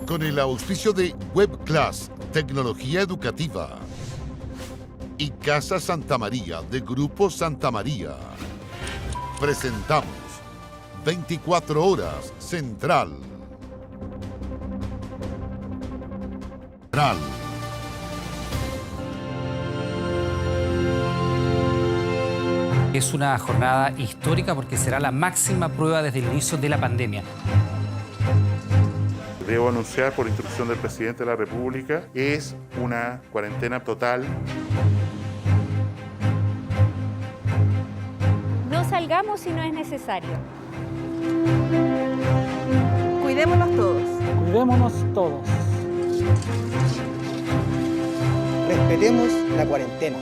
Con el auspicio de WebClass, tecnología educativa, y Casa Santa María de Grupo Santa María, presentamos 24 Horas Central. Es una jornada histórica porque será la máxima prueba desde el inicio de la pandemia. Debo anunciar por instrucción del presidente de la República, es una cuarentena total. No salgamos si no es necesario. Cuidémonos todos. Cuidémonos todos. Respetemos la cuarentena.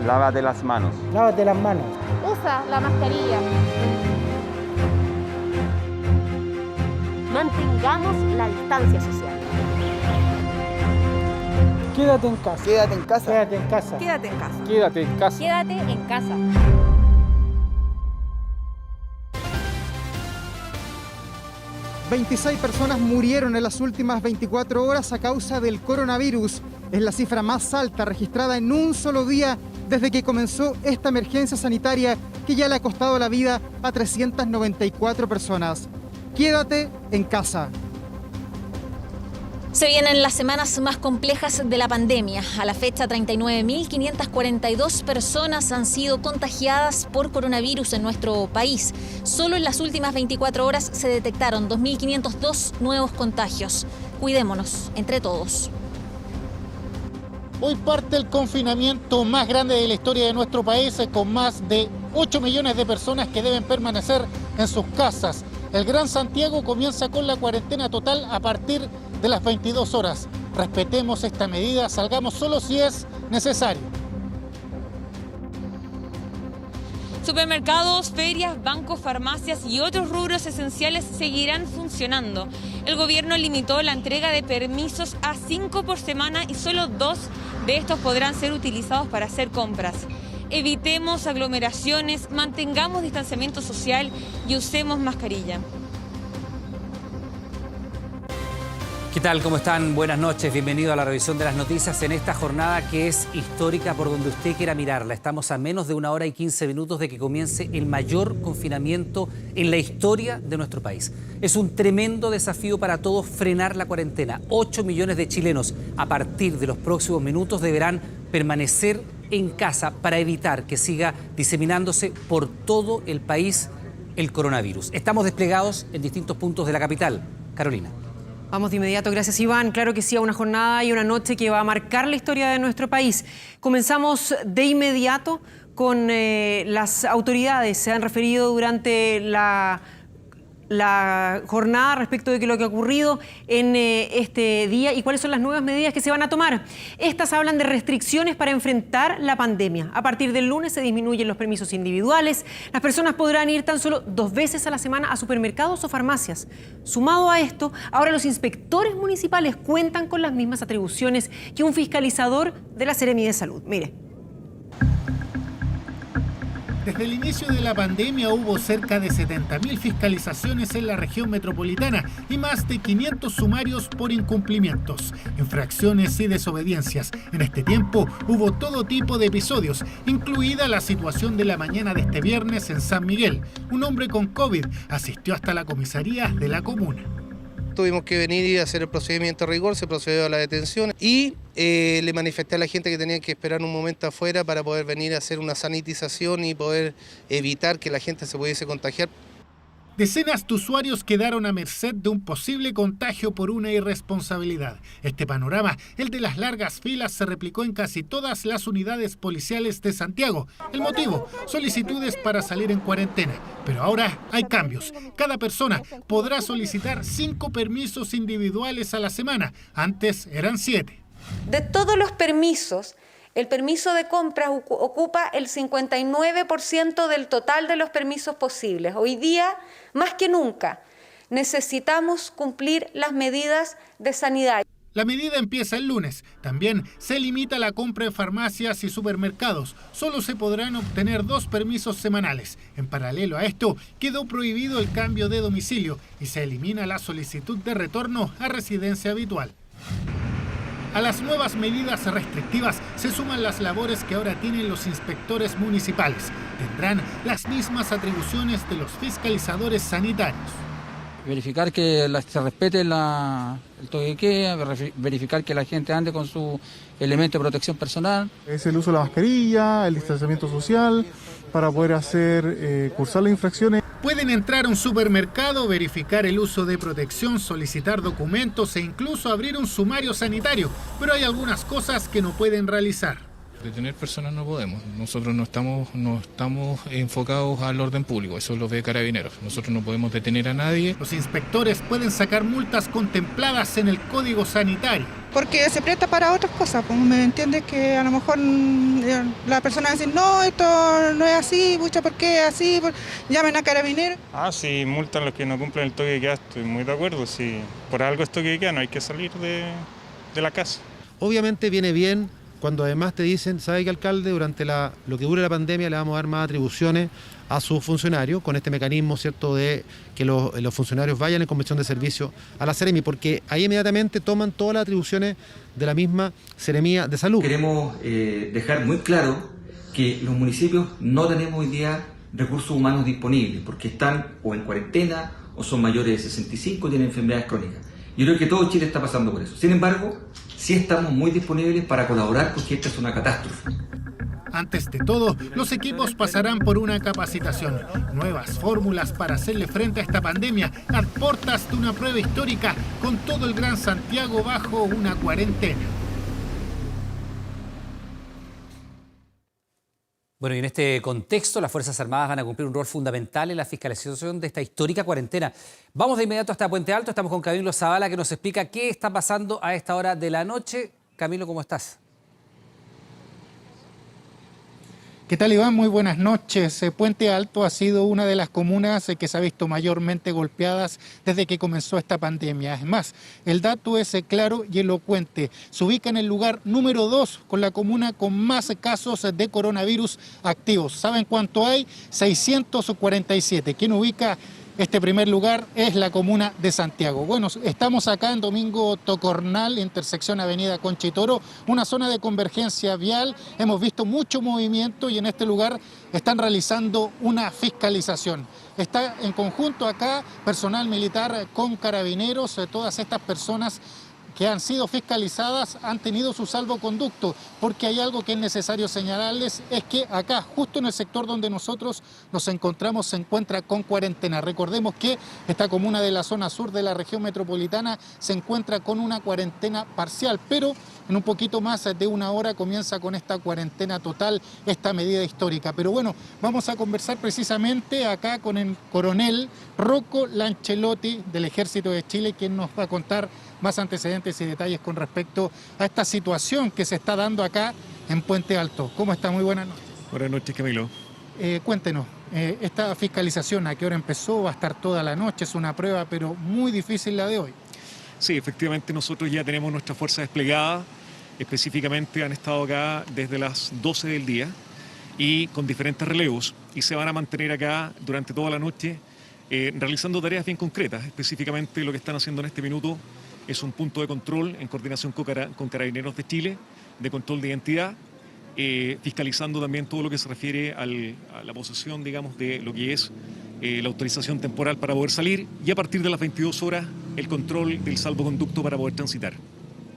Lávate las manos. Lávate las manos. Usa la mascarilla. Mantengamos la distancia social. Quédate en casa. Quédate en casa. Quédate en casa. Quédate en casa. Quédate en casa. Quédate en casa. ...26 personas murieron en las últimas 24 horas a causa del coronavirus. Es la cifra más alta registrada en un solo día desde que comenzó esta emergencia sanitaria que ya le ha costado la vida a 394 personas. Quédate en casa. Se vienen las semanas más complejas de la pandemia. A la fecha, 39.542 personas han sido contagiadas por coronavirus en nuestro país. Solo en las últimas 24 horas se detectaron 2.502 nuevos contagios. Cuidémonos entre todos. Hoy parte el confinamiento más grande de la historia de nuestro país, con más de 8 millones de personas que deben permanecer en sus casas. El Gran Santiago comienza con la cuarentena total a partir de las 22 horas. Respetemos esta medida, salgamos solo si es necesario. Supermercados, ferias, bancos, farmacias y otros rubros esenciales seguirán funcionando. El gobierno limitó la entrega de permisos a 5 por semana y solo 2 de estos podrán ser utilizados para hacer compras. Evitemos aglomeraciones, mantengamos distanciamiento social y usemos mascarilla. ¿Qué tal? ¿Cómo están? Buenas noches. Bienvenido a la revisión de las noticias en esta jornada que es histórica por donde usted quiera mirarla. Estamos a menos de 1 hora y 15 minutos de que comience el mayor confinamiento en la historia de nuestro país. Es un tremendo desafío para todos frenar la cuarentena. 8 millones de chilenos a partir de los próximos minutos deberán permanecer en casa para evitar que siga diseminándose por todo el país el coronavirus. Estamos desplegados en distintos puntos de la capital. Carolina. Vamos de inmediato, gracias Iván. Claro que sí, a una jornada y una noche que va a marcar la historia de nuestro país. Comenzamos de inmediato con las autoridades. Se han referido durante la jornada respecto de lo que ha ocurrido en este día y cuáles son las nuevas medidas que se van a tomar. Estas hablan de restricciones para enfrentar la pandemia. A partir del lunes se disminuyen los permisos individuales. Las personas podrán ir tan solo 2 veces a la semana a supermercados o farmacias. Sumado a esto, ahora los inspectores municipales cuentan con las mismas atribuciones que un fiscalizador de la Seremi de Salud. Mire. Desde el inicio de la pandemia hubo cerca de 70.000 fiscalizaciones en la región metropolitana y más de 500 sumarios por incumplimientos, infracciones y desobediencias. En este tiempo hubo todo tipo de episodios, incluida la situación de la mañana de este viernes en San Miguel. Un hombre con COVID asistió hasta la comisaría de la comuna. Tuvimos que venir y hacer el procedimiento a rigor, se procedió a la detención y le manifesté a la gente que tenían que esperar un momento afuera para poder venir a hacer una sanitización y poder evitar que la gente se pudiese contagiar. Decenas de usuarios quedaron a merced de un posible contagio por una irresponsabilidad. Este panorama, el de las largas filas, se replicó en casi todas las unidades policiales de Santiago. El motivo, solicitudes para salir en cuarentena. Pero ahora hay cambios. Cada persona podrá solicitar 5 permisos individuales a la semana. Antes eran 7. De todos los permisos, el permiso de compras ocupa el 59% del total de los permisos posibles. Hoy día, más que nunca, necesitamos cumplir las medidas de sanidad. La medida empieza el lunes. También se limita la compra en farmacias y supermercados. Solo se podrán obtener 2 permisos semanales. En paralelo a esto, quedó prohibido el cambio de domicilio y se elimina la solicitud de retorno a residencia habitual. A las nuevas medidas restrictivas se suman las labores que ahora tienen los inspectores municipales. Tendrán las mismas atribuciones de los fiscalizadores sanitarios. Verificar que se respete el toque de queda, verificar que la gente ande con su elemento de protección personal. Es el uso de la mascarilla, el distanciamiento social, para poder cursar las infracciones. Pueden entrar a un supermercado, verificar el uso de protección, solicitar documentos e incluso abrir un sumario sanitario, pero hay algunas cosas que no pueden realizar. Detener personas no podemos. Nosotros no estamos enfocados al orden público, eso lo ve Carabineros. Nosotros no podemos detener a nadie. Los inspectores pueden sacar multas contempladas en el Código Sanitario. Porque se presta para otras cosas, pues me entiendes que a lo mejor la persona dice, no, esto no es así, pucha, ¿por qué es así? Llamen a Carabineros. Sí, multan a los que no cumplen el toque de queda, estoy muy de acuerdo. Si por algo es toque de queda, no hay que salir de la casa. Obviamente viene bien cuando además te dicen, ¿sabe qué, alcalde? Durante lo que dure la pandemia le vamos a dar más atribuciones a sus funcionarios con este mecanismo, ¿cierto?, de que los funcionarios vayan en convención de servicio a la Seremi, porque ahí inmediatamente toman todas las atribuciones de la misma Seremía de Salud. Queremos dejar muy claro que los municipios no tenemos hoy día recursos humanos disponibles porque están o en cuarentena o son mayores de 65 y tienen enfermedades crónicas. Yo creo que todo Chile está pasando por eso. Sin embargo, sí estamos muy disponibles para colaborar porque esta es una catástrofe. Antes de todo, los equipos pasarán por una capacitación, nuevas fórmulas para hacerle frente a esta pandemia, a puertas de una prueba histórica con todo el Gran Santiago bajo una cuarentena. Bueno, y en este contexto, las Fuerzas Armadas van a cumplir un rol fundamental en la fiscalización de esta histórica cuarentena. Vamos de inmediato hasta Puente Alto. Estamos con Camilo Zavala, que nos explica qué está pasando a esta hora de la noche. Camilo, ¿cómo estás? ¿Qué tal, Iván? Muy buenas noches. Puente Alto ha sido una de las comunas que se ha visto mayormente golpeadas desde que comenzó esta pandemia. Es más, el dato es claro y elocuente. Se ubica en el lugar número 2 con la comuna con más casos de coronavirus activos. ¿Saben cuánto hay? 647. ¿Quién ubica este primer lugar? Es la comuna de Santiago. Bueno, estamos acá en Domingo Tocornal, intersección Avenida Concha y Toro, una zona de convergencia vial. Hemos visto mucho movimiento y en este lugar están realizando una fiscalización. Está en conjunto acá personal militar con carabineros. Todas estas personas que han sido fiscalizadas han tenido su salvoconducto, porque hay algo que es necesario señalarles, es que acá, justo en el sector donde nosotros nos encontramos, se encuentra con cuarentena. Recordemos que esta comuna de la zona sur de la región metropolitana se encuentra con una cuarentena parcial, pero en un poquito más de una hora comienza con esta cuarentena total, esta medida histórica. Pero bueno, vamos a conversar precisamente acá con el coronel Rocco Lancelotti del Ejército de Chile, quien nos va a contar más antecedentes y detalles con respecto a esta situación que se está dando acá en Puente Alto. ¿Cómo está? Muy buenas noches. Buenas noches, Camilo. Cuéntenos, esta fiscalización, ¿a qué hora empezó? ¿Va a estar toda la noche? Es una prueba, pero muy difícil la de hoy. Sí, efectivamente nosotros ya tenemos nuestra fuerza desplegada. Específicamente han estado acá desde las 12 del día y con diferentes relevos y se van a mantener acá durante toda la noche realizando tareas bien concretas. Específicamente lo que están haciendo en este minuto es un punto de control en coordinación con Carabineros de Chile, de control de identidad, fiscalizando también todo lo que se refiere a la posesión, digamos, de lo que es la autorización temporal para poder salir y a partir de las 22 horas el control del salvoconducto para poder transitar.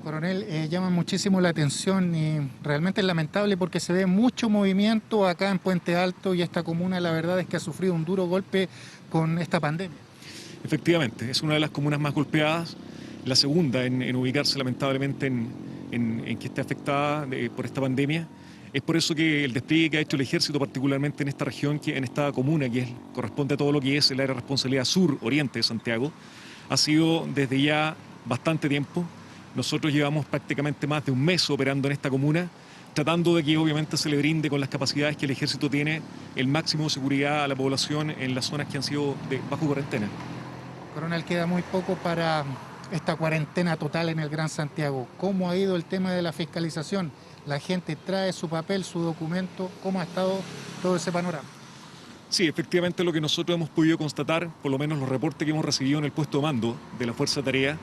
Coronel, llama muchísimo la atención y realmente es lamentable porque se ve mucho movimiento acá en Puente Alto y esta comuna la verdad es que ha sufrido un duro golpe con esta pandemia. Efectivamente, es una de las comunas más golpeadas, la segunda en ubicarse lamentablemente en que esté afectada por esta pandemia. Es por eso que el despliegue que ha hecho el Ejército, particularmente en esta región, en esta comuna, que corresponde a todo lo que es el área de responsabilidad sur-oriente de Santiago, ha sido desde ya bastante tiempo. Nosotros llevamos prácticamente más de un mes operando en esta comuna, tratando de que obviamente se le brinde con las capacidades que el Ejército tiene el máximo de seguridad a la población en las zonas que han sido bajo cuarentena. Coronel, queda muy poco para esta cuarentena total en el Gran Santiago. ¿Cómo ha ido el tema de la fiscalización? ¿La gente trae su papel, su documento? ¿Cómo ha estado todo ese panorama? Sí, efectivamente lo que nosotros hemos podido constatar, por lo menos los reportes que hemos recibido en el puesto de mando de la Fuerza Tarea,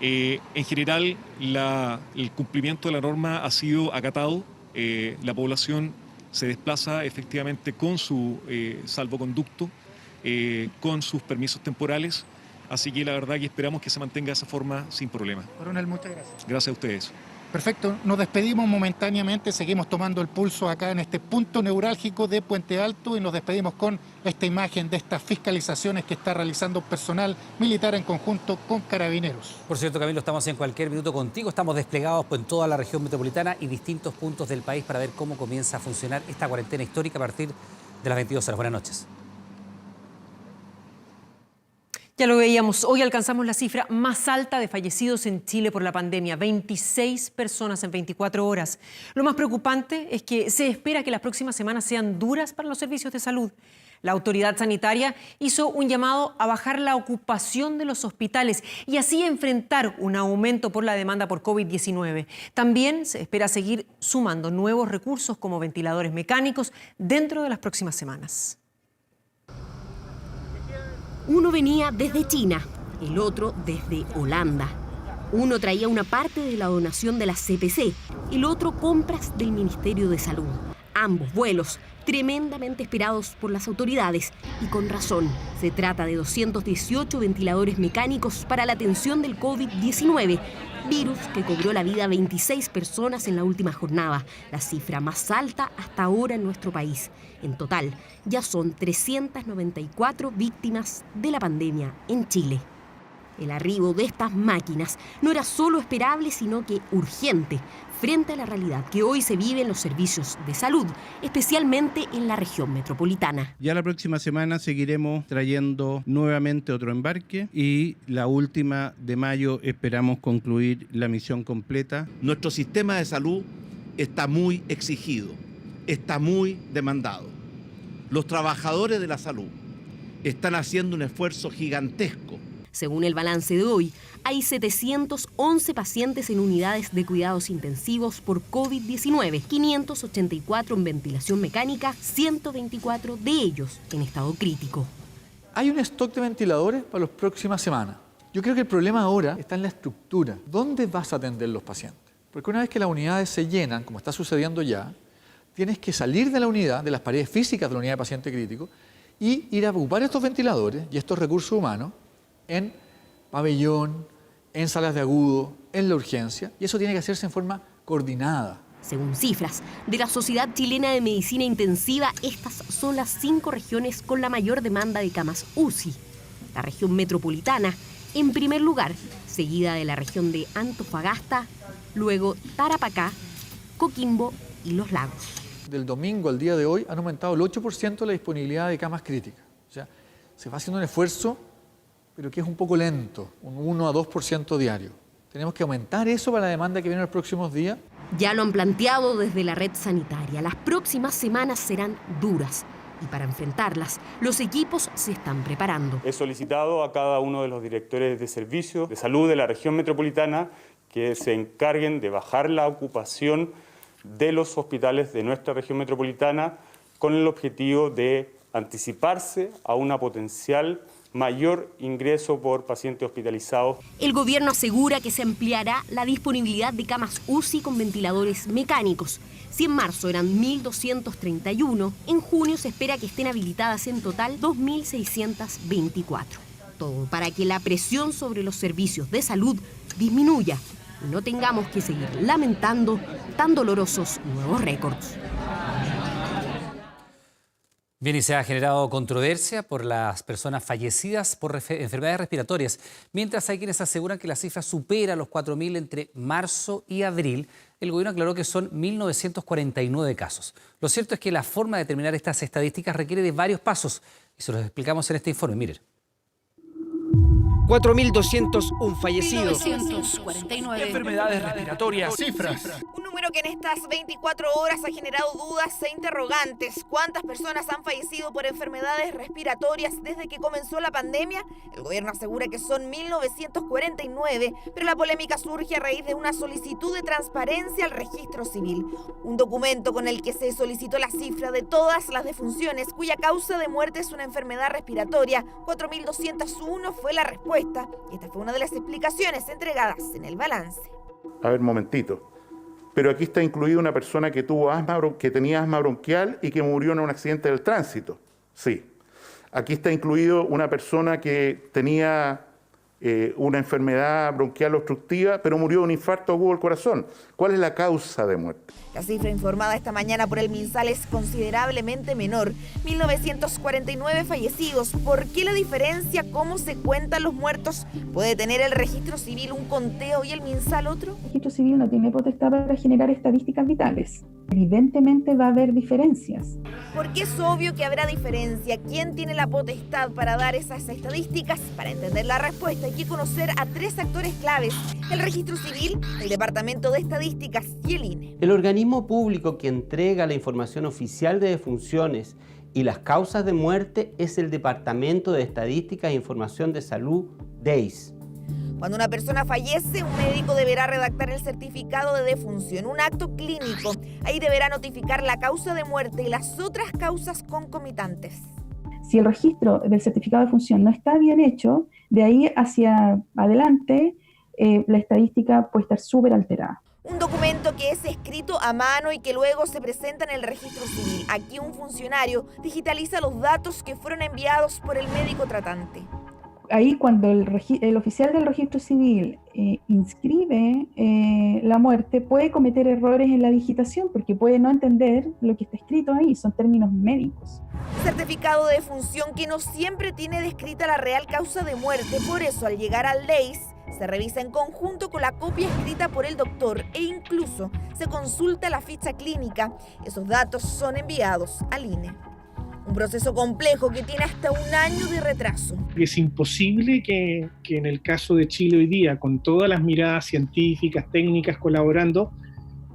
en general el cumplimiento de la norma ha sido acatado. La población se desplaza efectivamente con su salvoconducto, con sus permisos temporales, así que la verdad que esperamos que se mantenga de esa forma sin problema. Coronel, muchas gracias. Gracias a ustedes. Perfecto, nos despedimos momentáneamente, seguimos tomando el pulso acá en este punto neurálgico de Puente Alto y nos despedimos con esta imagen de estas fiscalizaciones que está realizando personal militar en conjunto con Carabineros. Por cierto, Camilo, estamos en cualquier minuto contigo, estamos desplegados en toda la región metropolitana y distintos puntos del país para ver cómo comienza a funcionar esta cuarentena histórica a partir de las 22 horas. Buenas noches. Ya lo veíamos, hoy alcanzamos la cifra más alta de fallecidos en Chile por la pandemia, 26 personas en 24 horas. Lo más preocupante es que se espera que las próximas semanas sean duras para los servicios de salud. La autoridad sanitaria hizo un llamado a bajar la ocupación de los hospitales y así enfrentar un aumento por la demanda por COVID-19. También se espera seguir sumando nuevos recursos como ventiladores mecánicos dentro de las próximas semanas. Uno venía desde China, el otro desde Holanda. Uno traía una parte de la donación de la CPC, el otro compras del Ministerio de Salud. Ambos vuelos tremendamente esperados por las autoridades y con razón. Se trata de 218 ventiladores mecánicos para la atención del COVID-19, virus que cobró la vida a 26 personas en la última jornada, la cifra más alta hasta ahora en nuestro país. En total, ya son 394 víctimas de la pandemia en Chile. El arribo de estas máquinas no era solo esperable, sino que urgente, frente a la realidad que hoy se vive en los servicios de salud, especialmente en la región metropolitana. Ya la próxima semana seguiremos trayendo nuevamente otro embarque y la última de mayo esperamos concluir la misión completa. Nuestro sistema de salud está muy exigido, está muy demandado. Los trabajadores de la salud están haciendo un esfuerzo gigantesco. Según el balance de hoy, hay 711 pacientes en unidades de cuidados intensivos por COVID-19, 584 en ventilación mecánica, 124 de ellos en estado crítico. Hay un stock de ventiladores para las próximas semanas. Yo creo que el problema ahora está en la estructura. ¿Dónde vas a atender los pacientes? Porque una vez que las unidades se llenan, como está sucediendo ya, tienes que salir de la unidad, de las paredes físicas de la unidad de paciente crítico, y ir a ocupar estos ventiladores y estos recursos humanos en pabellón, en salas de agudo, en la urgencia, y eso tiene que hacerse en forma coordinada. Según cifras de la Sociedad Chilena de Medicina Intensiva, estas son las 5 regiones con la mayor demanda de camas UCI. La región metropolitana, en primer lugar, seguida de la región de Antofagasta, luego Tarapacá, Coquimbo y Los Lagos. Del domingo al día de hoy han aumentado el 8% la disponibilidad de camas críticas. O sea, se va haciendo un esfuerzo, pero que es un poco lento, un 1 a 2% diario. Tenemos que aumentar eso para la demanda que viene en los próximos días. Ya lo han planteado desde la red sanitaria. Las próximas semanas serán duras y para enfrentarlas, los equipos se están preparando. He solicitado a cada uno de los directores de servicios de salud de la región metropolitana que se encarguen de bajar la ocupación de los hospitales de nuestra región metropolitana con el objetivo de anticiparse a una potencial mayor ingreso por pacientes hospitalizados. El gobierno asegura que se ampliará la disponibilidad de camas UCI con ventiladores mecánicos. Si en marzo eran 1.231, en junio se espera que estén habilitadas en total 2.624. Todo para que la presión sobre los servicios de salud disminuya y no tengamos que seguir lamentando tan dolorosos nuevos récords. Bien, y se ha generado controversia por las personas fallecidas por enfermedades respiratorias, mientras hay quienes aseguran que la cifra supera los 4.000 entre marzo y abril. El gobierno aclaró que son 1.949 casos. Lo cierto es que la forma de determinar estas estadísticas requiere de varios pasos y se los explicamos en este informe. Miren. 4.201 fallecidos. 1949. Enfermedades respiratorias. Cifras. Un número que en estas 24 horas ha generado dudas e interrogantes. ¿Cuántas personas han fallecido por enfermedades respiratorias desde que comenzó la pandemia? El gobierno asegura que son 1.949, pero la polémica surge a raíz de una solicitud de transparencia al registro civil. Un documento con el que se solicitó la cifra de todas las defunciones cuya causa de muerte es una enfermedad respiratoria. 4.201 fue la respuesta. Esta fue una de las explicaciones entregadas en el balance. A ver, momentito. Pero aquí está incluida una persona que tuvo que tenía asma bronquial y que murió en un accidente del tránsito. Sí. Aquí está incluido una persona que tenía una enfermedad bronquial obstructiva, pero murió de un infarto agudo del corazón. ¿Cuál es la causa de muerte? La cifra informada esta mañana por el MinSal es considerablemente menor. 1.949 fallecidos. ¿Por qué la diferencia? ¿Cómo se cuentan los muertos? ¿Puede tener el registro civil un conteo y el MinSal otro? El registro civil no tiene potestad para generar estadísticas vitales. Evidentemente va a haber diferencias. Porque es obvio que habrá diferencia. ¿Quién tiene la potestad para dar esas estadísticas? Para entender la respuesta hay que conocer a tres actores claves: el registro civil, el Departamento de Estadísticas y el INE. El organismo público que entrega la información oficial de defunciones y las causas de muerte es el Departamento de Estadísticas e Información de Salud, DEIS. Cuando una persona fallece, un médico deberá redactar el certificado de defunción, un acto clínico. Ahí deberá notificar la causa de muerte y las otras causas concomitantes. Si el registro del certificado de defunción no está bien hecho, de ahí hacia adelante la estadística puede estar súper alterada. Un documento que es escrito a mano y que luego se presenta en el registro civil. Aquí un funcionario digitaliza los datos que fueron enviados por el médico tratante. Ahí cuando el oficial del registro civil inscribe la muerte, puede cometer errores en la digitación porque puede no entender lo que está escrito ahí, son términos médicos. Certificado de defunción que no siempre tiene descrita la real causa de muerte, por eso al llegar al DEIS se revisa en conjunto con la copia escrita por el doctor e incluso se consulta la ficha clínica. Esos datos son enviados al INE. Un proceso complejo que tiene hasta un año de retraso. Es imposible que en el caso de Chile hoy día, con todas las miradas científicas, técnicas colaborando,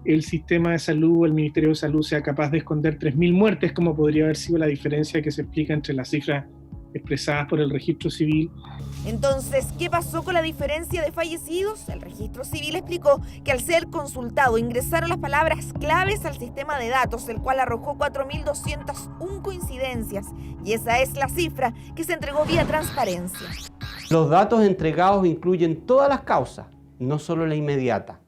el sistema de salud, el Ministerio de Salud sea capaz de esconder 3.000 muertes, como podría haber sido la diferencia que se explica entre las cifras expresadas por el registro civil. Entonces, ¿qué pasó con la diferencia de fallecidos? El registro civil explicó que al ser consultado ingresaron las palabras claves al sistema de datos, el cual arrojó 4.201 coincidencias, y esa es la cifra que se entregó vía transparencia. Los datos entregados incluyen todas las causas, no solo la inmediata,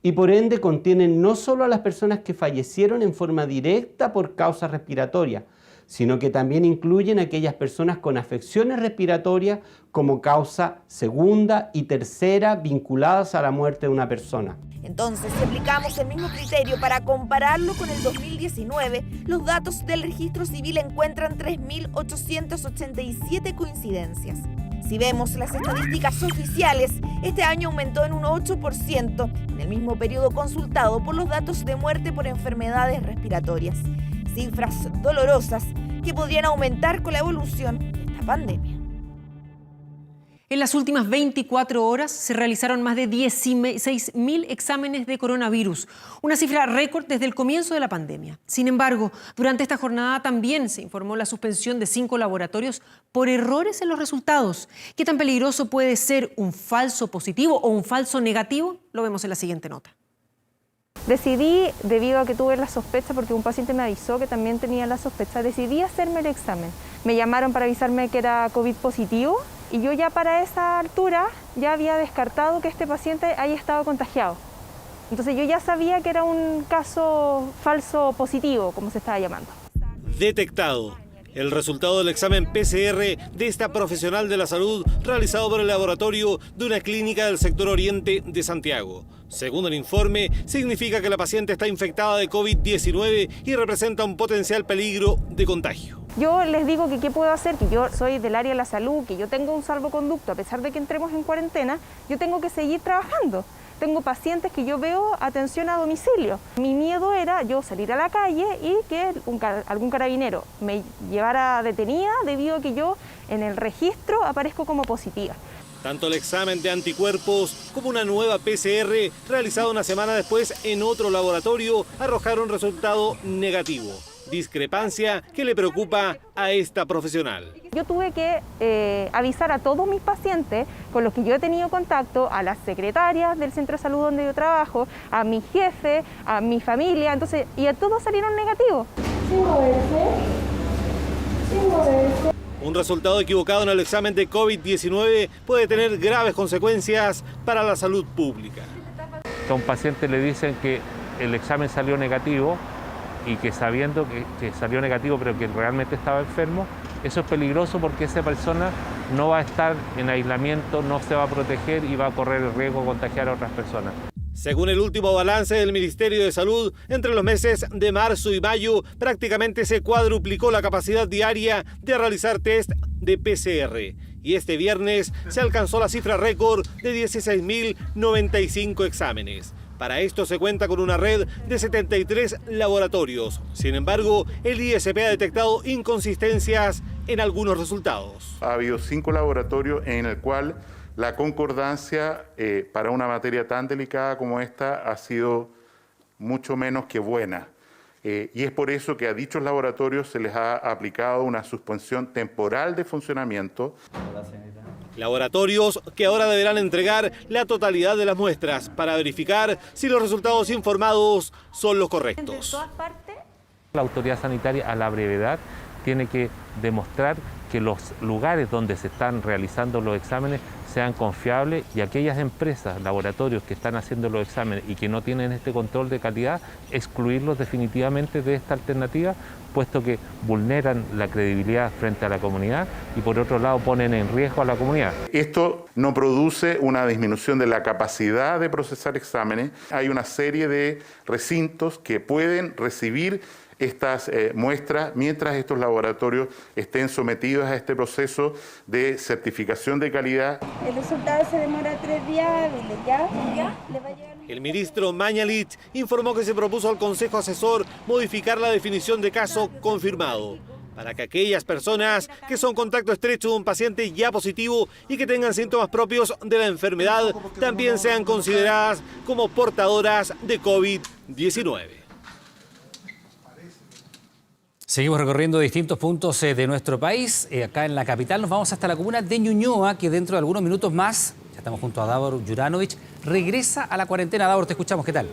y por ende contienen no solo a las personas que fallecieron en forma directa por causa respiratoria, sino que también incluyen a aquellas personas con afecciones respiratorias como causa segunda y tercera vinculadas a la muerte de una persona. Entonces, si aplicamos el mismo criterio para compararlo con el 2019, los datos del registro civil encuentran 3.887 coincidencias. Si vemos las estadísticas oficiales, este año aumentó en un 8% en el mismo periodo consultado por los datos de muerte por enfermedades respiratorias. Cifras dolorosas que podrían aumentar con la evolución de esta pandemia. En las últimas 24 horas se realizaron más de 16.000 exámenes de coronavirus, una cifra récord desde el comienzo de la pandemia. Sin embargo, durante esta jornada también se informó la suspensión de 5 laboratorios por errores en los resultados. ¿Qué tan peligroso puede ser un falso positivo o un falso negativo? Lo vemos en la siguiente nota. Decidí, debido a que tuve la sospecha, porque un paciente me avisó que también tenía la sospecha, decidí hacerme el examen. Me llamaron para avisarme que era COVID positivo y yo ya para esa altura ya había descartado que este paciente haya estado contagiado. Entonces yo ya sabía que era un caso falso positivo, como se estaba llamando. Detectado. El resultado del examen PCR de esta profesional de la salud realizado por el laboratorio de una clínica del sector oriente de Santiago. Según el informe, significa que la paciente está infectada de COVID-19 y representa un potencial peligro de contagio. Yo les digo que qué puedo hacer, que yo soy del área de la salud, que yo tengo un salvoconducto, a pesar de que entremos en cuarentena, yo tengo que seguir trabajando. Tengo pacientes que yo veo atención a domicilio. Mi miedo era yo salir a la calle y que algún carabinero me llevara detenida debido a que yo en el registro aparezco como positiva. Tanto el examen de anticuerpos como una nueva PCR realizada una semana después en otro laboratorio arrojaron resultado negativo. Discrepancia que le preocupa a esta profesional. Yo tuve que avisar a todos mis pacientes con los que yo he tenido contacto, a las secretarias del centro de salud donde yo trabajo, a mi jefe, a mi familia, entonces, y a todos salieron negativos. Un resultado equivocado en el examen de COVID-19 puede tener graves consecuencias para la salud pública. A un paciente le dicen que el examen salió negativo y que sabiendo que salió negativo pero que realmente estaba enfermo, eso es peligroso porque esa persona no va a estar en aislamiento, no se va a proteger y va a correr el riesgo de contagiar a otras personas. Según el último balance del Ministerio de Salud, entre los meses de marzo y mayo prácticamente se cuadruplicó la capacidad diaria de realizar test de PCR. Y este viernes se alcanzó la cifra récord de 16.095 exámenes. Para esto se cuenta con una red de 73 laboratorios. Sin embargo, el ISP ha detectado inconsistencias en algunos resultados. Ha habido 5 laboratorios en el cual la concordancia para una materia tan delicada como esta ha sido mucho menos que buena. Y es por eso que a dichos laboratorios se les ha aplicado una suspensión temporal de funcionamiento. Laboratorios que ahora deberán entregar la totalidad de las muestras para verificar si los resultados informados son los correctos. La autoridad sanitaria a la brevedad tiene que demostrar que los lugares donde se están realizando los exámenes sean confiables y aquellas empresas, laboratorios que están haciendo los exámenes y que no tienen este control de calidad, excluirlos definitivamente de esta alternativa, puesto que vulneran la credibilidad frente a la comunidad y por otro lado ponen en riesgo a la comunidad. Esto no produce una disminución de la capacidad de procesar exámenes. Hay una serie de recintos que pueden recibir estas muestras mientras estos laboratorios estén sometidos a este proceso de certificación de calidad. El resultado se demora 3 días hábiles, ¿ya? ¿Le va a llegar? El ministro Mañalich informó que se propuso al Consejo Asesor modificar la definición de caso confirmado, para que aquellas personas que son contacto estrecho de un paciente ya positivo y que tengan síntomas propios de la enfermedad también sean consideradas como portadoras de COVID-19. Seguimos recorriendo distintos puntos de nuestro país. Acá en la capital nos vamos hasta la comuna de Ñuñoa, que dentro de algunos minutos más, ya estamos junto a Davor Juranovic, regresa a la cuarentena. Davor, te escuchamos, ¿qué tal?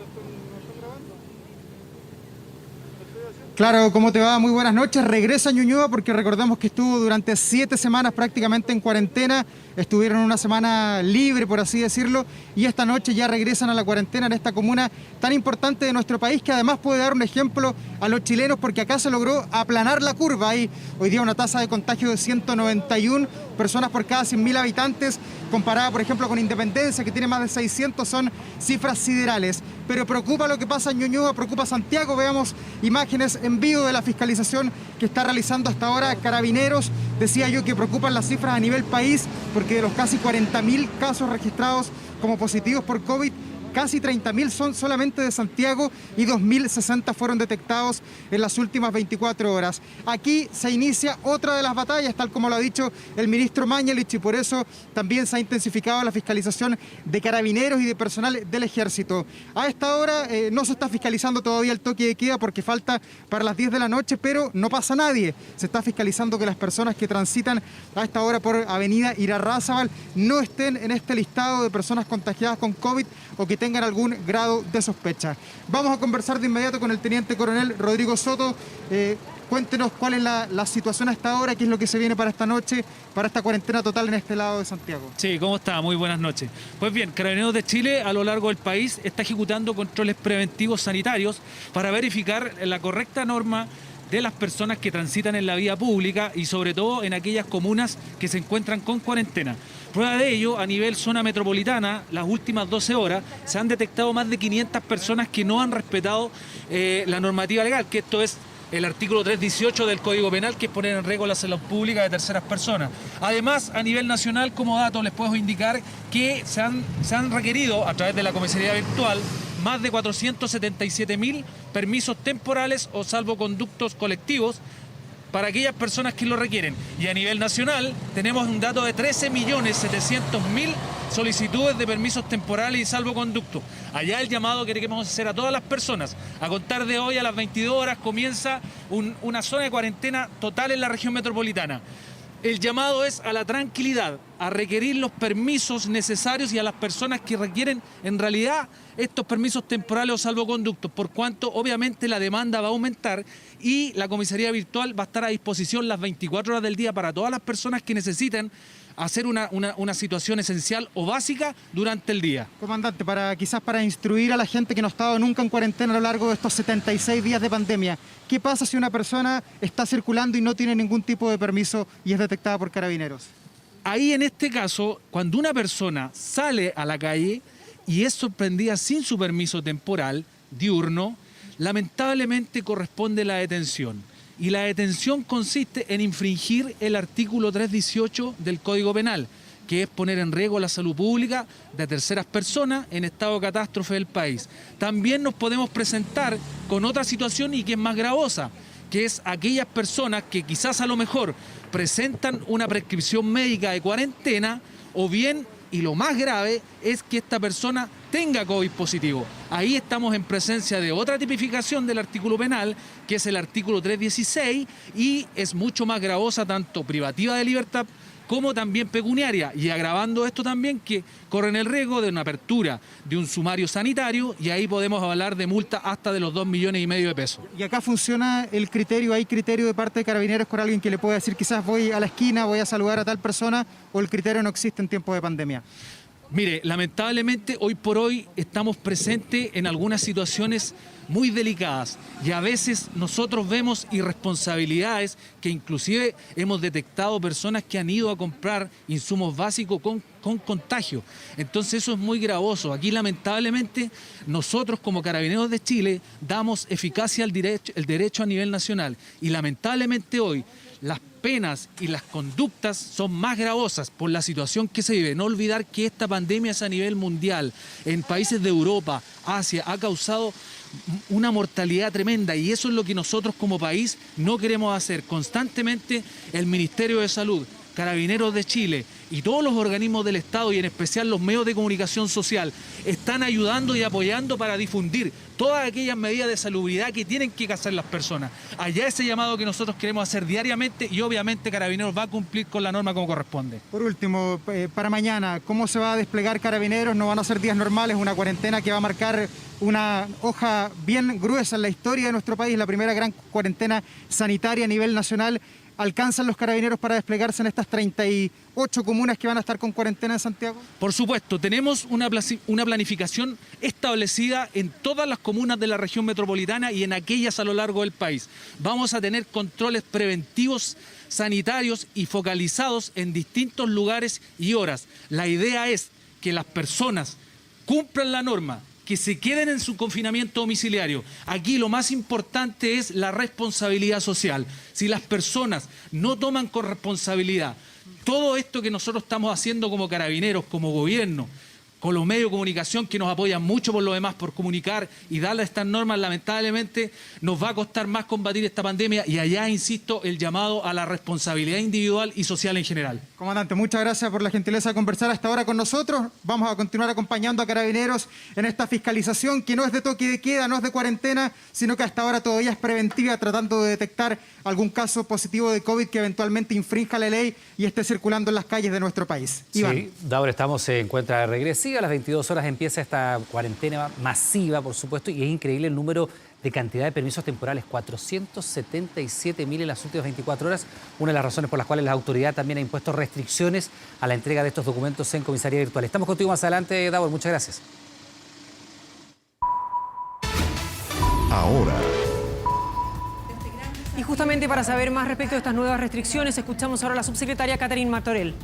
Claro, ¿cómo te va? Muy buenas noches. Regresa a Ñuñoa porque recordamos que estuvo durante 7 semanas prácticamente en cuarentena. Estuvieron una semana libre, por así decirlo, y esta noche ya regresan a la cuarentena en esta comuna tan importante de nuestro país, que además puede dar un ejemplo a los chilenos porque acá se logró aplanar la curva. Hay hoy día una tasa de contagio de 191 personas por cada 100.000 habitantes, comparada por ejemplo con Independencia, que tiene más de 600, son cifras siderales. Pero preocupa lo que pasa en Ñuñoa, preocupa Santiago. Veamos imágenes en vivo de la fiscalización que está realizando hasta ahora Carabineros. Decía yo que preocupan las cifras a nivel país, porque de los casi 40.000 casos registrados como positivos por COVID, casi 30.000 son solamente de Santiago y 2.060 fueron detectados en las últimas 24 horas. Aquí se inicia otra de las batallas, tal como lo ha dicho el ministro Mañalich, y por eso también se ha intensificado la fiscalización de Carabineros y de personal del Ejército. A esta hora no se está fiscalizando todavía el toque de queda porque falta para las 10 de la noche, pero no pasa nadie. Se está fiscalizando que las personas que transitan a esta hora por Avenida Irarrázaval no estén en este listado de personas contagiadas con COVID o que tengan algún grado de sospecha. Vamos a conversar de inmediato con el teniente coronel Rodrigo Soto. Cuéntenos cuál es la situación hasta ahora, qué es lo que se viene para esta noche, para esta cuarentena total en este lado de Santiago. Sí, ¿cómo está? Muy buenas noches. Pues bien, Carabineros de Chile a lo largo del país está ejecutando controles preventivos sanitarios para verificar la correcta norma de las personas que transitan en la vía pública y sobre todo en aquellas comunas que se encuentran con cuarentena. Prueba de ello, a nivel zona metropolitana, las últimas 12 horas se han detectado más de 500 personas que no han respetado la normativa legal, que esto es el artículo 318 del Código Penal, que es poner en riesgo la salud pública de terceras personas. Además, a nivel nacional, como dato, les puedo indicar que se han requerido, a través de la comisaría virtual, más de 477.000 permisos temporales o salvoconductos colectivos para aquellas personas que lo requieren. Y a nivel nacional tenemos un dato de 13.700.000 solicitudes de permisos temporales y salvoconducto. Allá el llamado que queremos hacer a todas las personas. A contar de hoy a las 22 horas comienza una zona de cuarentena total en la región metropolitana. El llamado es a la tranquilidad, a requerir los permisos necesarios y a las personas que requieren en realidad estos permisos temporales o salvoconductos, por cuanto obviamente la demanda va a aumentar y la comisaría virtual va a estar a disposición las 24 horas del día para todas las personas que necesiten hacer una situación esencial o básica durante el día. Comandante, quizás para instruir a la gente que no ha estado nunca en cuarentena a lo largo de estos 76 días de pandemia, ¿qué pasa si una persona está circulando y no tiene ningún tipo de permiso y es detectada por Carabineros? Ahí en este caso, cuando una persona sale a la calle y es sorprendida sin su permiso temporal, diurno, lamentablemente corresponde la detención. Y la detención consiste en infringir el artículo 318 del Código Penal, que es poner en riesgo la salud pública de terceras personas en estado de catástrofe del país. También nos podemos presentar con otra situación y que es más gravosa, que es aquellas personas que quizás a lo mejor presentan una prescripción médica de cuarentena o bien, y lo más grave, es que esta persona tenga COVID positivo. Ahí estamos en presencia de otra tipificación del artículo penal, que es el artículo 316, y es mucho más gravosa, tanto privativa de libertad como también pecuniaria, y agravando esto también que corren el riesgo de una apertura de un sumario sanitario, y ahí podemos hablar de multa hasta de los 2,5 millones de pesos. ¿Y acá funciona el criterio? ¿Hay criterio de parte de Carabineros con alguien que le pueda decir quizás voy a la esquina, voy a saludar a tal persona, o el criterio no existe en tiempos de pandemia? Mire, lamentablemente hoy por hoy estamos presentes en algunas situaciones muy delicadas y a veces nosotros vemos irresponsabilidades que inclusive hemos detectado personas que han ido a comprar insumos básicos con contagio. Entonces eso es muy gravoso. Aquí lamentablemente nosotros como Carabineros de Chile damos eficacia al derecho a nivel nacional y lamentablemente hoy las penas y las conductas son más gravosas por la situación que se vive. No olvidar que esta pandemia es a nivel mundial. En países de Europa, Asia, ha causado una mortalidad tremenda y eso es lo que nosotros como país no queremos hacer. Constantemente el Ministerio de Salud, Carabineros de Chile y todos los organismos del Estado y en especial los medios de comunicación social están ayudando y apoyando para difundir todas aquellas medidas de salubridad que tienen que hacer las personas. Allá ese llamado que nosotros queremos hacer diariamente y obviamente Carabineros va a cumplir con la norma como corresponde. Por último, para mañana, ¿cómo se va a desplegar Carabineros? No van a ser días normales, una cuarentena que va a marcar una hoja bien gruesa en la historia de nuestro país, la primera gran cuarentena sanitaria a nivel nacional. ¿Alcanzan los Carabineros para desplegarse en estas 38 comunas que van a estar con cuarentena en Santiago? Por supuesto, tenemos una planificación establecida en todas las comunas de la región metropolitana y en aquellas a lo largo del país. Vamos a tener controles preventivos sanitarios y focalizados en distintos lugares y horas. La idea es que las personas cumplan la norma, que se queden en su confinamiento domiciliario. Aquí lo más importante es la responsabilidad social. Si las personas no toman corresponsabilidad, todo esto que nosotros estamos haciendo como Carabineros, como gobierno, con los medios de comunicación que nos apoyan mucho por lo demás, por comunicar y darle estas normas, lamentablemente nos va a costar más combatir esta pandemia y allá, insisto, el llamado a la responsabilidad individual y social en general. Comandante, muchas gracias por la gentileza de conversar hasta ahora con nosotros. Vamos a continuar acompañando a Carabineros en esta fiscalización que no es de toque de queda, no es de cuarentena, sino que hasta ahora todavía es preventiva, tratando de detectar algún caso positivo de COVID que eventualmente infrinja la ley y esté circulando en las calles de nuestro país. Iván. Sí, ahora estamos en cuenta regresiva. A las 22 horas empieza esta cuarentena masiva, por supuesto, y es increíble el número de cantidad de permisos temporales, 477.000 en las últimas 24 horas, una de las razones por las cuales la autoridad también ha impuesto restricciones a la entrega de estos documentos en comisaría virtual. Estamos contigo más adelante, Davor, muchas gracias. Ahora. Y justamente para saber más respecto de estas nuevas restricciones, escuchamos ahora a la subsecretaria Catherine Martorell.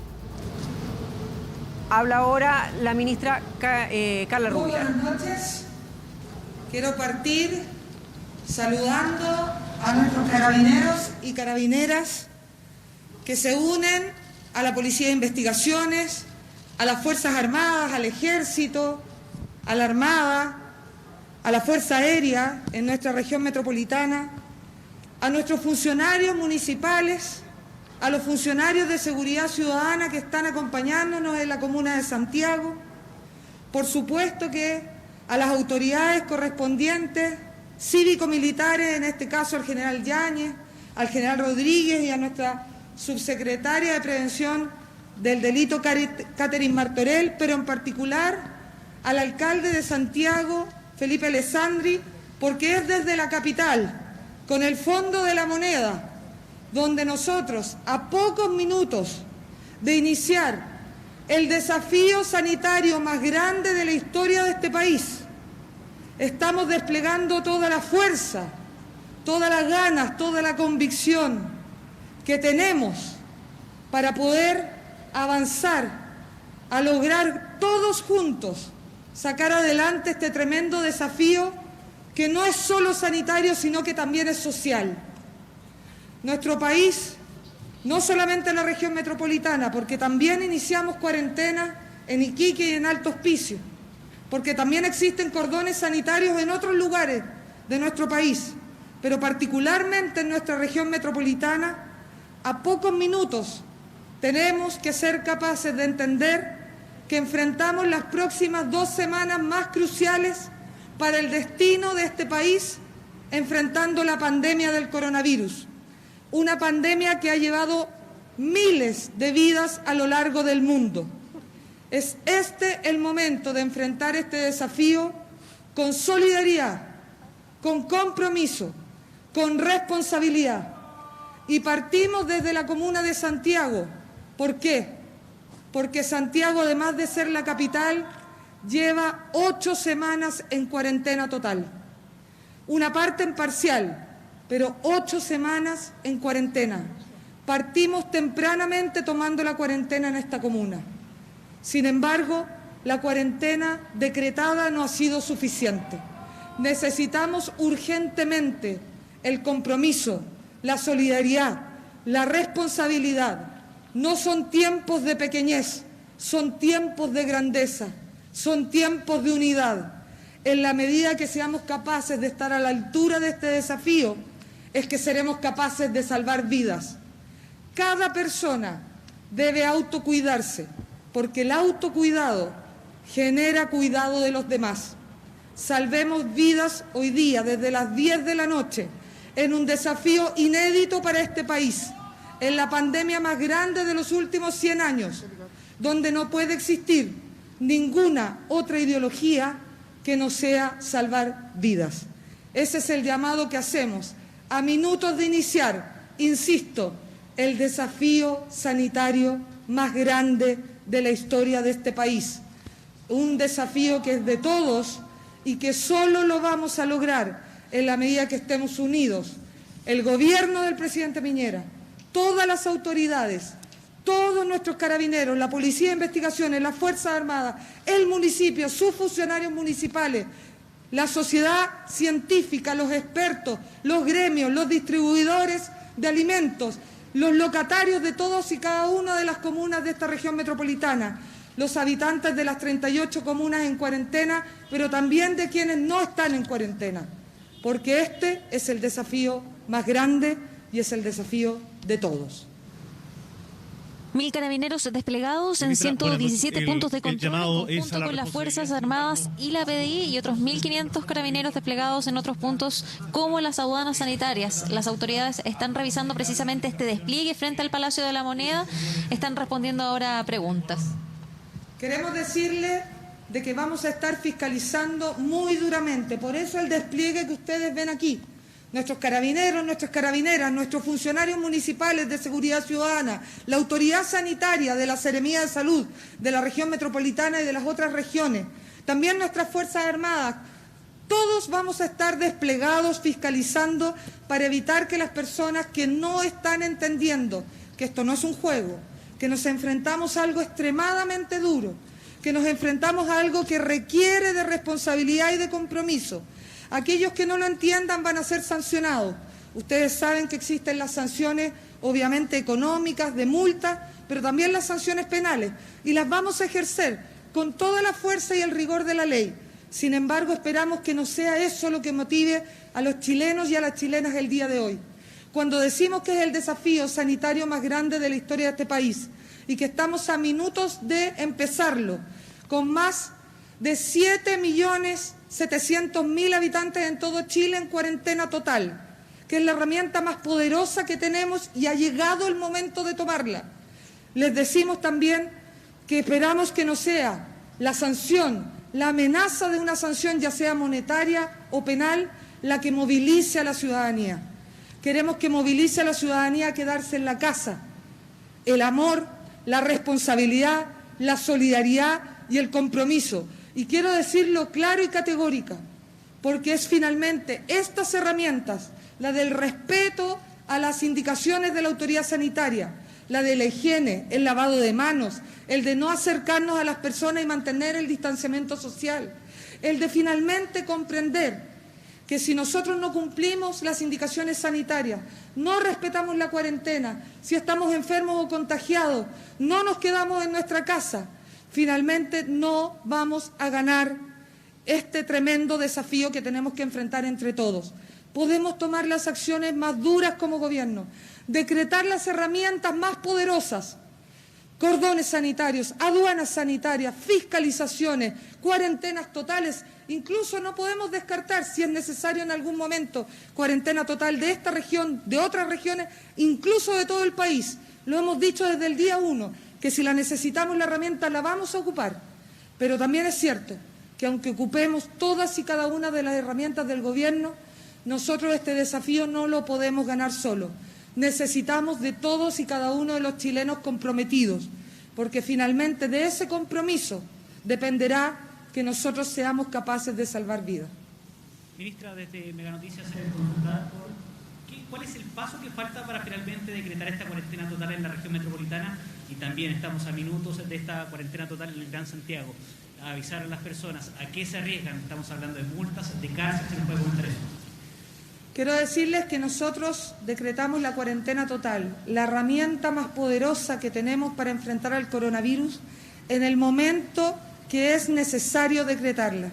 Habla ahora la ministra Carla Rubilar. Buenas noches. Quiero partir saludando a nuestros carabineros y carabineras que se unen a la Policía de Investigaciones, a las Fuerzas Armadas, al Ejército, a la Armada, a la Fuerza Aérea en nuestra región metropolitana, a nuestros funcionarios municipales, a los funcionarios de seguridad ciudadana que están acompañándonos en la comuna de Santiago, por supuesto que a las autoridades correspondientes, cívico-militares, en este caso al general Yáñez, al general Rodríguez y a nuestra subsecretaria de Prevención del Delito, Catherine Martorell, pero en particular al alcalde de Santiago, Felipe Alessandri, porque es desde la capital, con el Fondo de la Moneda, donde nosotros, a pocos minutos de iniciar el desafío sanitario más grande de la historia de este país, estamos desplegando toda la fuerza, todas las ganas, toda la convicción que tenemos para poder avanzar, a lograr todos juntos sacar adelante este tremendo desafío que no es solo sanitario, sino que también es social. Nuestro país, no solamente en la región metropolitana, porque también iniciamos cuarentena en Iquique y en Alto Hospicio, porque también existen cordones sanitarios en otros lugares de nuestro país, pero particularmente en nuestra región metropolitana, a pocos minutos tenemos que ser capaces de entender que enfrentamos las próximas 2 semanas más cruciales para el destino de este país, enfrentando la pandemia del coronavirus. Una pandemia que ha llevado miles de vidas a lo largo del mundo. Es este el momento de enfrentar este desafío con solidaridad, con compromiso, con responsabilidad. Y partimos desde la comuna de Santiago. ¿Por qué? Porque Santiago, además de ser la capital, lleva 8 semanas en cuarentena total. Una parte en parcial, pero 8 semanas en cuarentena. Partimos tempranamente tomando la cuarentena en esta comuna. Sin embargo, la cuarentena decretada no ha sido suficiente. Necesitamos urgentemente el compromiso, la solidaridad, la responsabilidad. No son tiempos de pequeñez, son tiempos de grandeza, son tiempos de unidad. En la medida que seamos capaces de estar a la altura de este desafío, es que seremos capaces de salvar vidas. Cada persona debe autocuidarse, porque el autocuidado genera cuidado de los demás. Salvemos vidas hoy día, desde las 10 de la noche, en un desafío inédito para este país, en la pandemia más grande de los últimos 100 años, donde no puede existir ninguna otra ideología que no sea salvar vidas. Ese es el llamado que hacemos a minutos de iniciar, insisto, el desafío sanitario más grande de la historia de este país. Un desafío que es de todos y que solo lo vamos a lograr en la medida que estemos unidos. El gobierno del presidente Piñera, todas las autoridades, todos nuestros carabineros, la Policía de Investigaciones, las Fuerzas Armadas, el municipio, sus funcionarios municipales, la sociedad científica, los expertos, los gremios, los distribuidores de alimentos, los locatarios de todos y cada una de las comunas de esta región metropolitana, los habitantes de las 38 comunas en cuarentena, pero también de quienes no están en cuarentena, porque este es el desafío más grande y es el desafío de todos. 1.000 carabineros desplegados en 117 puntos de control, en conjunto con las Fuerzas Armadas y la PDI, y otros 1.500 carabineros desplegados en otros puntos como las aduanas sanitarias. Las autoridades están revisando precisamente este despliegue frente al Palacio de la Moneda, están respondiendo ahora a preguntas. Queremos decirle de que vamos a estar fiscalizando muy duramente, por eso el despliegue que ustedes ven aquí. Nuestros carabineros, nuestras carabineras, nuestros funcionarios municipales de seguridad ciudadana, la autoridad sanitaria de la Seremía de Salud de la región metropolitana y de las otras regiones, también nuestras Fuerzas Armadas, todos vamos a estar desplegados fiscalizando para evitar que las personas que no están entendiendo que esto no es un juego, que nos enfrentamos a algo extremadamente duro, que nos enfrentamos a algo que requiere de responsabilidad y de compromiso. Aquellos que no lo entiendan van a ser sancionados. Ustedes saben que existen las sanciones, obviamente económicas, de multa, pero también las sanciones penales, y las vamos a ejercer con toda la fuerza y el rigor de la ley. Sin embargo, esperamos que no sea eso lo que motive a los chilenos y a las chilenas el día de hoy. Cuando decimos que es el desafío sanitario más grande de la historia de este país y que estamos a minutos de empezarlo, con más de 7.700.000 habitantes en todo Chile en cuarentena total, que es la herramienta más poderosa que tenemos y ha llegado el momento de tomarla. Les decimos también que esperamos que no sea la sanción, la amenaza de una sanción, ya sea monetaria o penal, la que movilice a la ciudadanía. Queremos que movilice a la ciudadanía a quedarse en la casa. El amor, la responsabilidad, la solidaridad y el compromiso. Y quiero decirlo claro y categórica, porque es finalmente estas herramientas, la del respeto a las indicaciones de la autoridad sanitaria, la de la higiene, el lavado de manos, el de no acercarnos a las personas y mantener el distanciamiento social, el de finalmente comprender que si nosotros no cumplimos las indicaciones sanitarias, no respetamos la cuarentena, si estamos enfermos o contagiados, no nos quedamos en nuestra casa, finalmente no vamos a ganar este tremendo desafío que tenemos que enfrentar entre todos. Podemos tomar las acciones más duras como gobierno, decretar las herramientas más poderosas, cordones sanitarios, aduanas sanitarias, fiscalizaciones, cuarentenas totales. Incluso no podemos descartar, si es necesario en algún momento, cuarentena total de esta región, de otras regiones, incluso de todo el país. Lo hemos dicho desde el día 1, que si la necesitamos la herramienta la vamos a ocupar. Pero también es cierto que aunque ocupemos todas y cada una de las herramientas del gobierno, nosotros este desafío no lo podemos ganar solo. Necesitamos de todos y cada uno de los chilenos comprometidos, porque finalmente de ese compromiso dependerá que nosotros seamos capaces de salvar vidas. Ministra, desde Mega Noticias se debe consultar cuál es el paso que falta para finalmente decretar esta cuarentena total en la región metropolitana, y también estamos a minutos de esta cuarentena total en el Gran Santiago. A avisar a las personas a qué se arriesgan. Estamos hablando de multas, de cárcel, ¿se les puede contar eso? Quiero decirles que nosotros decretamos la cuarentena total, la herramienta más poderosa que tenemos para enfrentar al coronavirus en el momento que es necesario decretarla.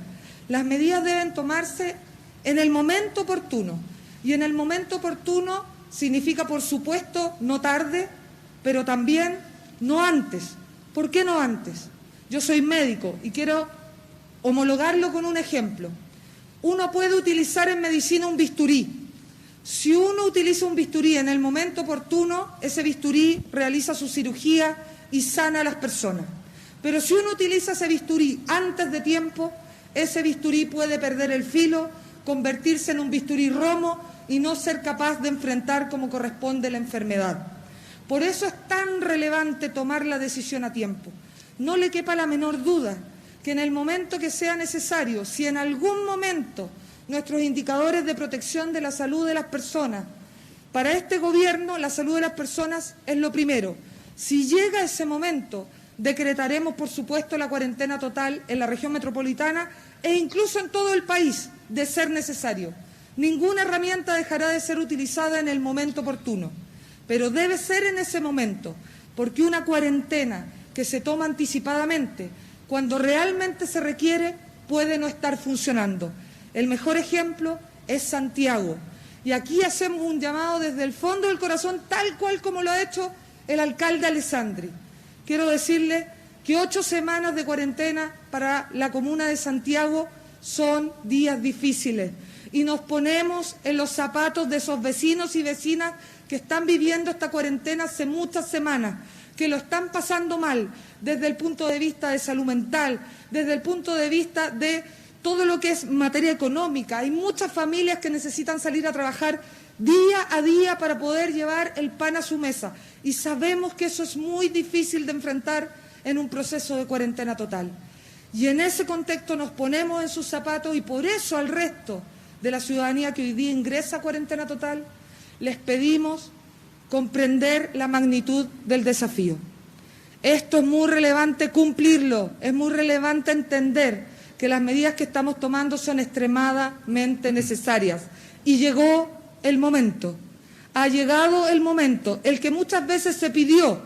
Las medidas deben tomarse en el momento oportuno, y en el momento oportuno significa, por supuesto, no tarde, pero también no antes. ¿Por qué no antes? Yo soy médico y quiero homologarlo con un ejemplo. Uno puede utilizar en medicina un bisturí. Si uno utiliza un bisturí en el momento oportuno, ese bisturí realiza su cirugía y sana a las personas. Pero si uno utiliza ese bisturí antes de tiempo, ese bisturí puede perder el filo, convertirse en un bisturí romo y no ser capaz de enfrentar como corresponde la enfermedad. Por eso es tan relevante tomar la decisión a tiempo. No le quepa la menor duda que en el momento que sea necesario, si en algún momento nuestros indicadores de protección de la salud de las personas, para este gobierno la salud de las personas es lo primero. Si llega ese momento, decretaremos, por supuesto, la cuarentena total en la región metropolitana e incluso en todo el país, de ser necesario. Ninguna herramienta dejará de ser utilizada en el momento oportuno, pero debe ser en ese momento, porque una cuarentena que se toma anticipadamente, cuando realmente se requiere, puede no estar funcionando. El mejor ejemplo es Santiago. Y aquí hacemos un llamado desde el fondo del corazón, tal cual como lo ha hecho el alcalde Alessandri. Quiero decirle que 8 semanas de cuarentena para la comuna de Santiago son días difíciles. Y nos ponemos en los zapatos de esos vecinos y vecinas que están viviendo esta cuarentena hace muchas semanas, que lo están pasando mal desde el punto de vista de salud mental, desde el punto de vista de todo lo que es materia económica. Hay muchas familias que necesitan salir a trabajar día a día para poder llevar el pan a su mesa. Y sabemos que eso es muy difícil de enfrentar en un proceso de cuarentena total. Y en ese contexto nos ponemos en sus zapatos y por eso al resto de la ciudadanía que hoy día ingresa a cuarentena total, les pedimos comprender la magnitud del desafío. Esto es muy relevante cumplirlo, es muy relevante entender que las medidas que estamos tomando son extremadamente necesarias. Y llegó el momento, ha llegado el momento, el que muchas veces se pidió,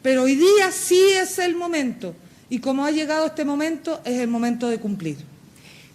pero hoy día sí es el momento. Y como ha llegado este momento, es el momento de cumplir.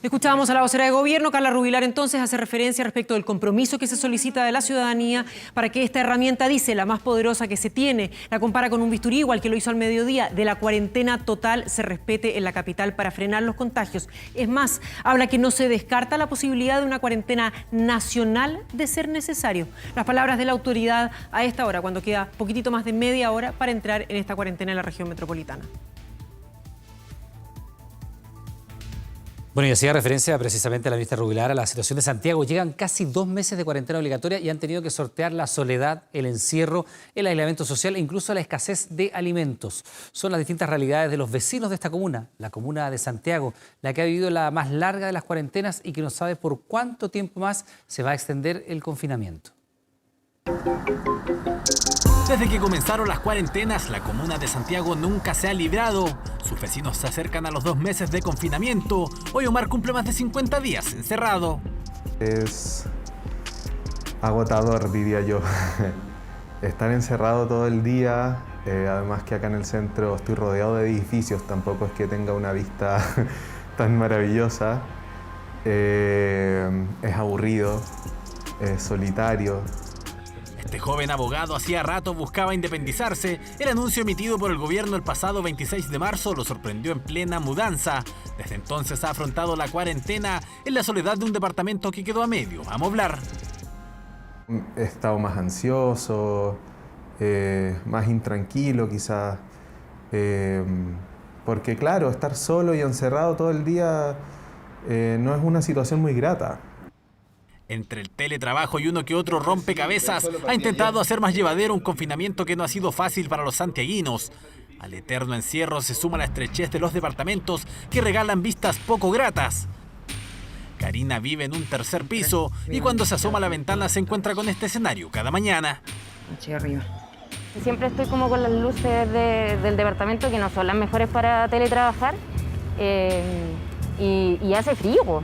Escuchábamos a la vocera de gobierno, Carla Rubilar, entonces hace referencia respecto del compromiso que se solicita de la ciudadanía para que esta herramienta, dice, la más poderosa que se tiene, la compara con un bisturí, igual que lo hizo al mediodía, de la cuarentena total se respete en la capital para frenar los contagios. Es más, habla que no se descarta la posibilidad de una cuarentena nacional de ser necesario. Las palabras de la autoridad a esta hora, cuando queda poquitito más de media hora para entrar en esta cuarentena en la región metropolitana. Bueno, y hacía referencia precisamente a la ministra Rubilar a la situación de Santiago. Llegan casi 2 meses de cuarentena obligatoria y han tenido que sortear la soledad, el encierro, el aislamiento social e incluso la escasez de alimentos. Son las distintas realidades de los vecinos de esta comuna, la comuna de Santiago, la que ha vivido la más larga de las cuarentenas y que no sabe por cuánto tiempo más se va a extender el confinamiento. Desde que comenzaron las cuarentenas, la comuna de Santiago nunca se ha librado. Sus vecinos se acercan a los 2 meses de confinamiento. Hoy Omar cumple más de 50 días encerrado. Es agotador, diría yo. Estar encerrado todo el día, además que acá en el centro estoy rodeado de edificios, tampoco es que tenga una vista tan maravillosa. Es aburrido, es solitario. Este joven abogado hacía rato buscaba independizarse. El anuncio emitido por el gobierno el pasado 26 de marzo lo sorprendió en plena mudanza. Desde entonces ha afrontado la cuarentena en la soledad de un departamento que quedó a medio amoblar. He estado más ansioso, más intranquilo quizás, porque claro, estar solo y encerrado todo el día no es una situación muy grata. Entre el teletrabajo y uno que otro rompecabezas, ha intentado hacer más llevadero un confinamiento que no ha sido fácil para los santiaguinos. Al eterno encierro se suma la estrechez de los departamentos que regalan vistas poco gratas. Karina vive en un 3er piso y cuando se asoma a la ventana se encuentra con este escenario cada mañana. Arriba. Siempre estoy como con las luces del departamento que no son las mejores para teletrabajar y hace frío.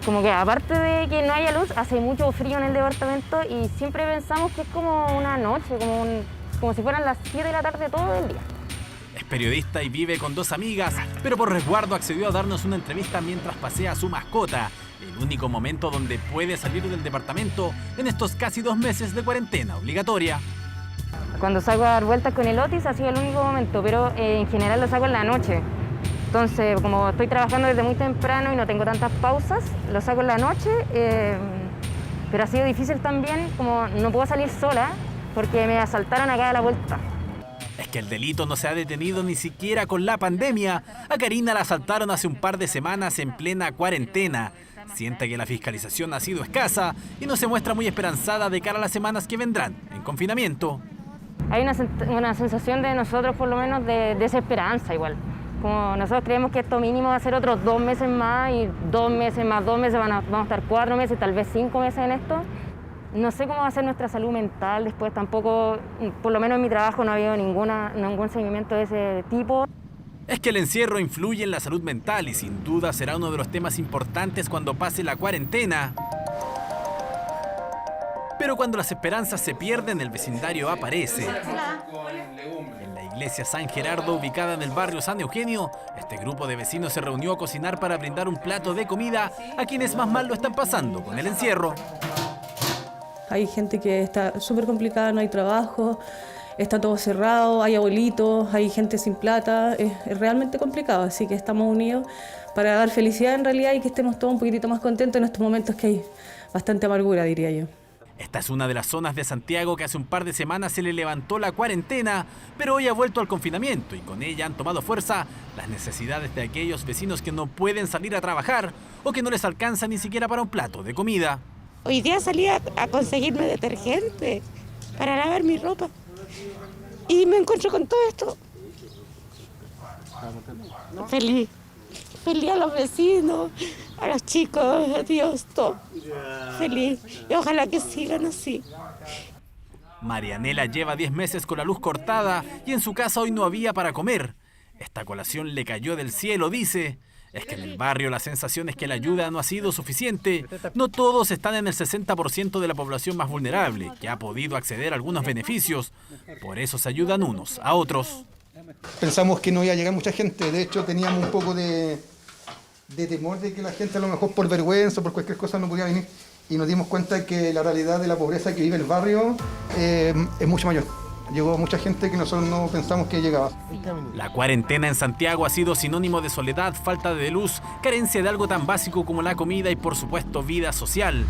Como que aparte de que no haya luz, hace mucho frío en el departamento y siempre pensamos que es como una noche, como si fueran las 7 de la tarde todo el día. Es periodista y vive con 2 amigas, pero por resguardo accedió a darnos una entrevista mientras pasea a su mascota. El único momento donde puede salir del departamento en estos casi 2 meses de cuarentena obligatoria. Cuando salgo a dar vueltas con el Otis ha sido el único momento, pero en general lo saco en la noche. Entonces, como estoy trabajando desde muy temprano y no tengo tantas pausas, lo saco en la noche, pero ha sido difícil también, como no puedo salir sola porque me asaltaron acá a la vuelta. Es que el delito no se ha detenido ni siquiera con la pandemia. A Karina la asaltaron hace un par de semanas en plena cuarentena. Siente que la fiscalización ha sido escasa y no se muestra muy esperanzada de cara a las semanas que vendrán en confinamiento. Hay una sensación de nosotros, por lo menos, de desesperanza igual. Como nosotros creemos que esto mínimo va a ser otros 2 meses más y 2 meses más 2 meses, vamos a estar 4 meses, tal vez 5 meses en esto. No sé cómo va a ser nuestra salud mental después, tampoco, por lo menos en mi trabajo no ha habido ningún seguimiento de ese tipo. Es que el encierro influye en la salud mental y sin duda será uno de los temas importantes cuando pase la cuarentena. Pero cuando las esperanzas se pierden, el vecindario aparece. En la iglesia San Gerardo, ubicada en el barrio San Eugenio, este grupo de vecinos se reunió a cocinar para brindar un plato de comida a quienes más mal lo están pasando con el encierro. Hay gente que está súper complicada, no hay trabajo, está todo cerrado, hay abuelitos, hay gente sin plata, es realmente complicado, así que estamos unidos para dar felicidad en realidad y que estemos todos un poquitito más contentos en estos momentos que hay bastante amargura, diría yo. Esta es una de las zonas de Santiago que hace un par de semanas se le levantó la cuarentena, pero hoy ha vuelto al confinamiento y con ella han tomado fuerza las necesidades de aquellos vecinos que no pueden salir a trabajar o que no les alcanza ni siquiera para un plato de comida. Hoy día salí a conseguirme detergente para lavar mi ropa y me encuentro con todo esto. Feliz. Feliz a los vecinos, a los chicos, a Dios, todo. Feliz. Y ojalá que sigan así. Marianela lleva 10 meses con la luz cortada y en su casa hoy no había para comer. Esta colación le cayó del cielo, dice. Es que en el barrio la sensación es que la ayuda no ha sido suficiente. No todos están en el 60% de la población más vulnerable, que ha podido acceder a algunos beneficios. Por eso se ayudan unos a otros. Pensamos que no iba a llegar mucha gente. De hecho, teníamos un poco de de temor de que la gente a lo mejor por vergüenza o por cualquier cosa no podía venir. Y nos dimos cuenta que la realidad de la pobreza que vive el barrio es mucho mayor. Llegó mucha gente que nosotros no pensamos que llegaba. La cuarentena en Santiago ha sido sinónimo de soledad, falta de luz, carencia de algo tan básico como la comida y, por supuesto, vida social.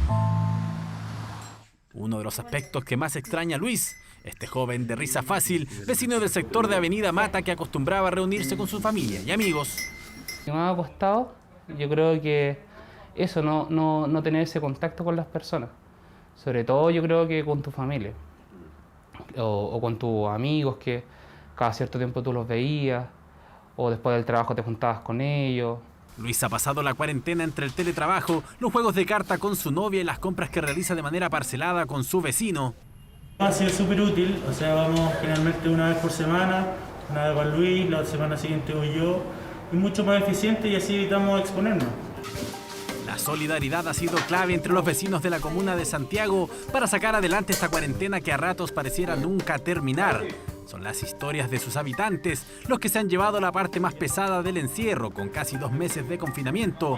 Uno de los aspectos que más extraña a Luis, este joven de risa fácil, vecino del sector de Avenida Mata que acostumbraba a reunirse con su familia y amigos. Me ha costado, yo creo que eso, no tener ese contacto con las personas. Sobre todo yo creo que con tu familia. O con tus amigos que cada cierto tiempo tú los veías, o después del trabajo te juntabas con ellos. Luis ha pasado la cuarentena entre el teletrabajo, los juegos de carta con su novia y las compras que realiza de manera parcelada con su vecino. Ha sido súper útil, o sea, vamos generalmente una vez por semana, una vez con Luis, la semana siguiente voy yo, y mucho más eficiente y así evitamos exponernos. La solidaridad ha sido clave entre los vecinos de la comuna de Santiago para sacar adelante esta cuarentena que a ratos pareciera nunca terminar. Son las historias de sus habitantes los que se han llevado la parte más pesada del encierro, con casi 2 meses de confinamiento.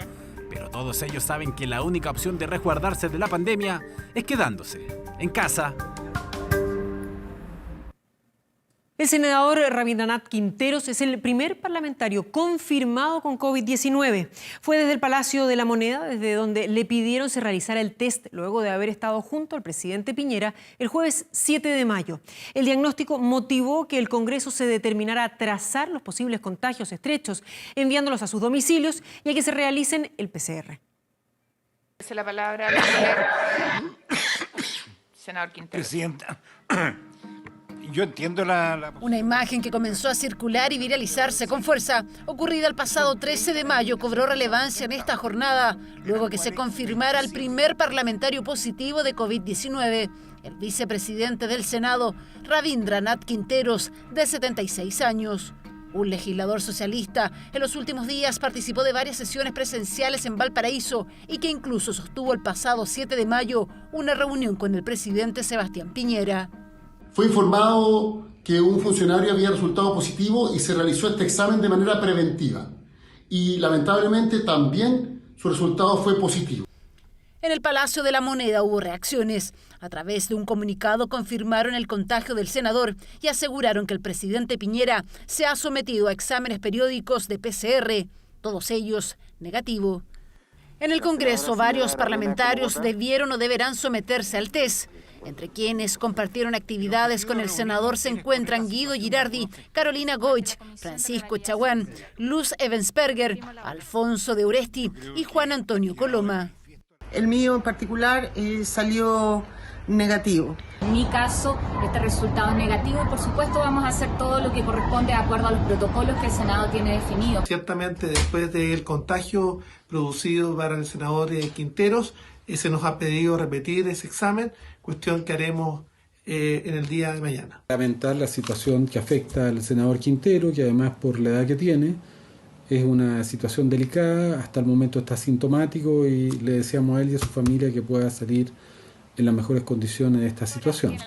Pero todos ellos saben que la única opción de resguardarse de la pandemia es quedándose en casa. El senador Rabindranath Quinteros es el primer parlamentario confirmado con COVID-19. Fue desde el Palacio de la Moneda, desde donde le pidieron se realizara el test luego de haber estado junto al presidente Piñera el jueves 7 de mayo. El diagnóstico motivó que el Congreso se determinara a trazar los posibles contagios estrechos, enviándolos a sus domicilios y a que se realicen el PCR. La palabra senador Quinteros. Presidenta. Yo entiendo Una imagen que comenzó a circular y viralizarse con fuerza, ocurrida el pasado 13 de mayo, cobró relevancia en esta jornada, luego que se confirmara el primer parlamentario positivo de COVID-19, el vicepresidente del Senado, Rabindranath Quinteros, de 76 años. Un legislador socialista en los últimos días participó de varias sesiones presenciales en Valparaíso y que incluso sostuvo el pasado 7 de mayo una reunión con el presidente Sebastián Piñera. Fue informado que un funcionario había resultado positivo y se realizó este examen de manera preventiva. Y lamentablemente también su resultado fue positivo. En el Palacio de la Moneda hubo reacciones. A través de un comunicado confirmaron el contagio del senador y aseguraron que el presidente Piñera se ha sometido a exámenes periódicos de PCR, todos ellos negativo. En el Congreso, varios parlamentarios debieron o deberán someterse al test. Entre quienes compartieron actividades con el senador se encuentran Guido Girardi, Carolina Goich, Francisco Chaguán, Luz Evensperger, Alfonso de Uresti y Juan Antonio Coloma. El mío en particular salió negativo. En mi caso, este resultado es negativo y por supuesto vamos a hacer todo lo que corresponde de acuerdo a los protocolos que el Senado tiene definidos. Ciertamente después del contagio producido para el senador Quinteros, se nos ha pedido repetir ese examen, cuestión que haremos en el día de mañana. Lamentar la situación que afecta al senador Quintero, que además por la edad que tiene, es una situación delicada, hasta el momento está asintomático y le deseamos a él y a su familia que pueda salir en las mejores condiciones de esta situación.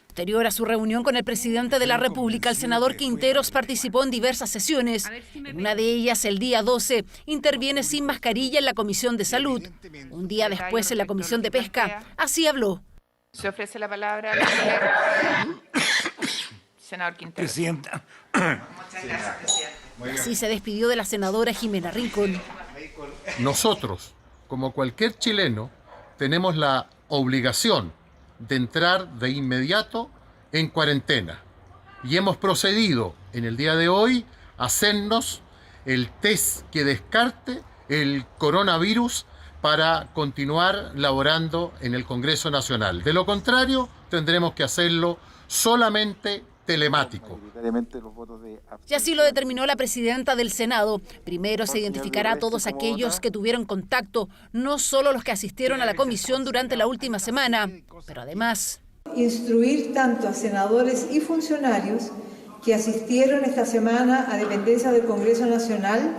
Posterior a su reunión con el presidente de la República, el senador Quinteros participó en diversas sesiones. En una de ellas, el día 12, interviene sin mascarilla en la Comisión de Salud. Un día después, en la Comisión de Pesca, así habló. Se ofrece la palabra al senador Quinteros. Presidenta. Muchas gracias, presidente. Así se despidió de la senadora Jimena Rincón. Nosotros, como cualquier chileno, tenemos la obligación de entrar de inmediato en cuarentena. Y hemos procedido en el día de hoy a hacernos el test que descarte el coronavirus para continuar laborando en el Congreso Nacional. De lo contrario, tendremos que hacerlo solamente telemático. Y así lo determinó la presidenta del Senado. Primero se identificará a todos aquellos que tuvieron contacto, no solo los que asistieron a la comisión durante la última semana, pero además instruir tanto a senadores y funcionarios que asistieron esta semana a dependencias del Congreso Nacional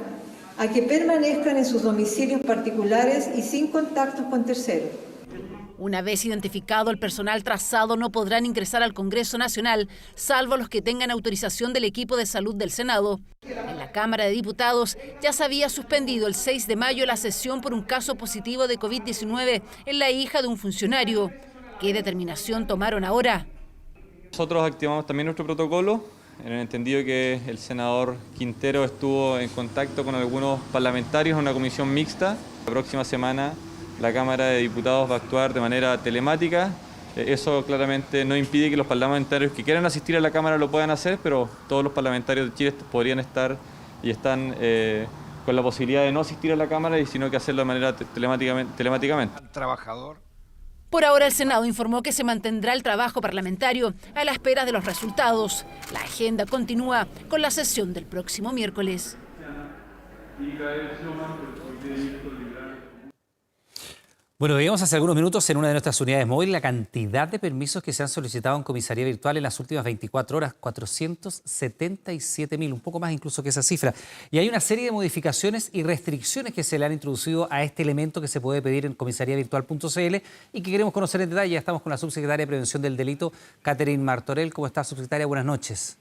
a que permanezcan en sus domicilios particulares y sin contactos con terceros. Una vez identificado el personal trazado no podrán ingresar al Congreso Nacional, salvo los que tengan autorización del equipo de salud del Senado. En la Cámara de Diputados ya se había suspendido el 6 de mayo la sesión por un caso positivo de COVID-19 en la hija de un funcionario. ¿Qué determinación tomaron ahora? Nosotros activamos también nuestro protocolo, en el entendido que el senador Quintero estuvo en contacto con algunos parlamentarios en una comisión mixta. La próxima semana la Cámara de Diputados va a actuar de manera telemática. Eso claramente no impide que los parlamentarios que quieran asistir a la Cámara lo puedan hacer, pero todos los parlamentarios de Chile podrían estar y están con la posibilidad de no asistir a la Cámara, y sino que hacerlo de manera telemáticamente. Trabajador. Por ahora el Senado informó que se mantendrá el trabajo parlamentario a la espera de los resultados. La agenda continúa con la sesión del próximo miércoles. Bueno, veíamos hace algunos minutos en una de nuestras unidades móviles la cantidad de permisos que se han solicitado en comisaría virtual en las últimas 24 horas, 477.000, un poco más incluso que esa cifra. Y hay una serie de modificaciones y restricciones que se le han introducido a este elemento que se puede pedir en comisariavirtual.cl y que queremos conocer en detalle. Ya estamos con la subsecretaria de Prevención del Delito, Catherine Martorell. ¿Cómo está, subsecretaria? Buenas noches.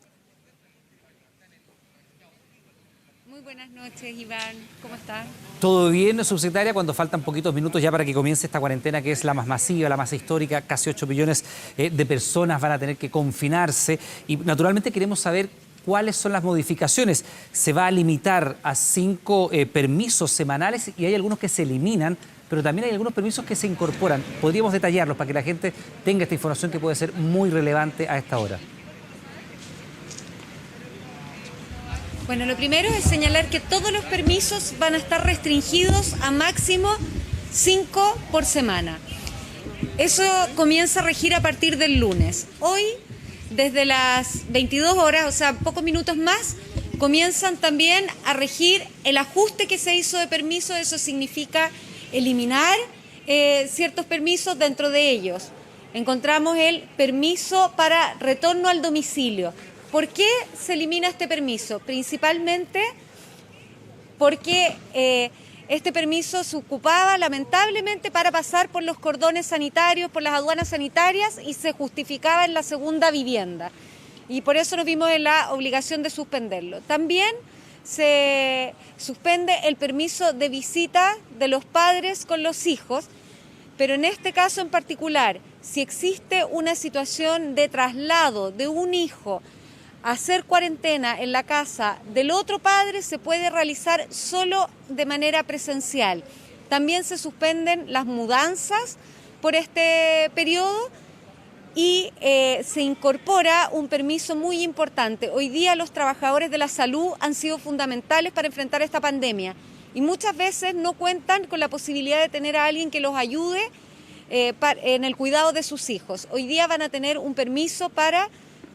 Buenas noches, Iván. ¿Cómo estás? Todo bien, subsecretaria, cuando faltan poquitos minutos ya para que comience esta cuarentena que es la más masiva, la más histórica. Casi 8 millones de personas van a tener que confinarse y naturalmente queremos saber cuáles son las modificaciones. Se va a limitar a 5 permisos semanales y hay algunos que se eliminan, pero también hay algunos permisos que se incorporan. Podríamos detallarlos para que la gente tenga esta información que puede ser muy relevante a esta hora. Bueno, lo primero es señalar que todos los permisos van a estar restringidos a máximo 5 por semana. Eso comienza a regir a partir del lunes. Hoy, desde las 22 horas, o sea, pocos minutos más, comienzan también a regir el ajuste que se hizo de permisos. Eso significa eliminar ciertos permisos dentro de ellos. Encontramos el permiso para retorno al domicilio. ¿Por qué se elimina este permiso? Principalmente porque este permiso se ocupaba lamentablemente para pasar por los cordones sanitarios, por las aduanas sanitarias y se justificaba en la segunda vivienda. Y por eso nos vimos en la obligación de suspenderlo. También se suspende el permiso de visita de los padres con los hijos, pero en este caso en particular, si existe una situación de traslado de un hijo hacer cuarentena en la casa del otro padre, se puede realizar solo de manera presencial. También se suspenden las mudanzas por este periodo y se incorpora un permiso muy importante. Hoy día los trabajadores de la salud han sido fundamentales para enfrentar esta pandemia y muchas veces no cuentan con la posibilidad de tener a alguien que los ayude en el cuidado de sus hijos. Hoy día van a tener un permiso para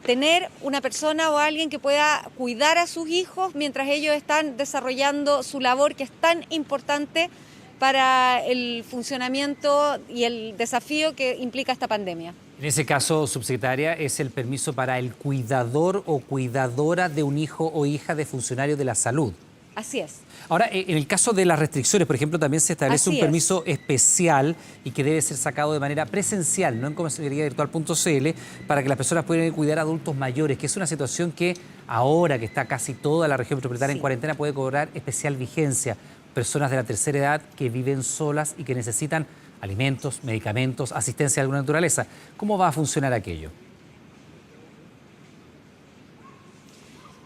tener una persona o alguien que pueda cuidar a sus hijos mientras ellos están desarrollando su labor, que es tan importante para el funcionamiento y el desafío que implica esta pandemia. En ese caso, subsecretaria, es el permiso para el cuidador o cuidadora de un hijo o hija de funcionario de la salud. Así es. Ahora, en el caso de las restricciones, por ejemplo, también se establece un permiso especial y que debe ser sacado de manera presencial, no en comisariavirtual.cl, para que las personas puedan cuidar a adultos mayores, que es una situación que ahora que está casi toda la región metropolitana en cuarentena puede cobrar especial vigencia. Personas de la tercera edad que viven solas y que necesitan alimentos, medicamentos, asistencia de alguna naturaleza. ¿Cómo va a funcionar aquello?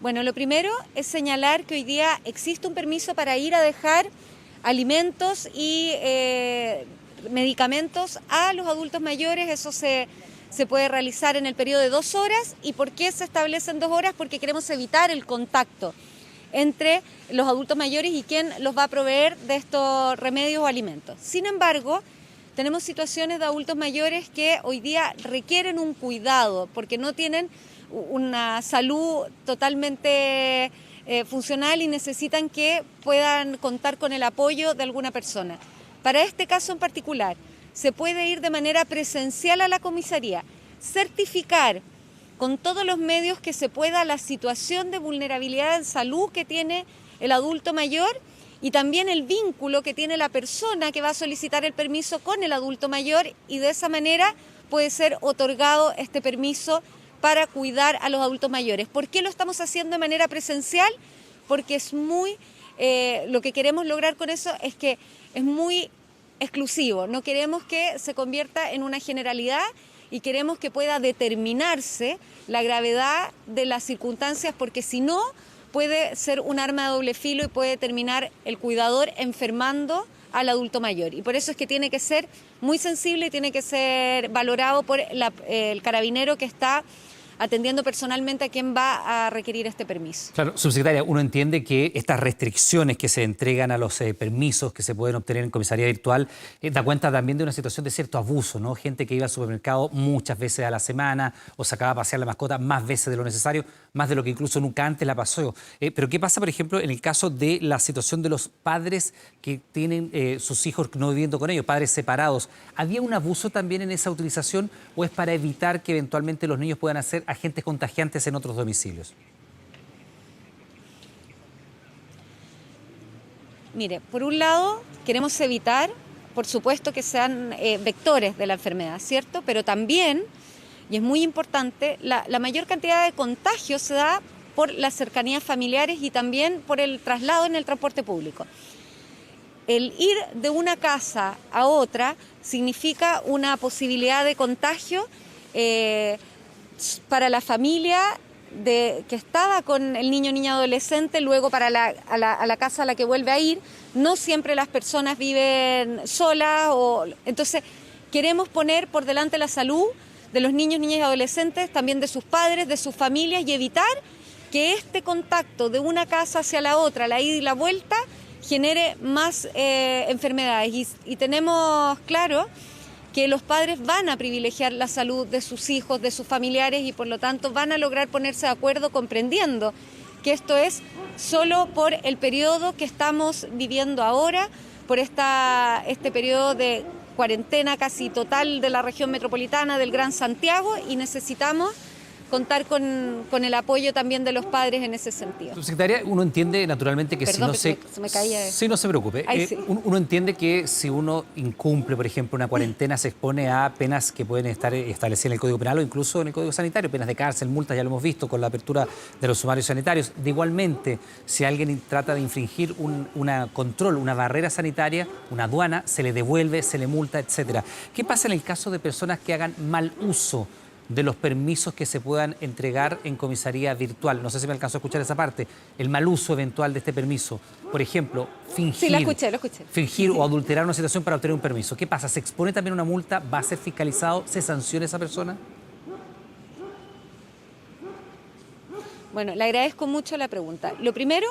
Bueno, lo primero es señalar que hoy día existe un permiso para ir a dejar alimentos y medicamentos a los adultos mayores. Eso se puede realizar en el periodo de 2 horas. ¿Y por qué se establecen 2 horas? Porque queremos evitar el contacto entre los adultos mayores y quién los va a proveer de estos remedios o alimentos. Sin embargo, tenemos situaciones de adultos mayores que hoy día requieren un cuidado porque no tienen una salud totalmente funcional y necesitan que puedan contar con el apoyo de alguna persona. Para este caso en particular, se puede ir de manera presencial a la comisaría, certificar con todos los medios que se pueda la situación de vulnerabilidad en salud que tiene el adulto mayor y también el vínculo que tiene la persona que va a solicitar el permiso con el adulto mayor, y de esa manera puede ser otorgado este permiso para cuidar a los adultos mayores. ¿Por qué lo estamos haciendo de manera presencial? Porque es muy, lo que queremos lograr con eso es que es muy exclusivo, no queremos que se convierta en una generalidad y queremos que pueda determinarse la gravedad de las circunstancias, porque si no puede ser un arma de doble filo y puede terminar el cuidador enfermando al adulto mayor. Y por eso es que tiene que ser muy sensible y tiene que ser valorado por el carabinero que está atendiendo personalmente a quien va a requerir este permiso. Claro, subsecretaria, uno entiende que estas restricciones que se entregan a los permisos que se pueden obtener en comisaría virtual da cuenta también de una situación de cierto abuso, ¿no? Gente que iba al supermercado muchas veces a la semana o sacaba a pasear la mascota más veces de lo necesario, más de lo que incluso nunca antes la pasó. Pero ¿qué pasa, por ejemplo, en el caso de la situación de los padres que tienen sus hijos no viviendo con ellos, padres separados? ¿Había un abuso también en esa utilización o es para evitar que eventualmente los niños puedan hacer agentes contagiantes en otros domicilios? Mire, por un lado queremos evitar, por supuesto, que sean vectores de la enfermedad, ¿cierto? Pero también, y es muy importante, la mayor cantidad de contagios se da por las cercanías familiares y también por el traslado en el transporte público. El ir de una casa a otra significa una posibilidad de contagio para la familia que estaba con el niño o niña adolescente, luego para a la casa a la que vuelve a ir. No siempre las personas viven solas, entonces queremos poner por delante la salud de los niños, niñas y adolescentes, también de sus padres, de sus familias, y evitar que este contacto de una casa hacia la otra, la ida y la vuelta, genere más enfermedades. Y tenemos claro que los padres van a privilegiar la salud de sus hijos, de sus familiares, y por lo tanto van a lograr ponerse de acuerdo comprendiendo que esto es solo por el periodo que estamos viviendo ahora, por este periodo de cuarentena casi total de la región metropolitana del Gran Santiago, y necesitamos contar con el apoyo también de los padres en ese sentido. Subsecretaria, uno entiende naturalmente que Perdón, si no se me caía eso. Sí, no se preocupe. Sí. Uno entiende que si uno incumple, por ejemplo, una cuarentena, se expone a penas que pueden estar establecidas en el Código Penal o incluso en el Código Sanitario, penas de cárcel, multas, ya lo hemos visto con la apertura de los sumarios sanitarios. De igualmente, si alguien trata de infringir una control, una barrera sanitaria, una aduana, se le devuelve, se le multa, etcétera. ¿Qué pasa en el caso de personas que hagan mal uso de los permisos que se puedan entregar en comisaría virtual? No sé si me alcanzó a escuchar esa parte. El mal uso eventual de este permiso. Por ejemplo, fingir, Sí, lo escuché. fingir o adulterar una situación para obtener un permiso. ¿Qué pasa? ¿Se expone también una multa? ¿Va a ser fiscalizado? ¿Se sanciona a esa persona? Bueno, le agradezco mucho la pregunta. Lo primero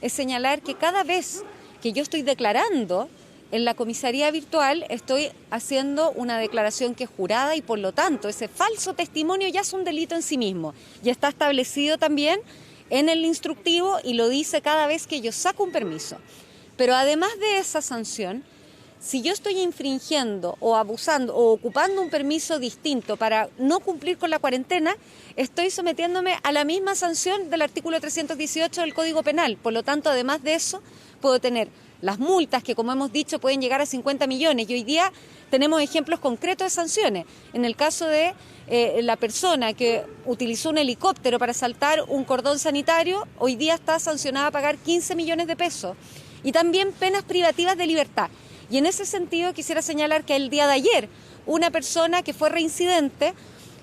es señalar que cada vez que yo estoy declarando en la comisaría virtual, estoy haciendo una declaración que es jurada, y por lo tanto ese falso testimonio ya es un delito en sí mismo. Ya está establecido también en el instructivo y lo dice cada vez que yo saco un permiso. Pero además de esa sanción, si yo estoy infringiendo o abusando o ocupando un permiso distinto para no cumplir con la cuarentena, estoy sometiéndome a la misma sanción del artículo 318 del Código Penal. Por lo tanto, además de eso, puedo tener las multas que, como hemos dicho, pueden llegar a 50 millones. Y hoy día tenemos ejemplos concretos de sanciones. En el caso de la persona que utilizó un helicóptero para saltar un cordón sanitario, hoy día está sancionada a pagar 15 millones de pesos. Y también penas privativas de libertad. Y en ese sentido quisiera señalar que el día de ayer una persona que fue reincidente,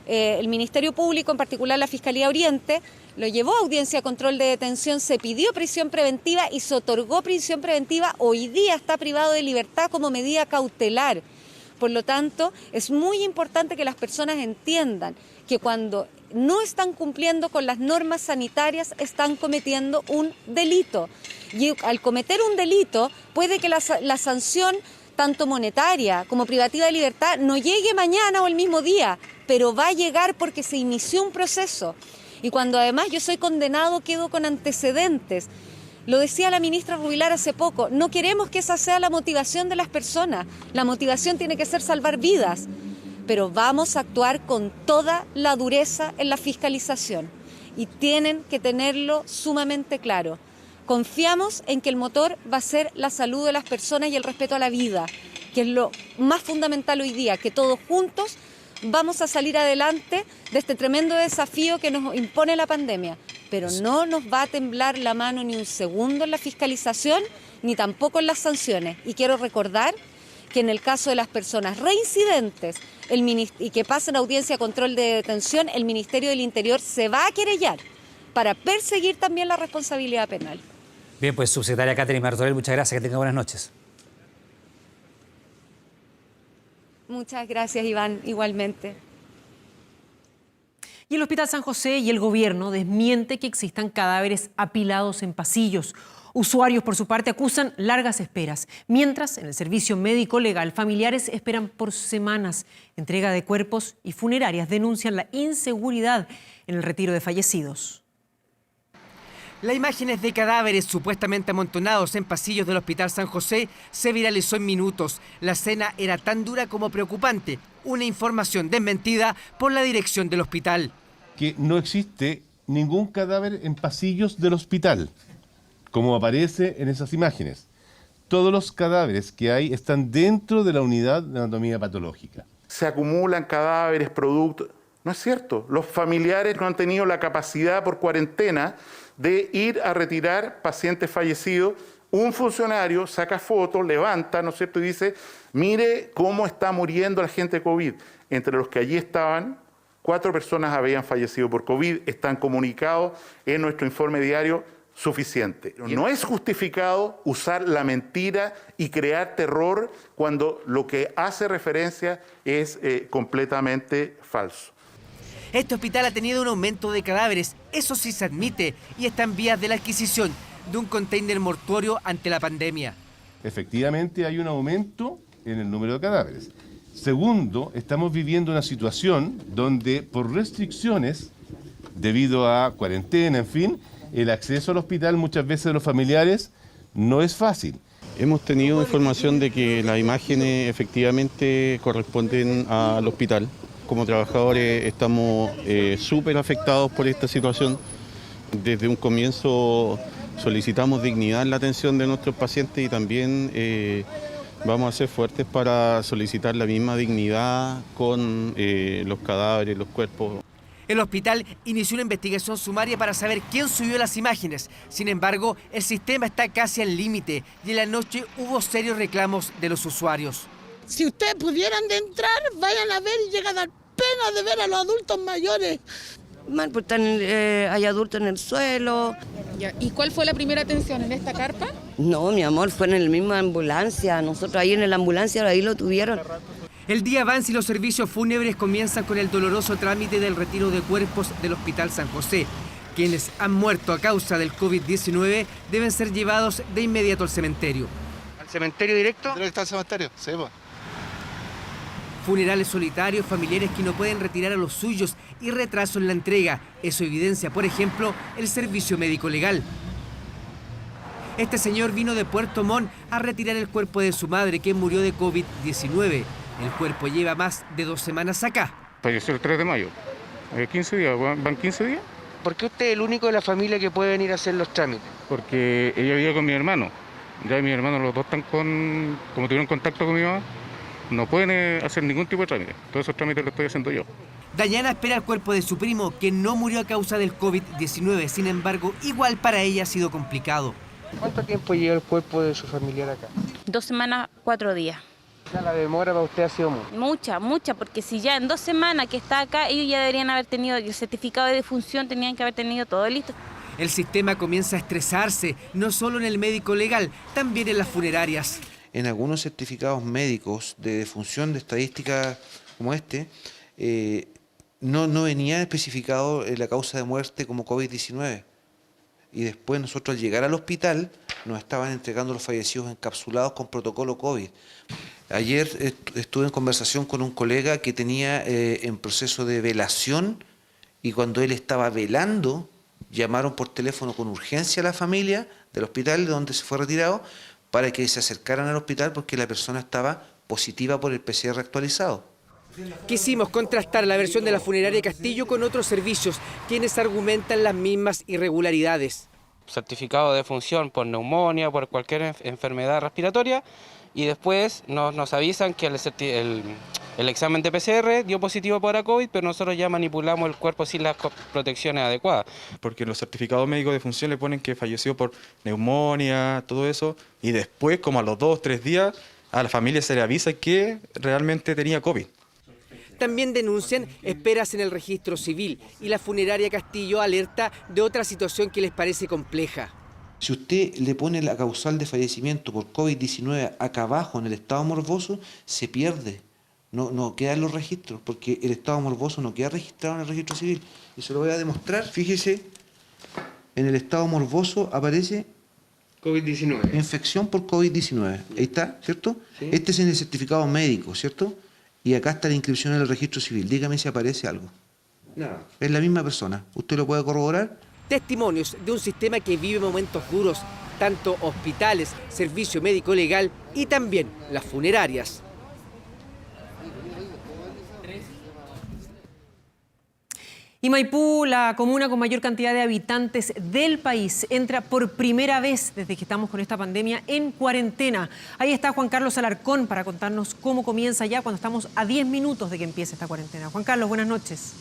el Ministerio Público, en particular la Fiscalía Oriente, lo llevó a audiencia de control de detención, se pidió prisión preventiva y se otorgó prisión preventiva. Hoy día está privado de libertad como medida cautelar. Por lo tanto, es muy importante que las personas entiendan que cuando no están cumpliendo con las normas sanitarias están cometiendo un delito. Y al cometer un delito puede que la sanción, tanto monetaria como privativa de libertad, no llegue mañana o el mismo día, pero va a llegar porque se inició un proceso. Y cuando además yo soy condenado, quedo con antecedentes. Lo decía la ministra Rubilar hace poco, no queremos que esa sea la motivación de las personas. La motivación tiene que ser salvar vidas, pero vamos a actuar con toda la dureza en la fiscalización. Y tienen que tenerlo sumamente claro. Confiamos en que el motor va a ser la salud de las personas y el respeto a la vida, que es lo más fundamental hoy día, que todos juntos vamos a salir adelante de este tremendo desafío que nos impone la pandemia. Pero no nos va a temblar la mano ni un segundo en la fiscalización, ni tampoco en las sanciones. Y quiero recordar que en el caso de las personas reincidentes y que pasen audiencia control de detención, el Ministerio del Interior se va a querellar para perseguir también la responsabilidad penal. Bien, pues subsecretaria Catherine Martorell, muchas gracias, que tenga buenas noches. Muchas gracias, Iván, igualmente. Y el Hospital San José y el gobierno desmiente que existan cadáveres apilados en pasillos. Usuarios, por su parte, acusan largas esperas, mientras en el servicio médico legal familiares esperan por semanas. Entrega de cuerpos y funerarias denuncian la inseguridad en el retiro de fallecidos. Las imágenes de cadáveres supuestamente amontonados en pasillos del Hospital San José se viralizó en minutos. La escena era tan dura como preocupante, una información desmentida por la dirección del hospital. Que no existe ningún cadáver en pasillos del hospital, como aparece en esas imágenes. Todos los cadáveres que hay están dentro de la unidad de anatomía patológica. Se acumulan cadáveres, productos. No es cierto. Los familiares no han tenido la capacidad por cuarentena de ir a retirar pacientes fallecidos. Un funcionario saca fotos, levanta, ¿no es cierto?, y dice, mire cómo está muriendo la gente de COVID. Entre los que allí estaban, 4 personas habían fallecido por COVID, están comunicados en nuestro informe diario suficiente. No es justificado usar la mentira y crear terror cuando lo que hace referencia es completamente falso. Este hospital ha tenido un aumento de cadáveres, eso sí se admite, y está en vías de la adquisición de un container mortuorio ante la pandemia. Efectivamente hay un aumento en el número de cadáveres. Segundo, estamos viviendo una situación donde por restricciones, debido a cuarentena, en fin, el acceso al hospital muchas veces de los familiares no es fácil. Hemos tenido información de que las imágenes efectivamente corresponden al hospital. Como trabajadores estamos súper afectados por esta situación. Desde un comienzo solicitamos dignidad en la atención de nuestros pacientes y también vamos a ser fuertes para solicitar la misma dignidad con los cadáveres, los cuerpos. El hospital inició una investigación sumaria para saber quién subió las imágenes. Sin embargo, el sistema está casi al límite y en la noche hubo serios reclamos de los usuarios. Si ustedes pudieran de entrar, vayan a ver y llega a dar pena de ver a los adultos mayores. Mal, pues hay adultos en el suelo. ¿Y cuál fue la primera atención en esta carpa? No, mi amor, fue en la misma ambulancia. Nosotros ahí en la ambulancia, ahí lo tuvieron. El día avanza y los servicios fúnebres comienzan con el doloroso trámite del retiro de cuerpos del Hospital San José. Quienes han muerto a causa del COVID-19 deben ser llevados de inmediato al cementerio. ¿Al cementerio directo? Directo al cementerio, sí, pues. Funerales solitarios, familiares que no pueden retirar a los suyos y retraso en la entrega. Eso evidencia, por ejemplo, el servicio médico legal. Este señor vino de Puerto Montt a retirar el cuerpo de su madre, que murió de COVID-19. El cuerpo lleva más de 2 semanas acá. Falleció el 3 de mayo. 15 días, ¿van 15 días? ¿Por qué usted es el único de la familia que puede venir a hacer los trámites? Porque ella vivía con mi hermano. Ya mis hermanos los dos están como tuvieron contacto con mi mamá, no pueden hacer ningún tipo de trámite. Todos esos trámites los estoy haciendo yo. Dayana espera el cuerpo de su primo, que no murió a causa del COVID-19. Sin embargo, igual para ella ha sido complicado. ¿Cuánto tiempo lleva el cuerpo de su familiar acá? 2 semanas, 4 días. Ya la demora para usted ha sido mucha, porque si ya en 2 semanas que está acá, ellos ya deberían haber tenido el certificado de defunción, tenían que haber tenido todo listo. El sistema comienza a estresarse, no solo en el médico legal, también en las funerarias. En algunos certificados médicos de defunción de estadísticas como este, no venía especificado la causa de muerte como COVID-19. Y después nosotros al llegar al hospital nos estaban entregando los fallecidos encapsulados con protocolo COVID. Ayer estuve en conversación con un colega que tenía en proceso de velación y cuando él estaba velando, llamaron por teléfono con urgencia a la familia del hospital donde se fue retirado para que se acercaran al hospital porque la persona estaba positiva por el PCR actualizado. Quisimos contrastar la versión de la funeraria Castillo con otros servicios, quienes argumentan las mismas irregularidades. certificado de defunción por neumonía, por cualquier enfermedad respiratoria, y después nos avisan que el examen de PCR dio positivo para COVID, pero nosotros ya manipulamos el cuerpo sin las protecciones adecuadas. Porque en los certificados médicos de defunción le ponen que falleció por neumonía, todo eso, y después, como a los 2 o 3 días, a la familia se le avisa que realmente tenía COVID. También denuncian esperas en el registro civil y la funeraria Castillo alerta de otra situación que les parece compleja. Si usted le pone la causal de fallecimiento por COVID-19 acá abajo en el estado morboso, se pierde. No queda en los registros, porque el estado morboso no queda registrado en el registro civil. Y se lo voy a demostrar. Fíjese, en el estado morboso aparece COVID-19. Infección por COVID-19. Ahí está, ¿cierto? Sí. Este es en el certificado médico, ¿cierto? Y acá está la inscripción en el registro civil. Dígame si aparece algo. Nada. Es la misma persona. ¿Usted lo puede corroborar? Testimonios de un sistema que vive momentos duros, tanto hospitales, servicio médico legal y también las funerarias. Y Maipú, la comuna con mayor cantidad de habitantes del país, entra por primera vez desde que estamos con esta pandemia en cuarentena. Ahí está Juan Carlos Alarcón para contarnos cómo comienza ya cuando estamos a 10 minutos de que empiece esta cuarentena. Juan Carlos, buenas noches.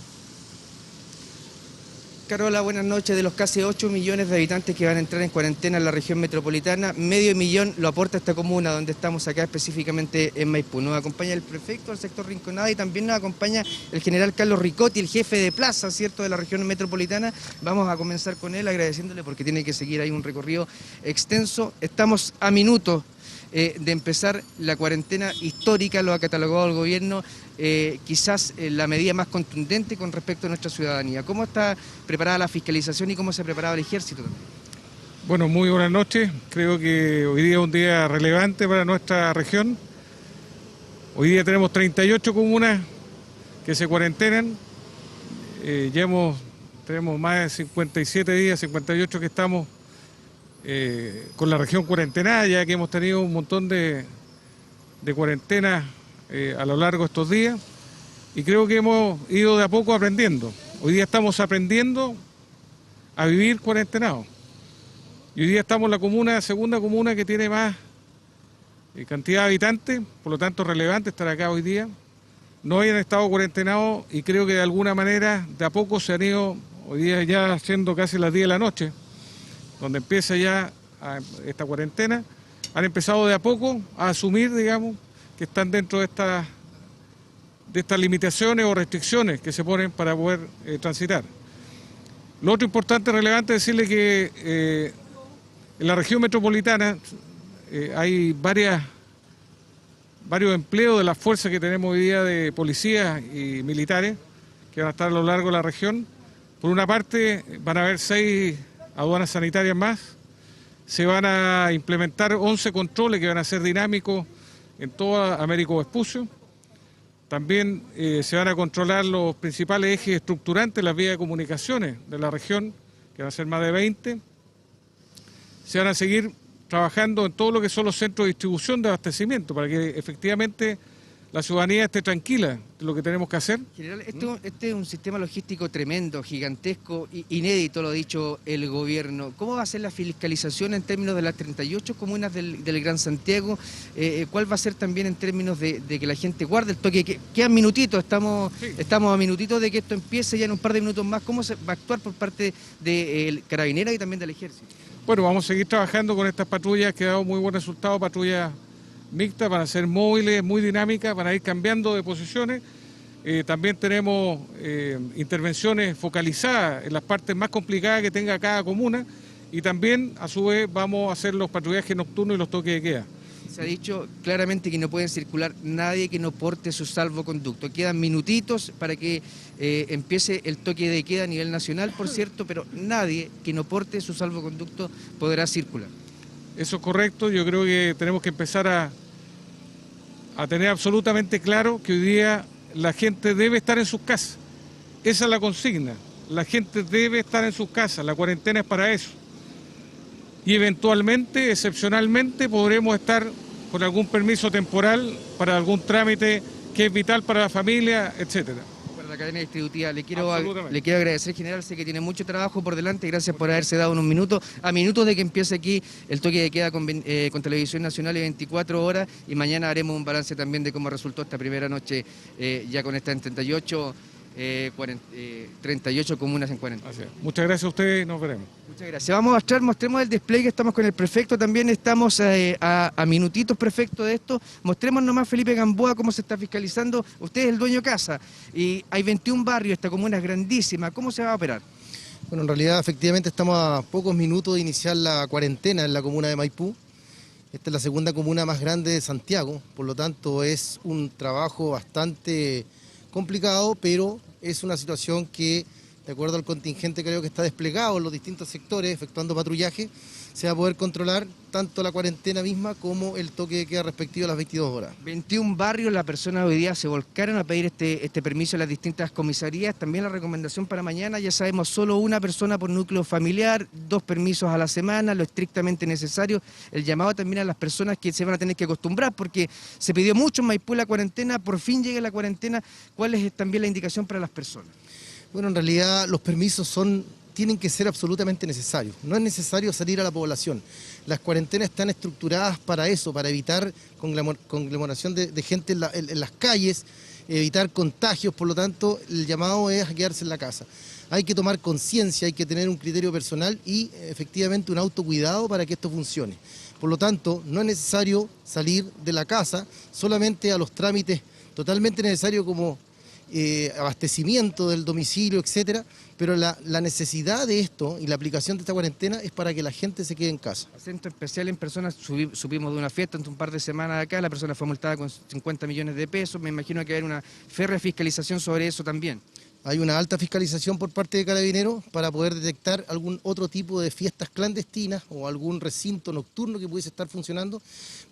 Carola, buenas noches. De los casi 8 millones de habitantes que van a entrar en cuarentena en la región metropolitana, 500.000 lo aporta esta comuna donde estamos acá específicamente en Maipú. Nos acompaña el prefecto del sector Rinconada y también nos acompaña el general Carlos Ricotti, el jefe de plaza, ¿cierto?, de la región metropolitana. Vamos a comenzar con él agradeciéndole porque tiene que seguir ahí un recorrido extenso. Estamos a minutos de empezar la cuarentena histórica, lo ha catalogado el gobierno, quizás la medida más contundente con respecto a nuestra ciudadanía. ¿Cómo está preparada la fiscalización y cómo se ha preparado el ejército también? Bueno, muy buenas noches. Creo que hoy día es un día relevante para nuestra región. Hoy día tenemos 38 comunas que se cuarentenan. Tenemos más de 57 días, 58 que estamos con la región cuarentenada, ya que hemos tenido un montón de cuarentenas a lo largo de estos días, y creo que hemos ido de a poco aprendiendo. Hoy día estamos aprendiendo a vivir cuarentenados. Y hoy día estamos en la segunda comuna que tiene más cantidad de habitantes, por lo tanto es relevante estar acá hoy día. No hayan estado cuarentenados y creo que de alguna manera de a poco se han ido, hoy día ya siendo casi las 10 de la noche, donde empieza ya esta cuarentena, han empezado de a poco a asumir, digamos, que están dentro de estas limitaciones o restricciones que se ponen para poder transitar. Lo otro importante, relevante, es decirle que en la región metropolitana hay varios empleos de las fuerzas que tenemos hoy día de policías y militares que van a estar a lo largo de la región. Por una parte, van a haber 6 aduanas sanitarias más, se van a implementar 11 controles que van a ser dinámicos en toda Américo Vespucio. También se van a controlar los principales ejes estructurantes, las vías de comunicaciones de la región, que van a ser más de 20. Se van a seguir trabajando en todo lo que son los centros de distribución de abastecimiento, para que efectivamente la ciudadanía esté tranquila de lo que tenemos que hacer. General, este es un sistema logístico tremendo, gigantesco, inédito, lo ha dicho el gobierno. ¿Cómo va a ser la fiscalización en términos de las 38 comunas del Gran Santiago? ¿Cuál va a ser también en términos de que la gente guarde el toque? Quedan minutitos, estamos a minutitos de que esto empiece ya en un par de minutos más. ¿Cómo se va a actuar por parte del Carabinera y también del Ejército? Bueno, vamos a seguir trabajando con estas patrullas que han dado muy buen resultado, patrullas mixtas, van a ser móviles, muy dinámicas, van a ir cambiando de posiciones. También tenemos intervenciones focalizadas en las partes más complicadas que tenga cada comuna, y también a su vez vamos a hacer los patrullajes nocturnos y los toques de queda. Se ha dicho claramente que no pueden circular nadie que no porte su salvoconducto. Quedan minutitos para que empiece el toque de queda a nivel nacional, por cierto, pero nadie que no porte su salvoconducto podrá circular. Eso es correcto. Yo creo que tenemos que empezar a tener absolutamente claro que hoy día la gente debe estar en sus casas. Esa es la consigna. La gente debe estar en sus casas. La cuarentena es para eso. Y eventualmente, excepcionalmente, podremos estar con algún permiso temporal para algún trámite que es vital para la familia, etcétera. Para la cadena distributiva. Le quiero agradecer, general, sé que tiene mucho trabajo por delante, gracias por haberse dado unos minutos, a minutos de que empiece aquí el toque de queda con Televisión Nacional y 24 horas, y mañana haremos un balance también de cómo resultó esta primera noche ya con esta en 38 comunas en cuarentena. Muchas gracias a ustedes, nos veremos. Muchas gracias. Vamos a mostrar, mostremos el display, que estamos con el prefecto, también estamos a minutitos, prefecto, de esto. Mostremos nomás, Felipe Gamboa, cómo se está fiscalizando. Usted es el dueño de casa y hay 21 barrios, esta comuna es grandísima. ¿Cómo se va a operar? Bueno, en realidad efectivamente estamos a pocos minutos de iniciar la cuarentena en la comuna de Maipú. Esta es la segunda comuna más grande de Santiago, por lo tanto es un trabajo bastante complicado, pero es una situación que, de acuerdo al contingente creo que está desplegado en los distintos sectores, efectuando patrullaje, se va a poder controlar tanto la cuarentena misma como el toque de queda respectivo a las 22 horas. 21 barrios, las personas hoy día se volcaron a pedir este permiso en las distintas comisarías. También la recomendación para mañana, ya sabemos, solo una persona por núcleo familiar, 2 permisos a la semana, lo estrictamente necesario. El llamado también a las personas que se van a tener que acostumbrar, porque se pidió mucho en Maipú la cuarentena, por fin llega la cuarentena. ¿Cuál es también la indicación para las personas? Bueno, en realidad los permisos tienen que ser absolutamente necesarios. No es necesario salir a la población. Las cuarentenas están estructuradas para eso, para evitar conglomeración de gente en las calles, evitar contagios. Por lo tanto, el llamado es a quedarse en la casa. Hay que tomar conciencia, hay que tener un criterio personal y efectivamente un autocuidado para que esto funcione. Por lo tanto, no es necesario salir de la casa, solamente a los trámites totalmente necesarios como abastecimiento del domicilio, etcétera, pero la necesidad de esto y la aplicación de esta cuarentena es para que la gente se quede en casa. Acento especial en personas, supimos de una fiesta hace un par de semanas acá, la persona fue multada con 50 millones de pesos, me imagino que hay una férrea fiscalización sobre eso también. Hay una alta fiscalización por parte de Carabineros para poder detectar algún otro tipo de fiestas clandestinas o algún recinto nocturno que pudiese estar funcionando,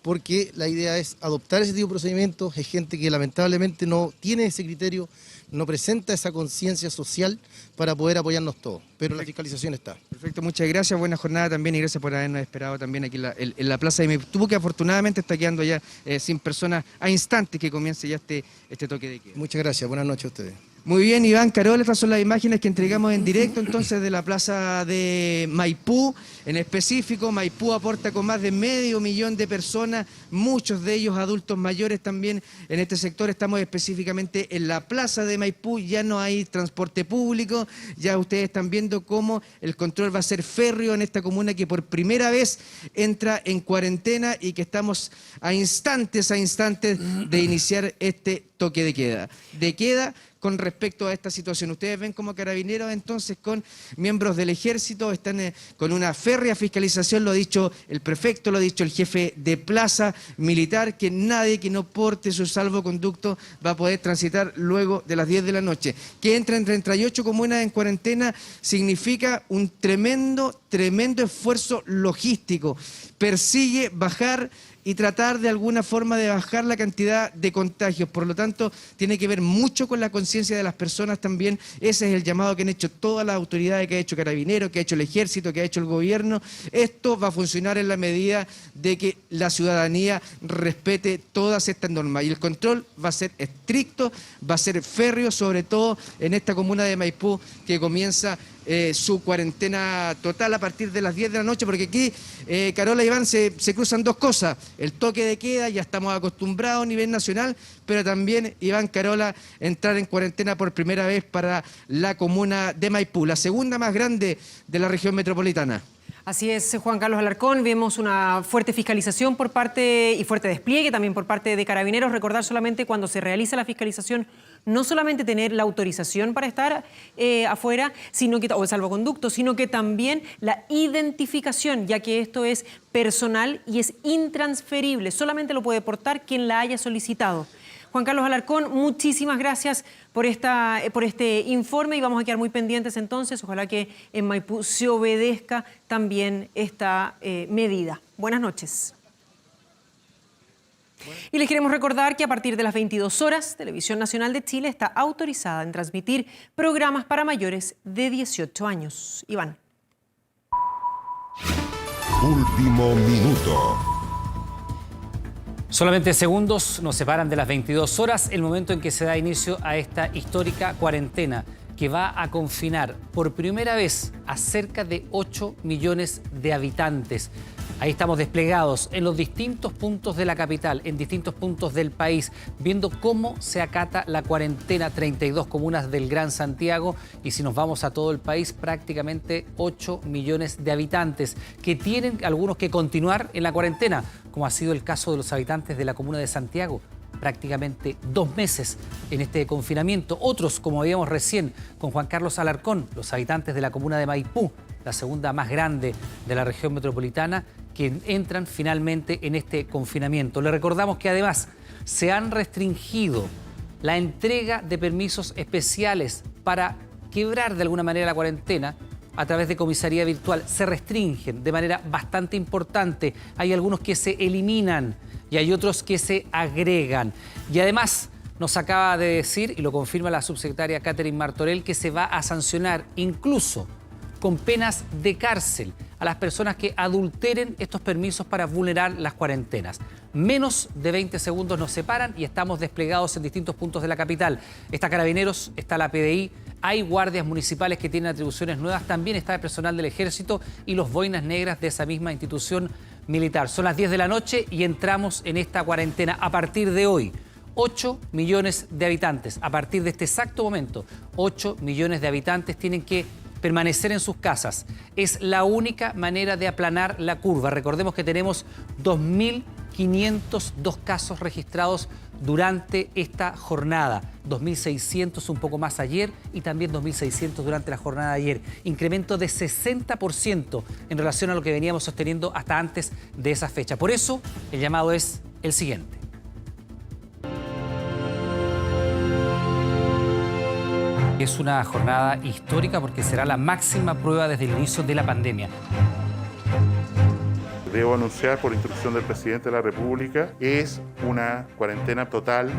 porque la idea es adoptar ese tipo de procedimientos. Es gente que lamentablemente no tiene ese criterio, no presenta esa conciencia social para poder apoyarnos todos, pero la fiscalización está. Perfecto, muchas gracias, buena jornada también y gracias por habernos esperado también aquí en la plaza de Maipú, que afortunadamente está quedando ya sin personas a instantes que comience ya este toque de queda. Muchas gracias, buenas noches a ustedes. Muy bien, Iván Carola, estas son las imágenes que entregamos en directo entonces de la plaza de Maipú. En específico, Maipú aporta con más de 500.000 de personas, muchos de ellos adultos mayores también en este sector. Estamos específicamente en la plaza de Maipú, ya no hay transporte público, ya ustedes están viendo cómo el control va a ser férreo en esta comuna que por primera vez entra en cuarentena y que estamos a instantes de iniciar este toque de queda. Con respecto a esta situación, ustedes ven como Carabineros entonces con miembros del ejército están con una férrea fiscalización, lo ha dicho el prefecto, lo ha dicho el jefe de plaza militar, que nadie que no porte su salvoconducto va a poder transitar luego de las 10 de la noche. Que entra en 38 comunas en cuarentena significa un tremendo esfuerzo logístico. Persigue bajar y tratar de alguna forma de bajar la cantidad de contagios. Por lo tanto, tiene que ver mucho con la conciencia de las personas también. Ese es el llamado que han hecho todas las autoridades, que ha hecho Carabineros, que ha hecho el Ejército, que ha hecho el Gobierno. Esto va a funcionar en la medida de que la ciudadanía respete todas estas normas. Y el control va a ser estricto, va a ser férreo, sobre todo en esta comuna de Maipú, que comienza su cuarentena total a partir de las 10 de la noche, porque aquí, Carola y Iván, se cruzan dos cosas. El toque de queda, ya estamos acostumbrados a nivel nacional, pero también, Iván, Carola, entrar en cuarentena por primera vez para la comuna de Maipú, la segunda más grande de la región metropolitana. Así es, Juan Carlos Alarcón. Vemos una fuerte fiscalización por parte y fuerte despliegue también por parte de Carabineros. Recordar solamente cuando se realiza la fiscalización, no solamente tener la autorización para estar afuera, o el salvoconducto, sino que también la identificación, ya que esto es personal y es intransferible. Solamente lo puede portar quien la haya solicitado. Juan Carlos Alarcón, muchísimas gracias por este informe y vamos a quedar muy pendientes entonces. Ojalá que en Maipú se obedezca también esta medida. Buenas noches. Y les queremos recordar que a partir de las 22 horas, Televisión Nacional de Chile está autorizada en transmitir programas para mayores de 18 años. Iván. Último minuto. Solamente segundos nos separan de las 22 horas, el momento en que se da inicio a esta histórica cuarentena que va a confinar por primera vez a cerca de 8 millones de habitantes. Ahí estamos desplegados en los distintos puntos de la capital, en distintos puntos del país, viendo cómo se acata la cuarentena, 32 comunas del Gran Santiago, y si nos vamos a todo el país, prácticamente 8 millones de habitantes que tienen algunos que continuar en la cuarentena, como ha sido el caso de los habitantes de la comuna de Santiago. Prácticamente 2 meses en este confinamiento. Otros, como veíamos recién con Juan Carlos Alarcón, los habitantes de la comuna de Maipú, la segunda más grande de la región metropolitana, que entran finalmente en este confinamiento. Le recordamos que además se han restringido la entrega de permisos especiales para quebrar de alguna manera la cuarentena a través de comisaría virtual. Se restringen de manera bastante importante. Hay algunos que se eliminan y hay otros que se agregan. Y además nos acaba de decir, y lo confirma la subsecretaria Catherine Martorell, que se va a sancionar incluso con penas de cárcel a las personas que adulteren estos permisos para vulnerar las cuarentenas. Menos de 20 segundos nos separan y estamos desplegados en distintos puntos de la capital. Está Carabineros, está la PDI, hay guardias municipales que tienen atribuciones nuevas, también está el personal del Ejército y los boinas negras de esa misma institución militar. Son las 10 de la noche y entramos en esta cuarentena a partir de hoy. 8 millones de habitantes. A partir de este exacto momento, 8 millones de habitantes tienen que permanecer en sus casas. Es la única manera de aplanar la curva. Recordemos que tenemos 2.502 casos registrados durante esta jornada. 2.600 un poco más ayer y también 2.600 durante la jornada de ayer. Incremento de 60% en relación a lo que veníamos sosteniendo hasta antes de esa fecha. Por eso, el llamado es el siguiente. Es una jornada histórica porque será la máxima prueba desde el inicio de la pandemia. Debo anunciar por instrucción del presidente de la República, es una cuarentena total.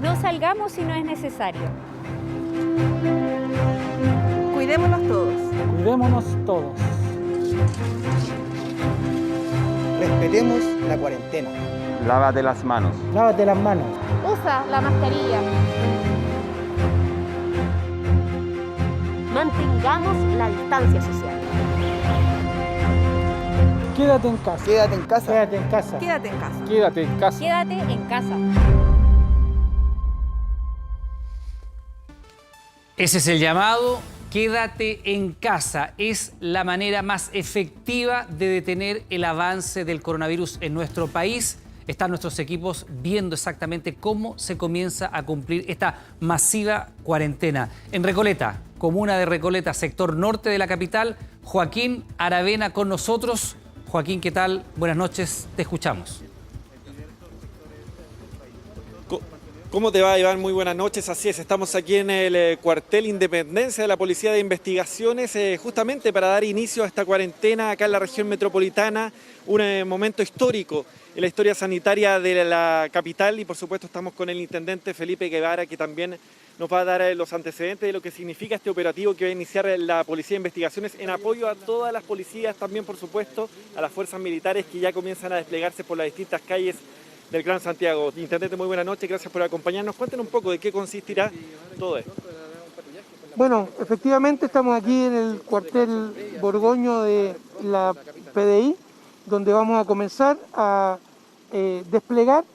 No salgamos si no es necesario. Cuidémonos todos. Cuidémonos todos. Respetemos la cuarentena. Lávate las manos. Lávate las manos. Usa la mascarilla. Mantengamos la distancia social. Quédate en casa. Quédate en casa. Quédate en casa. Quédate en casa. Quédate en casa. Quédate en casa. Ese es el llamado. Quédate en casa. Es la manera más efectiva de detener el avance del coronavirus en nuestro país. Están nuestros equipos viendo exactamente cómo se comienza a cumplir esta masiva cuarentena. En Recoleta, comuna de Recoleta, sector norte de la capital, Joaquín Aravena con nosotros. Joaquín, ¿qué tal? Buenas noches, te escuchamos. ¿Cómo te va, Iván? Muy buenas noches. Así es, estamos aquí en el cuartel Independencia de la Policía de Investigaciones, justamente para dar inicio a esta cuarentena acá en la región metropolitana, un momento histórico en la historia sanitaria de la capital y por supuesto estamos con el intendente Felipe Guevara, que también nos va a dar los antecedentes de lo que significa este operativo que va a iniciar la Policía de Investigaciones en apoyo a todas las policías, también por supuesto a las fuerzas militares que ya comienzan a desplegarse por las distintas calles del Gran Santiago. Intendente, muy buenas noches, gracias por acompañarnos. Cuéntenos un poco de qué consistirá todo esto. Bueno, efectivamente estamos aquí en el cuartel Borgoño de la PDI, donde vamos a comenzar a desplegar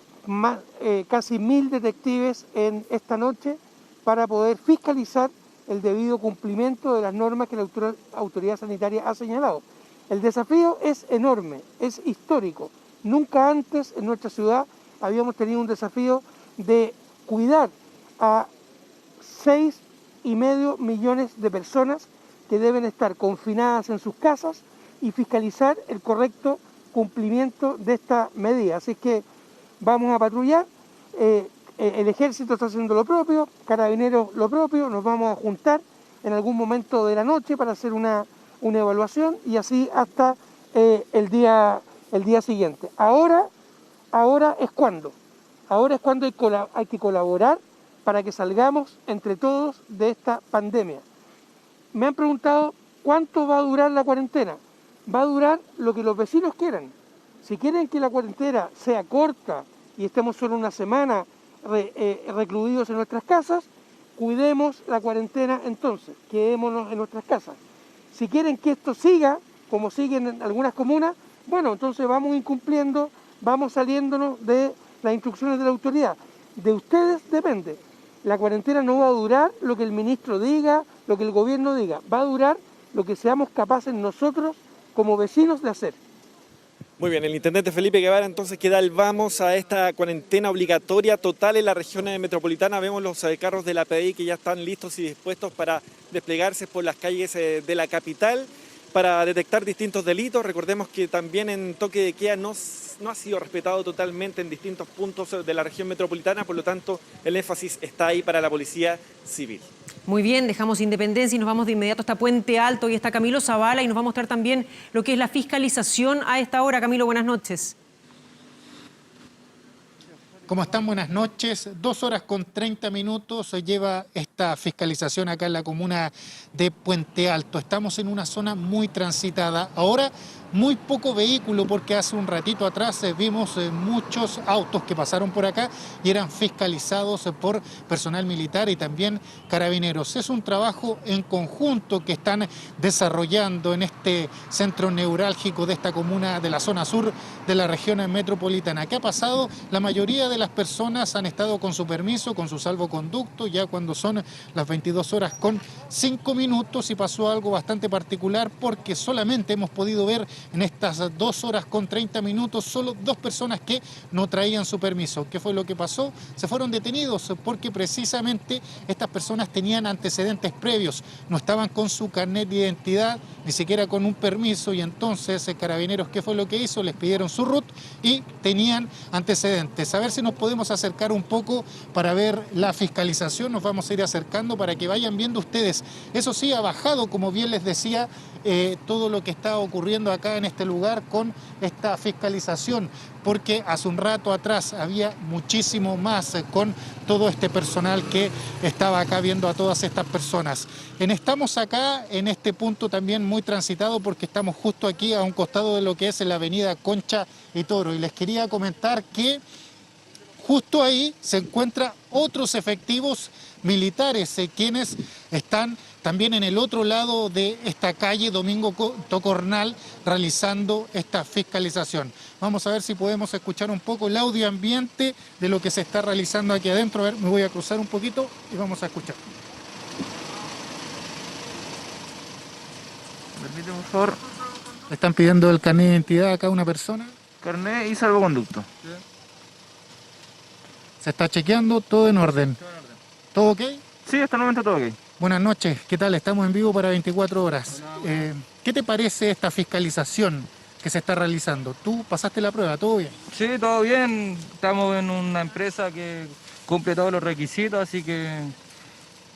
casi 1000 detectives en esta noche para poder fiscalizar el debido cumplimiento de las normas que la autoridad sanitaria ha señalado. El desafío es enorme, es histórico. Nunca antes en nuestra ciudad habíamos tenido un desafío de cuidar a 6,5 millones de personas que deben estar confinadas en sus casas y fiscalizar el correcto cumplimiento de esta medida. Así que vamos a patrullar, el Ejército está haciendo lo propio, Carabineros lo propio, nos vamos a juntar en algún momento de la noche para hacer una evaluación y así hasta el día siguiente. Ahora es cuando hay que colaborar para que salgamos entre todos de esta pandemia. Me han preguntado cuánto va a durar la cuarentena. va a durar lo que los vecinos quieran. Si quieren que la cuarentena sea corta y estemos solo una semana recluidos en nuestras casas, cuidemos la cuarentena entonces, quedémonos en nuestras casas. Si quieren que esto siga, como siguen en algunas comunas, bueno, entonces vamos incumpliendo, vamos saliéndonos de las instrucciones de la autoridad. De ustedes depende. La cuarentena no va a durar lo que el ministro diga, lo que el gobierno diga, va a durar lo que seamos capaces nosotros como vecinos de hacer. Muy bien, el intendente Felipe Guevara entonces que da el vamos a esta cuarentena obligatoria total en la región metropolitana. Vemos los carros de la PDI que ya están listos y dispuestos para desplegarse por las calles de la capital para detectar distintos delitos. Recordemos que también en toque de queda no ha sido respetado totalmente en distintos puntos de la región metropolitana, por lo tanto el énfasis está ahí para la Policía Civil. Muy bien, dejamos Independencia y nos vamos de inmediato hasta Puente Alto y está Camilo Zavala y nos va a mostrar también lo que es la fiscalización a esta hora. Camilo, buenas noches. ¿Cómo están? Buenas noches. 2 horas con 30 minutos se lleva esta fiscalización acá en la comuna de Puente Alto. Estamos en una zona muy transitada. Ahora muy poco vehículo porque hace un ratito atrás vimos muchos autos que pasaron por acá y eran fiscalizados por personal militar y también carabineros. Es un trabajo en conjunto que están desarrollando en este centro neurálgico de esta comuna de la zona sur de la región metropolitana. ¿Qué ha pasado? La mayoría de las personas han estado con su permiso, con su salvoconducto, ya cuando son las 22 horas con 5 minutos y pasó algo bastante particular porque solamente hemos podido ver en estas 2 horas con 30 minutos solo 2 personas que no traían su permiso. ¿Qué fue lo que pasó? Se fueron detenidos porque precisamente estas personas tenían antecedentes previos, no estaban con su carnet de identidad, ni siquiera con un permiso y entonces Carabineros, ¿qué fue lo que hizo? Les pidieron su RUT y tenían antecedentes. A ver si nos podemos acercar un poco para ver la fiscalización, nos vamos a ir acercando para que vayan viendo ustedes. Eso sí, ha bajado, como bien les decía, todo lo que está ocurriendo acá en este lugar con esta fiscalización, porque hace un rato atrás había muchísimo más con todo este personal que estaba acá viendo a todas estas personas. Estamos acá en este punto también muy transitado porque estamos justo aquí a un costado de lo que es la avenida Concha y Toro y les quería comentar que justo ahí se encuentran otros efectivos militares quienes están también en el otro lado de esta calle Domingo Tocornal realizando esta fiscalización. Vamos a ver si podemos escuchar un poco el audio ambiente de lo que se está realizando aquí adentro. A ver, me voy a cruzar un poquito y vamos a escuchar. Permíteme, por favor. Le están pidiendo el carnet de identidad acá a una persona. Carnet y salvoconducto. Se está chequeando, todo en orden. ¿Todo ok? Sí, hasta el momento todo ok. Buenas noches, ¿qué tal? Estamos en vivo para 24 horas. ¿Qué te parece esta fiscalización que se está realizando? ¿Tú pasaste la prueba? ¿Todo bien? Sí, todo bien. Estamos en una empresa que cumple todos los requisitos, así que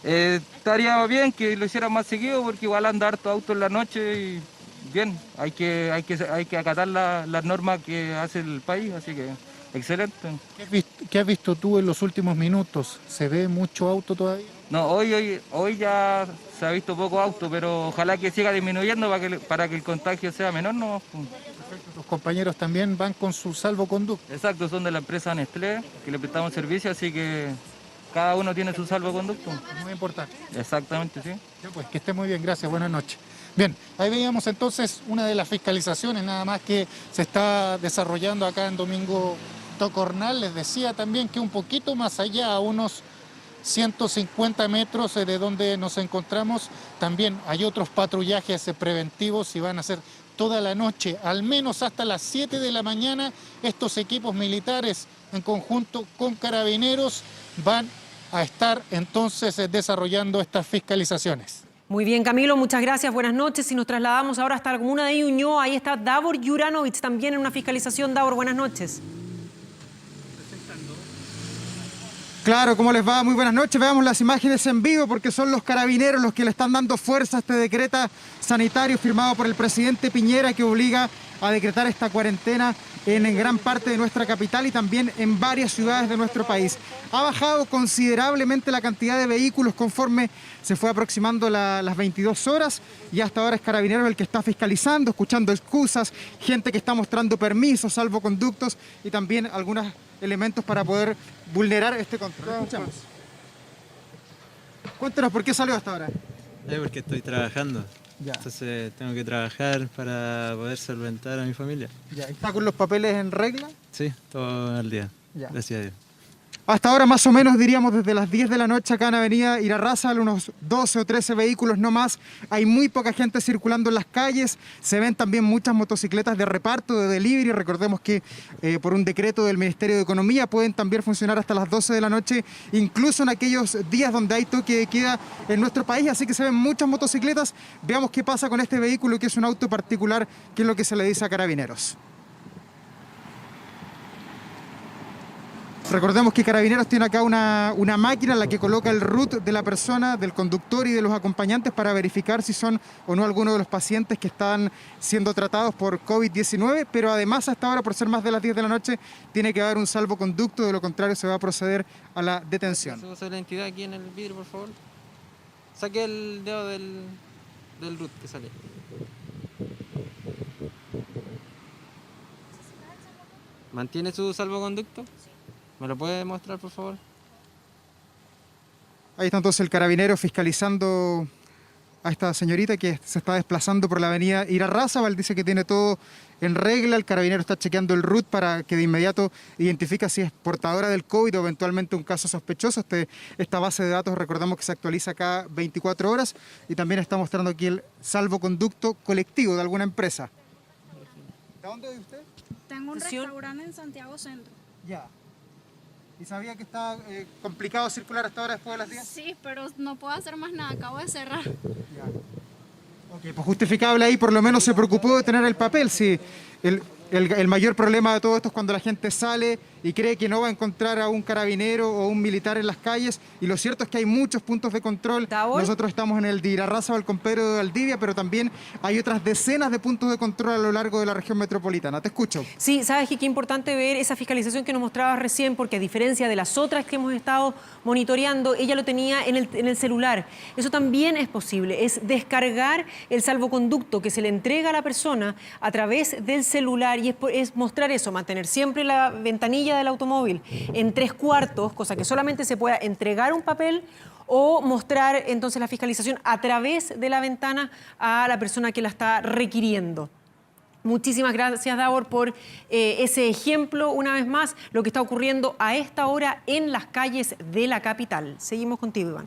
estaría bien que lo hicieran más seguido porque igual anda harto auto en la noche y bien, hay que acatar las normas que hace el país, así que excelente. ¿Qué has visto tú en los últimos minutos? ¿Se ve mucho auto todavía? No, hoy ya se ha visto poco auto, pero ojalá que siga disminuyendo para que el contagio sea menor, ¿no? Perfecto. Tus compañeros también van con su salvoconducto. Exacto, son de la empresa Nestlé, que le prestamos servicio, así que cada uno tiene su salvoconducto. Muy importante. Exactamente, sí. Ya pues, que esté muy bien, gracias, buenas noches. Bien, ahí veíamos entonces una de las fiscalizaciones nada más que se está desarrollando acá en Domingo Tocornal. Les decía también que un poquito más allá, a unos 150 metros de donde nos encontramos, también hay otros patrullajes preventivos y van a ser toda la noche, al menos hasta las 7 de la mañana, estos equipos militares en conjunto con carabineros van a estar entonces desarrollando estas fiscalizaciones. Muy bien, Camilo, muchas gracias, buenas noches. Y nos trasladamos ahora hasta la comuna de Ñuñoa. Ahí está Davor Juranovic también en una fiscalización. Davor, buenas noches. Claro, ¿cómo les va? Muy buenas noches. Veamos las imágenes en vivo porque son los carabineros los que le están dando fuerza a este decreto sanitario firmado por el presidente Piñera que obliga a decretar esta cuarentena en gran parte de nuestra capital y también en varias ciudades de nuestro país. Ha bajado considerablemente la cantidad de vehículos conforme se fue aproximando las 22 horas y hasta ahora es Carabineros el que está fiscalizando, escuchando excusas, gente que está mostrando permisos, salvoconductos y también algunos elementos para poder vulnerar este control. Escuchamos. Cuéntenos por qué salió hasta ahora. Porque estoy trabajando. Ya. Entonces tengo que trabajar para poder solventar a mi familia. Ya. ¿Está con los papeles en regla? Sí, todo al día. Ya. Gracias a Dios. Hasta ahora más o menos diríamos desde las 10 de la noche acá en Avenida Irarrázaval, unos 12 o 13 vehículos no más. Hay muy poca gente circulando en las calles, se ven también muchas motocicletas de reparto, de delivery. Recordemos que por un decreto del Ministerio de Economía pueden también funcionar hasta las 12 de la noche, incluso en aquellos días donde hay toque de queda en nuestro país, así que se ven muchas motocicletas. Veamos qué pasa con este vehículo que es un auto particular, que es lo que se le dice a Carabineros. Recordemos que Carabineros tiene acá una máquina en la que coloca el root de la persona, del conductor y de los acompañantes para verificar si son o no algunos de los pacientes que están siendo tratados por COVID-19, pero además hasta ahora, por ser más de las 10 de la noche, tiene que haber un salvoconducto, de lo contrario se va a proceder a la detención. ¿Se usa la identidad aquí en el vidrio, por favor? Saque el dedo del root que sale. ¿Mantiene su salvoconducto? ¿Me lo puede mostrar, por favor? Ahí está entonces el carabinero fiscalizando a esta señorita que se está desplazando por la avenida Irarrázaval. Dice que tiene todo en regla. El carabinero está chequeando el root para que de inmediato identifique si es portadora del COVID o eventualmente un caso sospechoso. Esta base de datos, recordamos que se actualiza cada 24 horas y también está mostrando aquí el salvoconducto colectivo de alguna empresa. ¿De dónde vive usted? Tengo un restaurante en Santiago Centro. Ya. ¿Y sabía que está complicado circular hasta ahora después de las 10? Sí, pero no puedo hacer más nada, acabo de cerrar. Ya. Ok, pues justificable ahí, por lo menos se preocupó de tener el papel. Sí, el mayor problema de todo esto es cuando la gente sale y cree que no va a encontrar a un carabinero o un militar en las calles, y lo cierto es que hay muchos puntos de control. Nosotros estamos en el de Irarrázaval con Pedro de Valdivia, pero también hay otras decenas de puntos de control a lo largo de la región metropolitana. Te escucho. Sí, sabes que qué importante ver esa fiscalización que nos mostrabas recién, porque a diferencia de las otras que hemos estado monitoreando, ella lo tenía en el celular. Eso también es posible, es descargar el salvoconducto que se le entrega a la persona a través del celular, y es mostrar eso, mantener siempre la ventanilla del automóvil en 3/4, cosa que solamente se pueda entregar un papel o mostrar entonces la fiscalización a través de la ventana a la persona que la está requiriendo. Muchísimas gracias, Davor, por ese ejemplo. Una vez más, lo que está ocurriendo a esta hora en las calles de la capital. Seguimos contigo, Iván.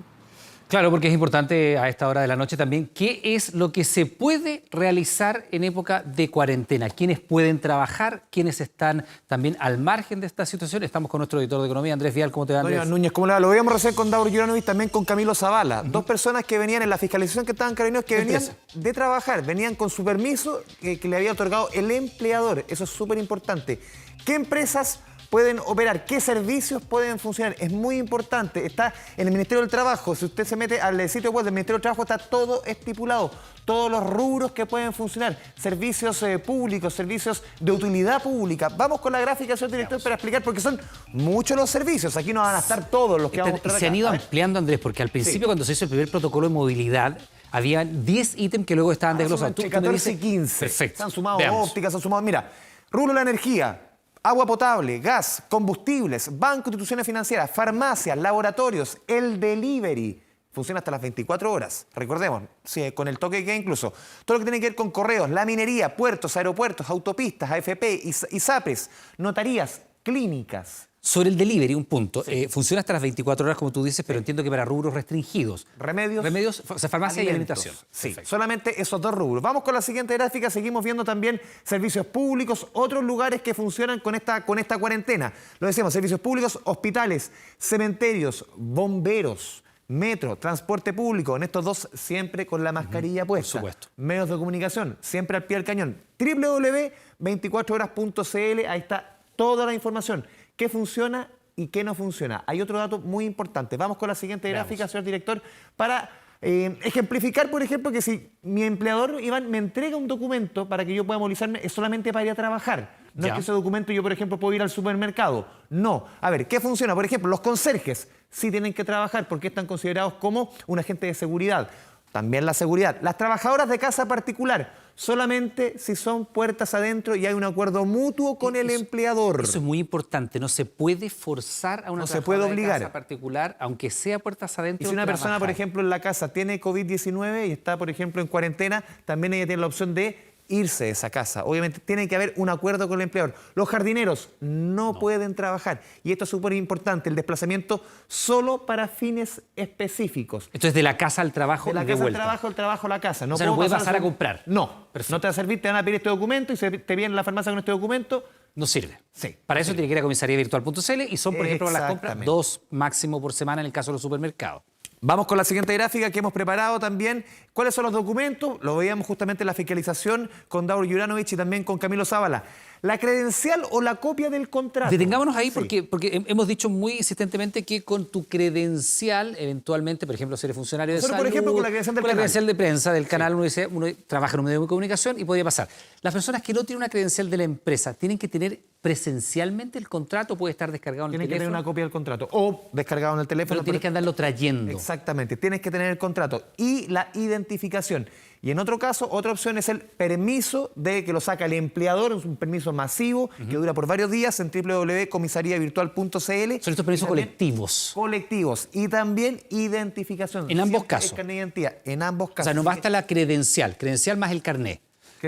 Claro, porque es importante a esta hora de la noche también qué es lo que se puede realizar en época de cuarentena. ¿Quiénes pueden trabajar? ¿Quiénes están también al margen de esta situación? Estamos con nuestro editor de Economía, Andrés Vial. ¿Cómo te va, Andrés? Iván Núñez, ¿cómo le va? Lo veíamos recién con Davor Juranovic, también con Camilo Zavala. Dos personas que venían en la fiscalización que estaban carabineros, que venían de trabajar, venían con su permiso que le había otorgado el empleador. Eso es súper importante. ¿Qué empresas pueden operar? ¿Qué servicios pueden funcionar? Es muy importante. Está en el Ministerio del Trabajo. Si usted se mete al sitio web del Ministerio del Trabajo, está todo estipulado. Todos los rubros que pueden funcionar. Servicios públicos, servicios de utilidad pública. Vamos con la gráfica, señor director, para explicar, porque son muchos los servicios. Aquí no van a estar todos los que vamos a mostrar acá. Se han ido ampliando, Andrés, porque al principio, cuando se hizo el primer protocolo de movilidad, había 10 ítems que luego estaban desglosados. Entre 14 y 15. Perfecto. Se han sumado ópticas, se han sumado... Mira, rubro de la energía, agua potable, gas, combustibles, banco, instituciones financieras, farmacias, laboratorios, el delivery. Funciona hasta las 24 horas. Recordemos, sí, con el toque de queda incluso. Todo lo que tiene que ver con correos, la minería, puertos, aeropuertos, autopistas, AFP, ISAPRES, notarías, clínicas. Sobre el delivery, un punto. Funciona hasta las 24 horas, como tú dices, pero entiendo que para rubros restringidos. Remedios, o sea, farmacia y alimentación. Sí, solamente esos dos rubros. Vamos con la siguiente gráfica. Seguimos viendo también servicios públicos, otros lugares que funcionan con esta cuarentena. Lo decíamos, servicios públicos, hospitales, cementerios, bomberos, metro, transporte público. En estos dos siempre con la mascarilla puesta. Por supuesto. Medios de comunicación, siempre al pie del cañón. www.24horas.cl, ahí está toda la información. ¿Qué funciona y qué no funciona. Hay otro dato muy importante. Vamos con la siguiente gráfica, señor director, para ejemplificar, por ejemplo, que si mi empleador, Iván, me entrega un documento para que yo pueda movilizarme, es solamente para ir a trabajar. No es que ese documento yo, por ejemplo, puedo ir al supermercado. No. A ver, ¿qué funciona? Por ejemplo, los conserjes sí tienen que trabajar porque están considerados como un agente de seguridad. También la seguridad. Las trabajadoras de casa particular, solamente si son puertas adentro y hay un acuerdo mutuo con el empleador. Eso es muy importante. No se puede forzar a una trabajadora de casa particular, aunque sea puertas adentro. Y si una persona, por ejemplo, en la casa tiene COVID-19 y está, por ejemplo, en cuarentena, también ella tiene la opción de irse de esa casa. Obviamente tiene que haber un acuerdo con el empleador. Los jardineros no pueden trabajar. Y esto es súper importante, el desplazamiento solo para fines específicos. Esto es de la casa al trabajo y de vuelta. De la casa al trabajo, el trabajo a la casa. No, o sea, no puede pasar a comprar. No. Perfecto. No te va a servir, te van a pedir este documento y si te vienen a la farmacia con este documento. No sirve. Sí. Para eso tiene que ir a comisariavirtual.cl y son, por ejemplo, las compras 2 máximo por semana en el caso de los supermercados. Vamos con la siguiente gráfica que hemos preparado también. ¿Cuáles son los documentos? Lo veíamos justamente en la fiscalización con Daur Juranovic y también con Camilo Zavala. ¿La credencial o la copia del contrato? Detengámonos ahí porque hemos dicho muy insistentemente que con tu credencial, eventualmente, por ejemplo, si eres funcionario de salud, por ejemplo, con la credencial del canal. La credencial de prensa del canal, uno trabaja en un medio de comunicación y podría pasar. Las personas que no tienen una credencial de la empresa, ¿tienen que tener presencialmente el contrato? ¿Puede estar descargado en el teléfono? Tienen que tener una copia del contrato o descargado en el teléfono. Pero tienes que andarlo trayendo. Exactamente, tienes que tener el contrato y la identificación. Y en otro caso, otra opción es el permiso de que lo saca el empleador, es un permiso masivo que dura por varios días en www.comisariavirtual.cl. Son estos permisos colectivos. Colectivos. Y también identificación. En ambos casos. Carnet de identidad, en ambos casos. O sea, no basta la credencial más el carnet.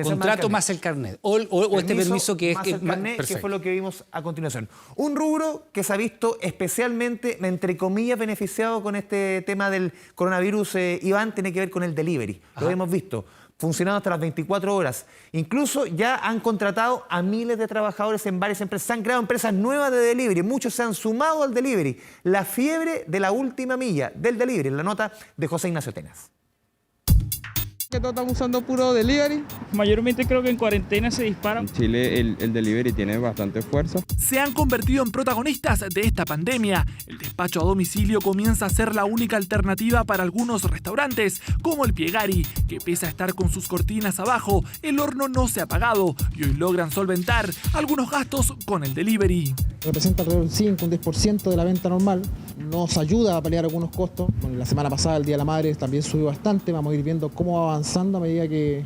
Contrato más el carnet. O este permiso que es más el carnet, que fue lo que vimos a continuación. Un rubro que se ha visto especialmente, entre comillas, beneficiado con este tema del coronavirus, Iván, tiene que ver con el delivery. Lo hemos visto. Funcionando hasta las 24 horas. Incluso ya han contratado a miles de trabajadores en varias empresas. Se han creado empresas nuevas de delivery. Muchos se han sumado al delivery. La fiebre de la última milla del delivery. En la nota de José Ignacio Tenas. Que todos estamos usando puro delivery. Mayormente creo que en cuarentena se disparan. En Chile el delivery tiene bastante fuerza. Se han convertido en protagonistas de esta pandemia. El despacho a domicilio comienza a ser la única alternativa para algunos restaurantes, como el Piegari, que pese a estar con sus cortinas abajo, el horno no se ha apagado y hoy logran solventar algunos gastos con el delivery. Representa alrededor del 5, un 10% de la venta normal. Nos ayuda a paliar algunos costos. Bueno, la semana pasada, el Día de la Madre, también subió bastante. Vamos a ir viendo cómo va avanzando a medida que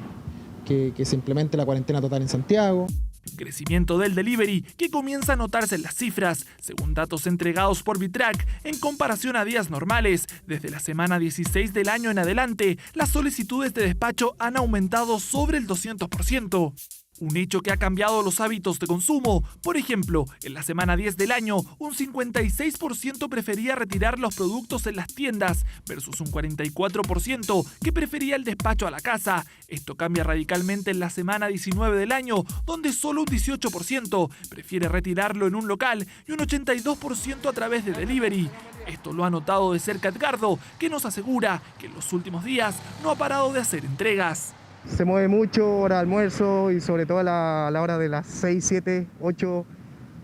se implemente la cuarentena total en Santiago. Crecimiento del delivery que comienza a notarse en las cifras, según datos entregados por Bitrack, en comparación a días normales. Desde la semana 16 del año en adelante, las solicitudes de despacho han aumentado sobre el 200%. Un hecho que ha cambiado los hábitos de consumo. Por ejemplo, en la semana 10 del año, un 56% prefería retirar los productos en las tiendas versus un 44% que prefería el despacho a la casa. Esto cambia radicalmente en la semana 19 del año, donde solo un 18% prefiere retirarlo en un local y un 82% a través de delivery. Esto lo ha notado de cerca Edgardo, que nos asegura que en los últimos días no ha parado de hacer entregas. Se mueve mucho, hora de almuerzo y sobre todo a la hora de las 6, 7, 8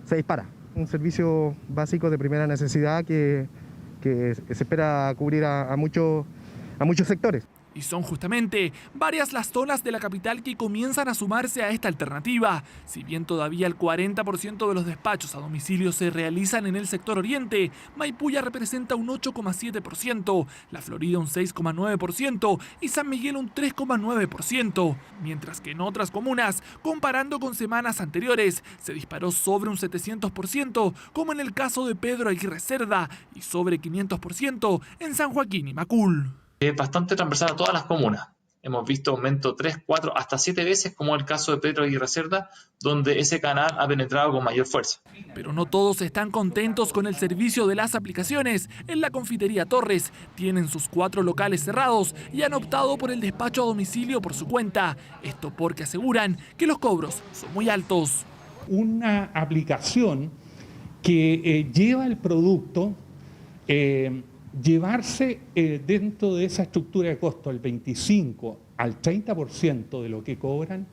se dispara. Un servicio básico de primera necesidad que se espera cubrir a muchos sectores. Y son justamente varias las zonas de la capital que comienzan a sumarse a esta alternativa. Si bien todavía el 40% de los despachos a domicilio se realizan en el sector oriente, Maipú ya representa un 8,7%, La Florida un 6,9% y San Miguel un 3,9%. Mientras que en otras comunas, comparando con semanas anteriores, se disparó sobre un 700%, como en el caso de Pedro Aguirre Cerda, y sobre 500% en San Joaquín y Macul. Es bastante transversal a todas las comunas. Hemos visto aumento 3, 4, hasta 7 veces, como el caso de Pedro Aguirre Cerda, donde ese canal ha penetrado con mayor fuerza. Pero no todos están contentos con el servicio de las aplicaciones. En la confitería Torres tienen sus 4 locales cerrados y han optado por el despacho a domicilio por su cuenta. Esto porque aseguran que los cobros son muy altos. Una aplicación que lleva el producto... llevarse dentro de esa estructura de costo el 25 al 30% de lo que cobran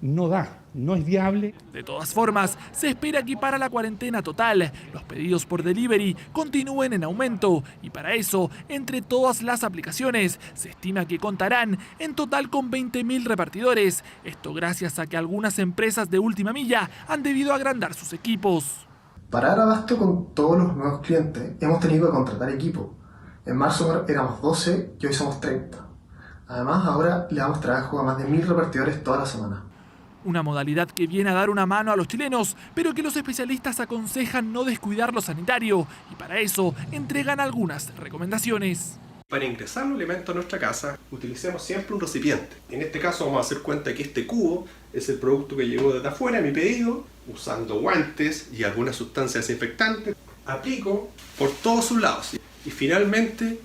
no da, no es viable. De todas formas, se espera que para la cuarentena total, los pedidos por delivery continúen en aumento y para eso, entre todas las aplicaciones, se estima que contarán en total con 20.000 repartidores. Esto gracias a que algunas empresas de última milla han debido agrandar sus equipos. Para dar abasto con todos los nuevos clientes, hemos tenido que contratar equipo. En marzo éramos 12 y hoy somos 30. Además, ahora le damos trabajo a más de 1.000 repartidores toda la semana. Una modalidad que viene a dar una mano a los chilenos, pero que los especialistas aconsejan no descuidar lo sanitario y para eso entregan algunas recomendaciones. Para ingresar los alimentos a nuestra casa, utilicemos siempre un recipiente. En este caso vamos a hacer cuenta que este cubo es el producto que llegó desde afuera, mi pedido, usando guantes y alguna sustancia desinfectante. Aplico por todos sus lados y finalmente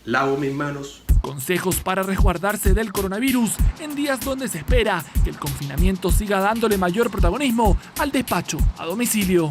lavo mis manos. Consejos para resguardarse del coronavirus en días donde se espera que el confinamiento siga dándole mayor protagonismo al despacho a domicilio.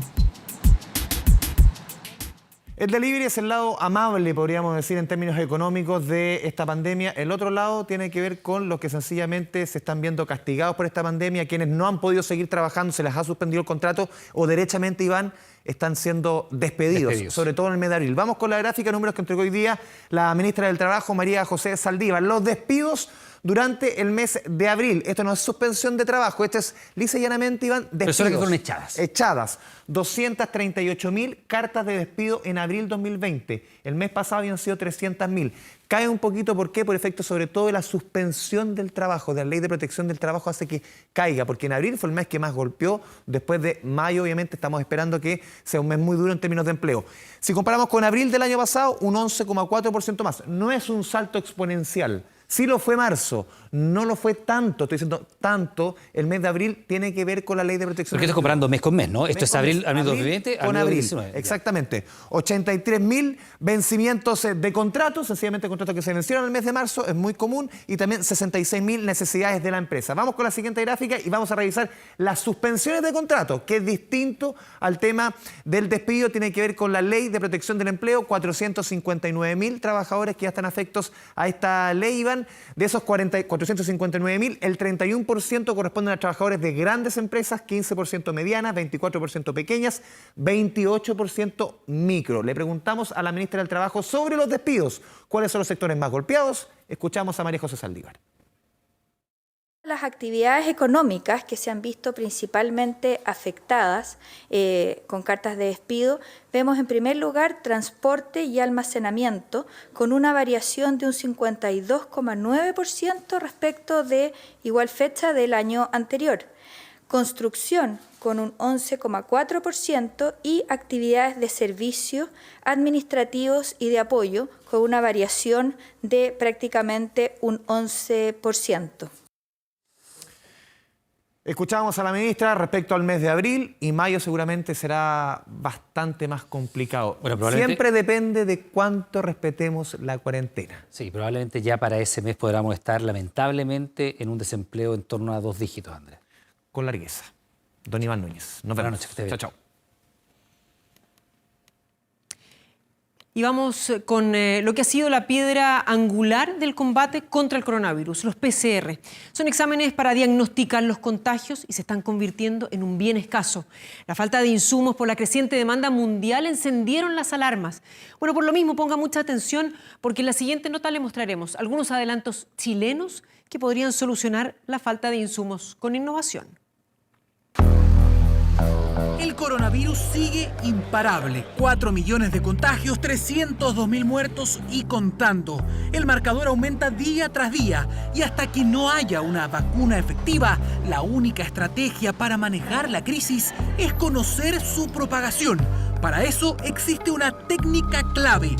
El delivery es el lado amable, podríamos decir, en términos económicos de esta pandemia. El otro lado tiene que ver con los que sencillamente se están viendo castigados por esta pandemia, quienes no han podido seguir trabajando, se les ha suspendido el contrato o derechamente, Iván, están siendo despedidos, sobre todo en el mes de abril. Vamos con la gráfica, números que entregó hoy día la ministra del Trabajo, María José Saldívar. Los despidos durante el mes de abril. Esto no es suspensión de trabajo, esto es lisa y llanamente, Iván, despidos. Personas que fueron echadas. Echadas. 238.000 cartas de despido en abril 2020. El mes pasado habían sido 300.000. Cae un poquito, ¿por qué? Por efecto sobre todo de la suspensión del trabajo, de la ley de protección del trabajo hace que caiga, porque en abril fue el mes que más golpeó, después de mayo obviamente estamos esperando que sea un mes muy duro en términos de empleo. Si comparamos con abril del año pasado, un 11,4% más. No es un salto exponencial. Sí lo fue marzo, no lo fue tanto, estoy diciendo tanto, el mes de abril tiene que ver con la ley de protección. Porque esto es comparando mes con mes, ¿no? Esto es abril 2020 con abril 2019. Exactamente. 83.000 vencimientos de contratos, sencillamente contratos que se vencieron el mes de marzo, es muy común, y también 66.000 necesidades de la empresa. Vamos con la siguiente gráfica y vamos a revisar las suspensiones de contratos, que es distinto al tema del despido, tiene que ver con la ley de protección del empleo, 459.000 trabajadores que ya están afectos a esta ley, Iván. De esos 459.000, el 31% corresponden a trabajadores de grandes empresas, 15% medianas, 24% pequeñas, 28% micro. Le preguntamos a la ministra del Trabajo sobre los despidos. ¿Cuáles son los sectores más golpeados? Escuchamos a María José Saldívar. Las actividades económicas que se han visto principalmente afectadas con cartas de despido, vemos en primer lugar transporte y almacenamiento con una variación de un 52,9% respecto de igual fecha del año anterior. Construcción con un 11,4% y actividades de servicios administrativos y de apoyo con una variación de prácticamente un 11%. Escuchábamos a la ministra respecto al mes de abril y mayo seguramente será bastante más complicado. Bueno, siempre depende de cuánto respetemos la cuarentena. Sí, probablemente ya para ese mes podamos estar lamentablemente en un desempleo en torno a 2 dígitos, Andrés. Con largueza. Don Iván Núñez. Nos vemos. Buenas noches. Chao, chao. Y vamos con lo que ha sido la piedra angular del combate contra el coronavirus, los PCR. Son exámenes para diagnosticar los contagios y se están convirtiendo en un bien escaso. La falta de insumos por la creciente demanda mundial encendieron las alarmas. Bueno, por lo mismo, ponga mucha atención porque en la siguiente nota le mostraremos algunos adelantos chilenos que podrían solucionar la falta de insumos con innovación. El coronavirus sigue imparable. 4 millones de contagios, 302.000 muertos y contando. El marcador aumenta día tras día y hasta que no haya una vacuna efectiva, la única estrategia para manejar la crisis es conocer su propagación. Para eso existe una técnica clave: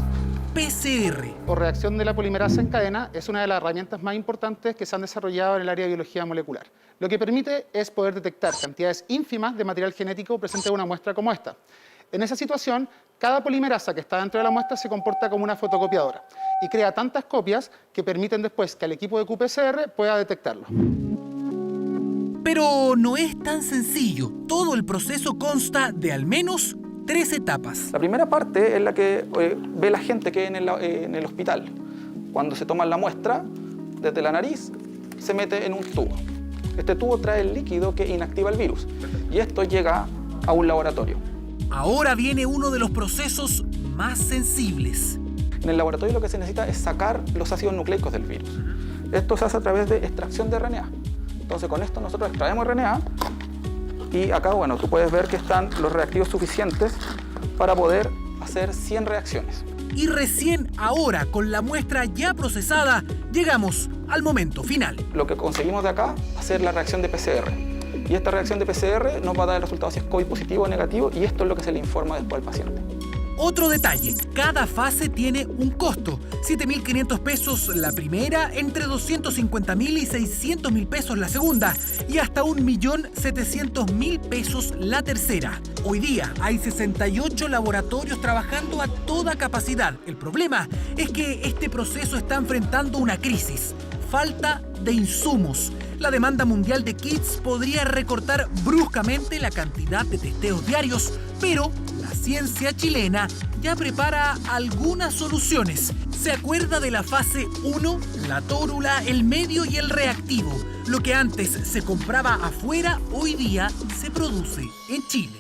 PCR. O reacción de la polimerasa en cadena es una de las herramientas más importantes que se han desarrollado en el área de biología molecular. Lo que permite es poder detectar cantidades ínfimas de material genético presente en una muestra como esta. En esa situación, cada polimerasa que está dentro de la muestra se comporta como una fotocopiadora y crea tantas copias que permiten después que el equipo de qPCR pueda detectarlo. Pero no es tan sencillo. Todo el proceso consta de al menos 3 etapas. La primera parte es la que ve la gente que en el hospital. Cuando se toma la muestra, desde la nariz, se mete en un tubo. Este tubo trae el líquido que inactiva el virus y esto llega a un laboratorio. Ahora viene uno de los procesos más sensibles. En el laboratorio lo que se necesita es sacar los ácidos nucleicos del virus. Esto se hace a través de extracción de RNA. Entonces con esto nosotros extraemos RNA y acá, bueno, tú puedes ver que están los reactivos suficientes para poder hacer 100 reacciones. Y recién ahora, con la muestra ya procesada, llegamos al momento final. Lo que conseguimos de acá, hacer la reacción de PCR. Y esta reacción de PCR nos va a dar el resultado si es COVID positivo o negativo, y esto es lo que se le informa después al paciente. Otro detalle, cada fase tiene un costo. 7.500 pesos la primera, entre 250.000 y 600.000 pesos la segunda y hasta 1.700.000 pesos la tercera. Hoy día hay 68 laboratorios trabajando a toda capacidad. El problema es que este proceso está enfrentando una crisis. Falta de insumos. La demanda mundial de kits podría recortar bruscamente la cantidad de testeos diarios, pero la ciencia chilena ya prepara algunas soluciones. Se acuerda de la fase 1, la tórula, el medio y el reactivo. Lo que antes se compraba afuera, hoy día se produce en Chile.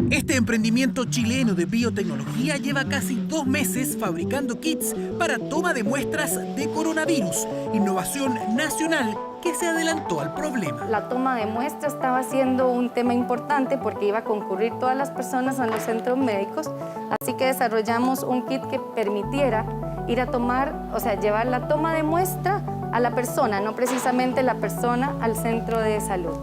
Este emprendimiento chileno de biotecnología lleva casi 2 meses fabricando kits para toma de muestras de coronavirus, innovación nacional que se adelantó al problema. La toma de muestras estaba siendo un tema importante porque iba a concurrir todas las personas a los centros médicos, así que desarrollamos un kit que permitiera ir a tomar, o sea, llevar la toma de muestra a la persona, no precisamente la persona al centro de salud.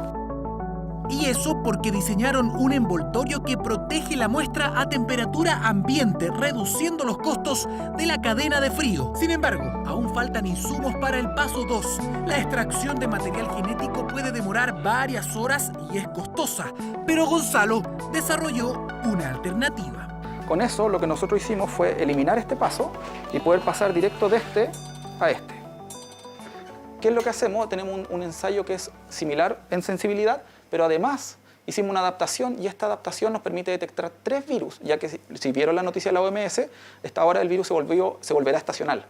Y eso porque diseñaron un envoltorio que protege la muestra a temperatura ambiente, reduciendo los costos de la cadena de frío. Sin embargo, aún faltan insumos para el paso 2. La extracción de material genético puede demorar varias horas y es costosa, pero Gonzalo desarrolló una alternativa. Con eso lo que nosotros hicimos fue eliminar este paso y poder pasar directo de este a este. ¿Qué es lo que hacemos? Tenemos un ensayo que es similar en sensibilidad, pero además hicimos una adaptación y esta adaptación nos permite detectar 3 virus, ya que si vieron la noticia de la OMS, esta hora el virus se volverá estacional.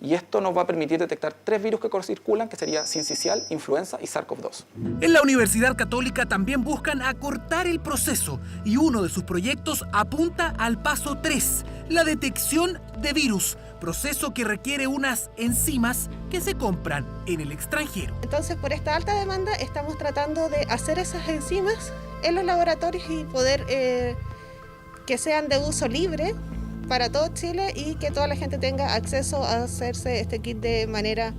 Y esto nos va a permitir detectar 3 virus que circulan, que sería sincicial, influenza y SARS-CoV-2. En la Universidad Católica también buscan acortar el proceso y uno de sus proyectos apunta al paso 3, la detección de virus, proceso que requiere unas enzimas que se compran en el extranjero. Entonces, por esta alta demanda, estamos tratando de hacer esas enzimas en los laboratorios y poder que sean de uso libre para todo Chile y que toda la gente tenga acceso a hacerse este kit de manera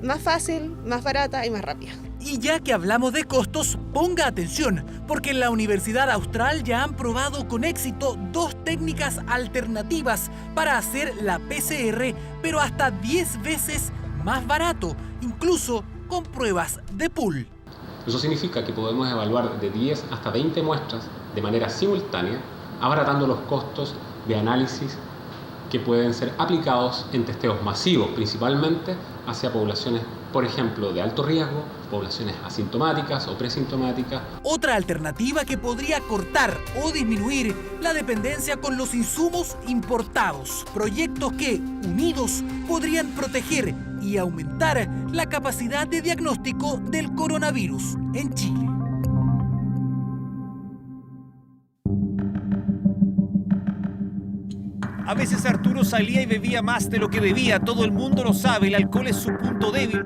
más fácil, más barata y más rápida. Y ya que hablamos de costos, ponga atención, porque en la Universidad Austral ya han probado con éxito 2 técnicas alternativas para hacer la PCR, pero hasta 10 veces más barato, incluso con pruebas de pool. Eso significa que podemos evaluar de 10 hasta 20 muestras de manera simultánea, abaratando los costos de análisis que pueden ser aplicados en testeos masivos, principalmente hacia poblaciones, por ejemplo, de alto riesgo, poblaciones asintomáticas o presintomáticas. Otra alternativa que podría cortar o disminuir la dependencia con los insumos importados. Proyectos que, unidos, podrían proteger y aumentar la capacidad de diagnóstico del coronavirus en Chile. A veces Arturo salía y bebía más de lo que bebía. Todo el mundo lo sabe, el alcohol es su punto débil.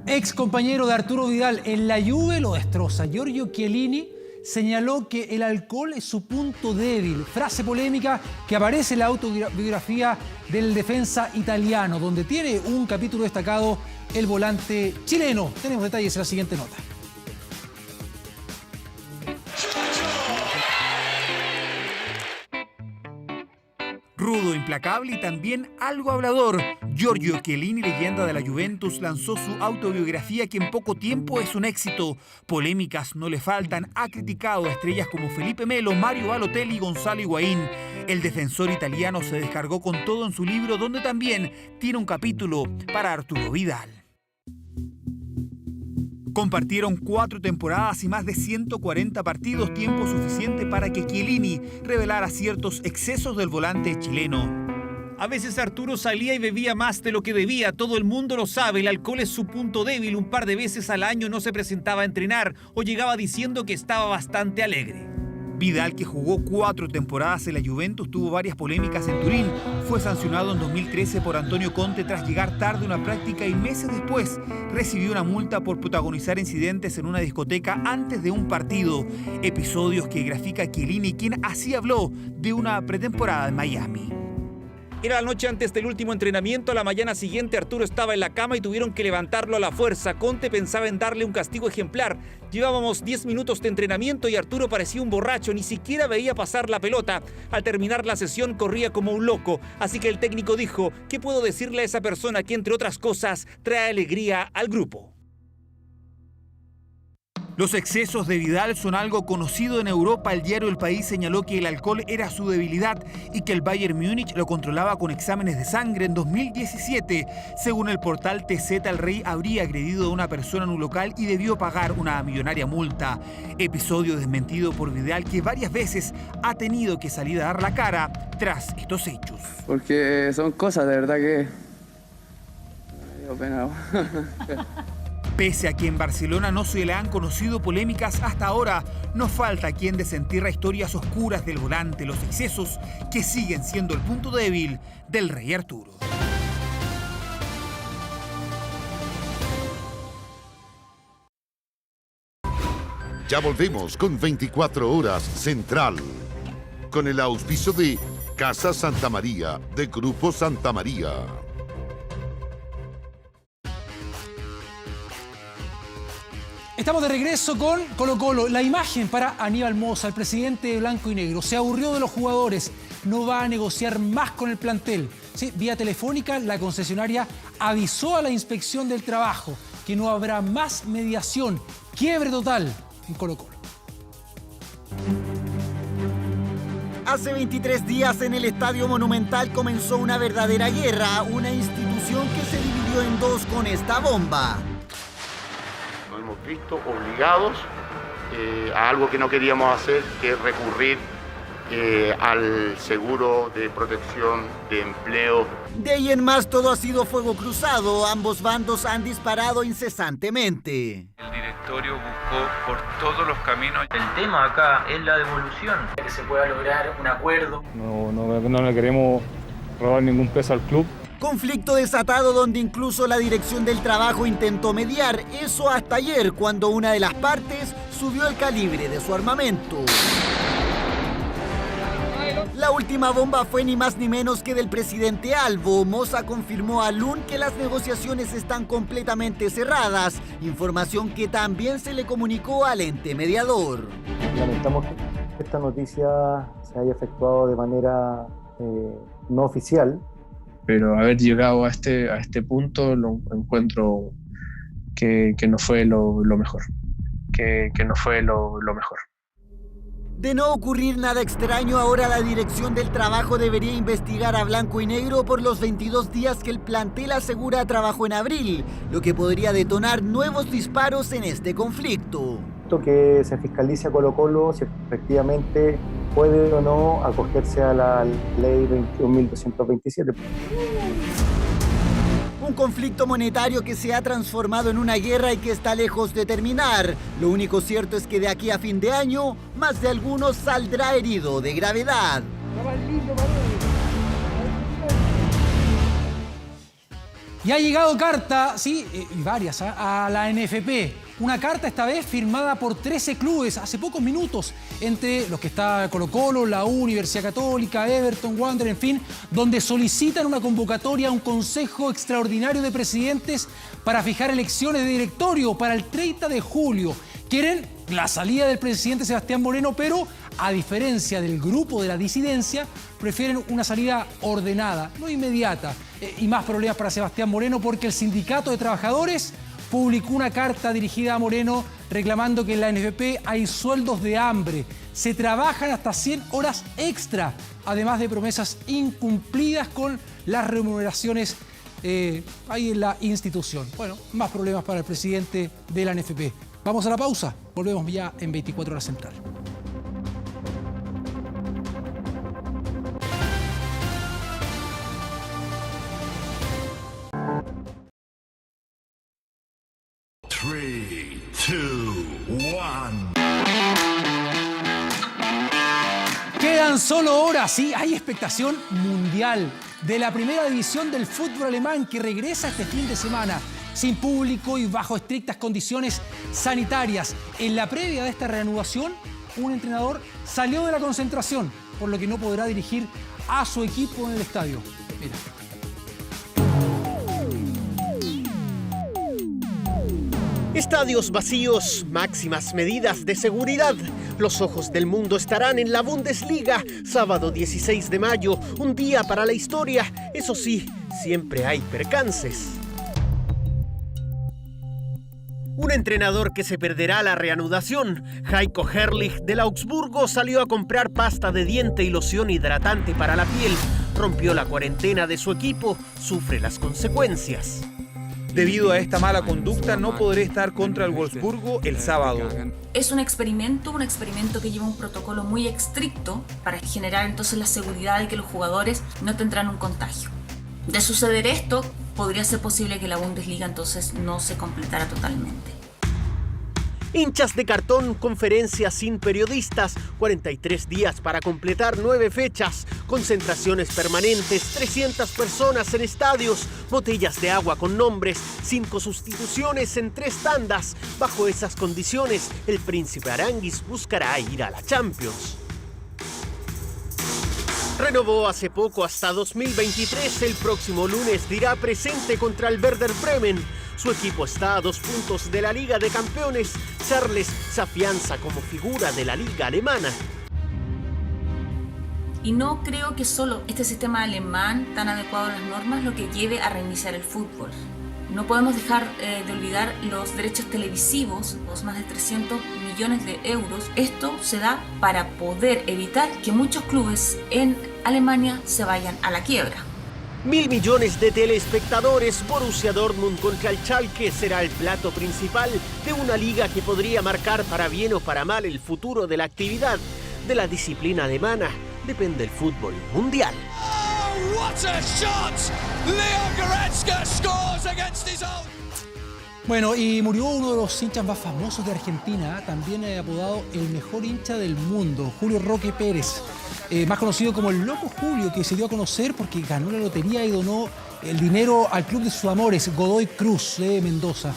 Ex compañero de Arturo Vidal en la Juve lo destroza. Giorgio Chiellini señaló que el alcohol es su punto débil. Frase polémica que aparece en la autobiografía del defensa italiano, donde tiene un capítulo destacado el volante chileno. Tenemos detalles en la siguiente nota. Rudo, implacable y también algo hablador, Giorgio Chiellini, leyenda de la Juventus, lanzó su autobiografía que en poco tiempo es un éxito. Polémicas no le faltan, ha criticado a estrellas como Felipe Melo, Mario Balotelli y Gonzalo Higuaín. El defensor italiano se descargó con todo en su libro, donde también tiene un capítulo para Arturo Vidal. Compartieron 4 temporadas y más de 140 partidos, tiempo suficiente para que Chiellini revelara ciertos excesos del volante chileno. A veces Arturo salía y bebía más de lo que debía, todo el mundo lo sabe, el alcohol es su punto débil. Un par de veces al año no se presentaba a entrenar o llegaba diciendo que estaba bastante alegre. Vidal, que jugó 4 temporadas en la Juventus, tuvo varias polémicas en Turín. Fue sancionado en 2013 por Antonio Conte tras llegar tarde a una práctica y meses después recibió una multa por protagonizar incidentes en una discoteca antes de un partido. Episodios que grafica Chiellini, quien así habló de una pretemporada en Miami. Era la noche antes del último entrenamiento. A la mañana siguiente Arturo estaba en la cama y tuvieron que levantarlo a la fuerza. Conte pensaba en darle un castigo ejemplar. Llevábamos 10 minutos de entrenamiento y Arturo parecía un borracho, ni siquiera veía pasar la pelota. Al terminar la sesión corría como un loco, así que el técnico dijo: ¿qué puedo decirle a esa persona que, entre otras cosas, trae alegría al grupo? Los excesos de Vidal son algo conocido en Europa. El diario El País señaló que el alcohol era su debilidad y que el Bayern Múnich lo controlaba con exámenes de sangre. En 2017, según el portal TZ, el Rey habría agredido a una persona en un local y debió pagar una millonaria multa. Episodio desmentido por Vidal, que varias veces ha tenido que salir a dar la cara tras estos hechos. Porque son cosas de verdad que... me dio pena. Pese a que en Barcelona no se le han conocido polémicas hasta ahora, no falta quien desentierra historias oscuras del volante, los excesos que siguen siendo el punto débil del Rey Arturo. Ya volvemos con 24 Horas Central, con el auspicio de Casa Santa María, de Grupo Santa María. Estamos de regreso con Colo-Colo. La imagen para Aníbal Mosa, el presidente de Blanco y Negro. Se aburrió de los jugadores, no va a negociar más con el plantel. Sí, vía telefónica, la concesionaria avisó a la Inspección del Trabajo que no habrá más mediación. Quiebre total en Colo-Colo. Hace 23 días en el Estadio Monumental comenzó una verdadera guerra, una institución que se dividió en dos con esta bomba. Nos hemos visto obligados a algo que no queríamos hacer, que es recurrir al seguro de protección de empleo. De ahí en más todo ha sido fuego cruzado, ambos bandos han disparado incesantemente. El directorio buscó por todos los caminos. El tema acá es la devolución, que se pueda lograr un acuerdo. No le queremos robar ningún peso al club. Conflicto desatado donde incluso la Dirección del Trabajo intentó mediar, eso hasta ayer, cuando una de las partes subió el calibre de su armamento. La última bomba fue ni más ni menos que del presidente Albo. Mosa confirmó a LUN que las negociaciones están completamente cerradas, información que también se le comunicó al ente mediador. Lamentamos que esta noticia se haya efectuado de manera no oficial. Pero haber llegado a este punto lo encuentro que no fue lo mejor. Que no fue lo mejor. De no ocurrir nada extraño, ahora la Dirección del Trabajo debería investigar a Blanco y Negro por los 22 días que el plantel asegura trabajó en abril, lo que podría detonar nuevos disparos en este conflicto. Que se fiscalice a Colo-Colo si efectivamente puede o no acogerse a la ley 21.227. Un conflicto monetario que se ha transformado en una guerra y que está lejos de terminar. Lo único cierto es que de aquí a fin de año, más de alguno saldrá herido de gravedad. Y ha llegado carta, sí, varias, a la NFP. Una carta esta vez firmada por 13 clubes hace pocos minutos, entre los que está Colo-Colo, la U, Universidad Católica, Everton, Wander, en fin, donde solicitan una convocatoria a un consejo extraordinario de presidentes para fijar elecciones de directorio para el 30 de julio. Quieren la salida del presidente Sebastián Moreno, pero a diferencia del grupo de la disidencia, prefieren una salida ordenada, no inmediata. Y más problemas para Sebastián Moreno porque el Sindicato de Trabajadores publicó una carta dirigida a Moreno reclamando que en la NFP hay sueldos de hambre. Se trabajan hasta 100 horas extra, además de promesas incumplidas con las remuneraciones ahí en la institución. Bueno, más problemas para el presidente de la NFP. Vamos a la pausa, volvemos ya en 24 Horas Central. Faltan solo horas, sí, hay expectación mundial de la primera división del fútbol alemán que regresa este fin de semana, sin público y bajo estrictas condiciones sanitarias. En la previa de esta reanudación, un entrenador salió de la concentración, por lo que no podrá dirigir a su equipo en el estadio. Mira. Estadios vacíos, máximas medidas de seguridad. Los ojos del mundo estarán en la Bundesliga, sábado 16 de mayo, un día para la historia. Eso sí, siempre hay percances. Un entrenador que se perderá la reanudación. Heiko Herrlich del Augsburgo salió a comprar pasta de diente y loción hidratante para la piel. Rompió la cuarentena de su equipo, sufre las consecuencias. Debido a esta mala conducta, no podré estar contra el Wolfsburgo el sábado. Es un experimento que lleva un protocolo muy estricto para generar entonces la seguridad de que los jugadores no tendrán un contagio. De suceder esto, podría ser posible que la Bundesliga entonces no se completara totalmente. Hinchas de cartón, conferencias sin periodistas, 43 días para completar 9 fechas, concentraciones permanentes, 300 personas en estadios, botellas de agua con nombres, 5 sustituciones en 3 tandas. Bajo esas condiciones, el príncipe Aranguis buscará ir a la Champions. Renovó hace poco hasta 2023. El próximo lunes dirá presente contra el Werder Bremen. Su equipo está a 2 puntos de la Liga de Campeones. Charles se afianza como figura de la Liga alemana. Y no creo que solo este sistema alemán tan adecuado a las normas lo que lleve a reiniciar el fútbol. No podemos dejar de olvidar los derechos televisivos, los más de 300 millones de euros. Esto se da para poder evitar que muchos clubes en Alemania se vayan a la quiebra. 1.000 millones de telespectadores. Borussia Dortmund contra el Schalke será el plato principal de una liga que podría marcar para bien o para mal el futuro de la actividad. De la disciplina alemana depende el fútbol mundial. Bueno, y murió uno de los hinchas más famosos de Argentina, también apodado el mejor hincha del mundo, Julio Roque Pérez, más conocido como el Loco Julio, que se dio a conocer porque ganó la lotería y donó el dinero al club de sus amores, Godoy Cruz de Mendoza.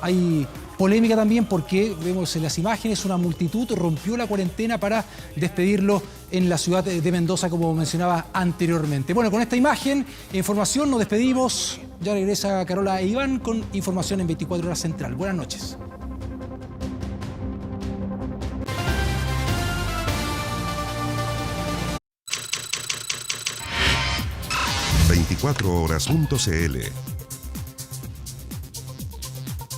Hay polémica también porque vemos en las imágenes una multitud rompió la cuarentena para despedirlo en la ciudad de Mendoza, como mencionaba anteriormente. Bueno, con esta imagen e información nos despedimos. Ya regresa Carola e Iván con información en 24 Horas Central. Buenas noches. ...24horas.cl.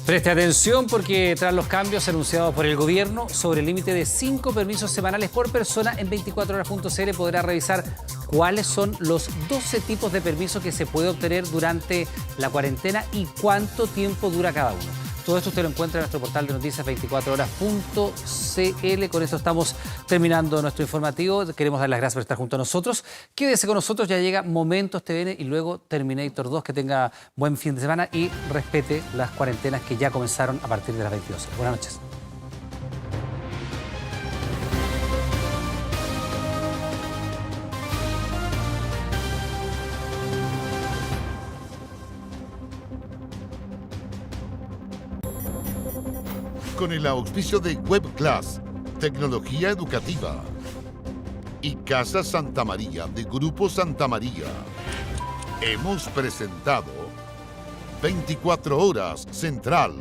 Preste atención porque tras los cambios anunciados por el gobierno sobre el límite de 5 permisos semanales por persona, en 24horas.cl podrá revisar cuáles son los 12 tipos de permisos que se puede obtener durante la cuarentena y cuánto tiempo dura cada uno. Todo esto usted lo encuentra en nuestro portal de noticias 24horas.cl. Con esto estamos terminando nuestro informativo. Queremos dar las gracias por estar junto a nosotros. Quédese con nosotros, ya llega Momentos TVN y luego Terminator 2. Que tenga buen fin de semana y respete las cuarentenas que ya comenzaron a partir de las 22 horas. Buenas noches. Con el auspicio de WebClass, tecnología educativa, y Casa Santa María de Grupo Santa María, hemos presentado 24 Horas Central.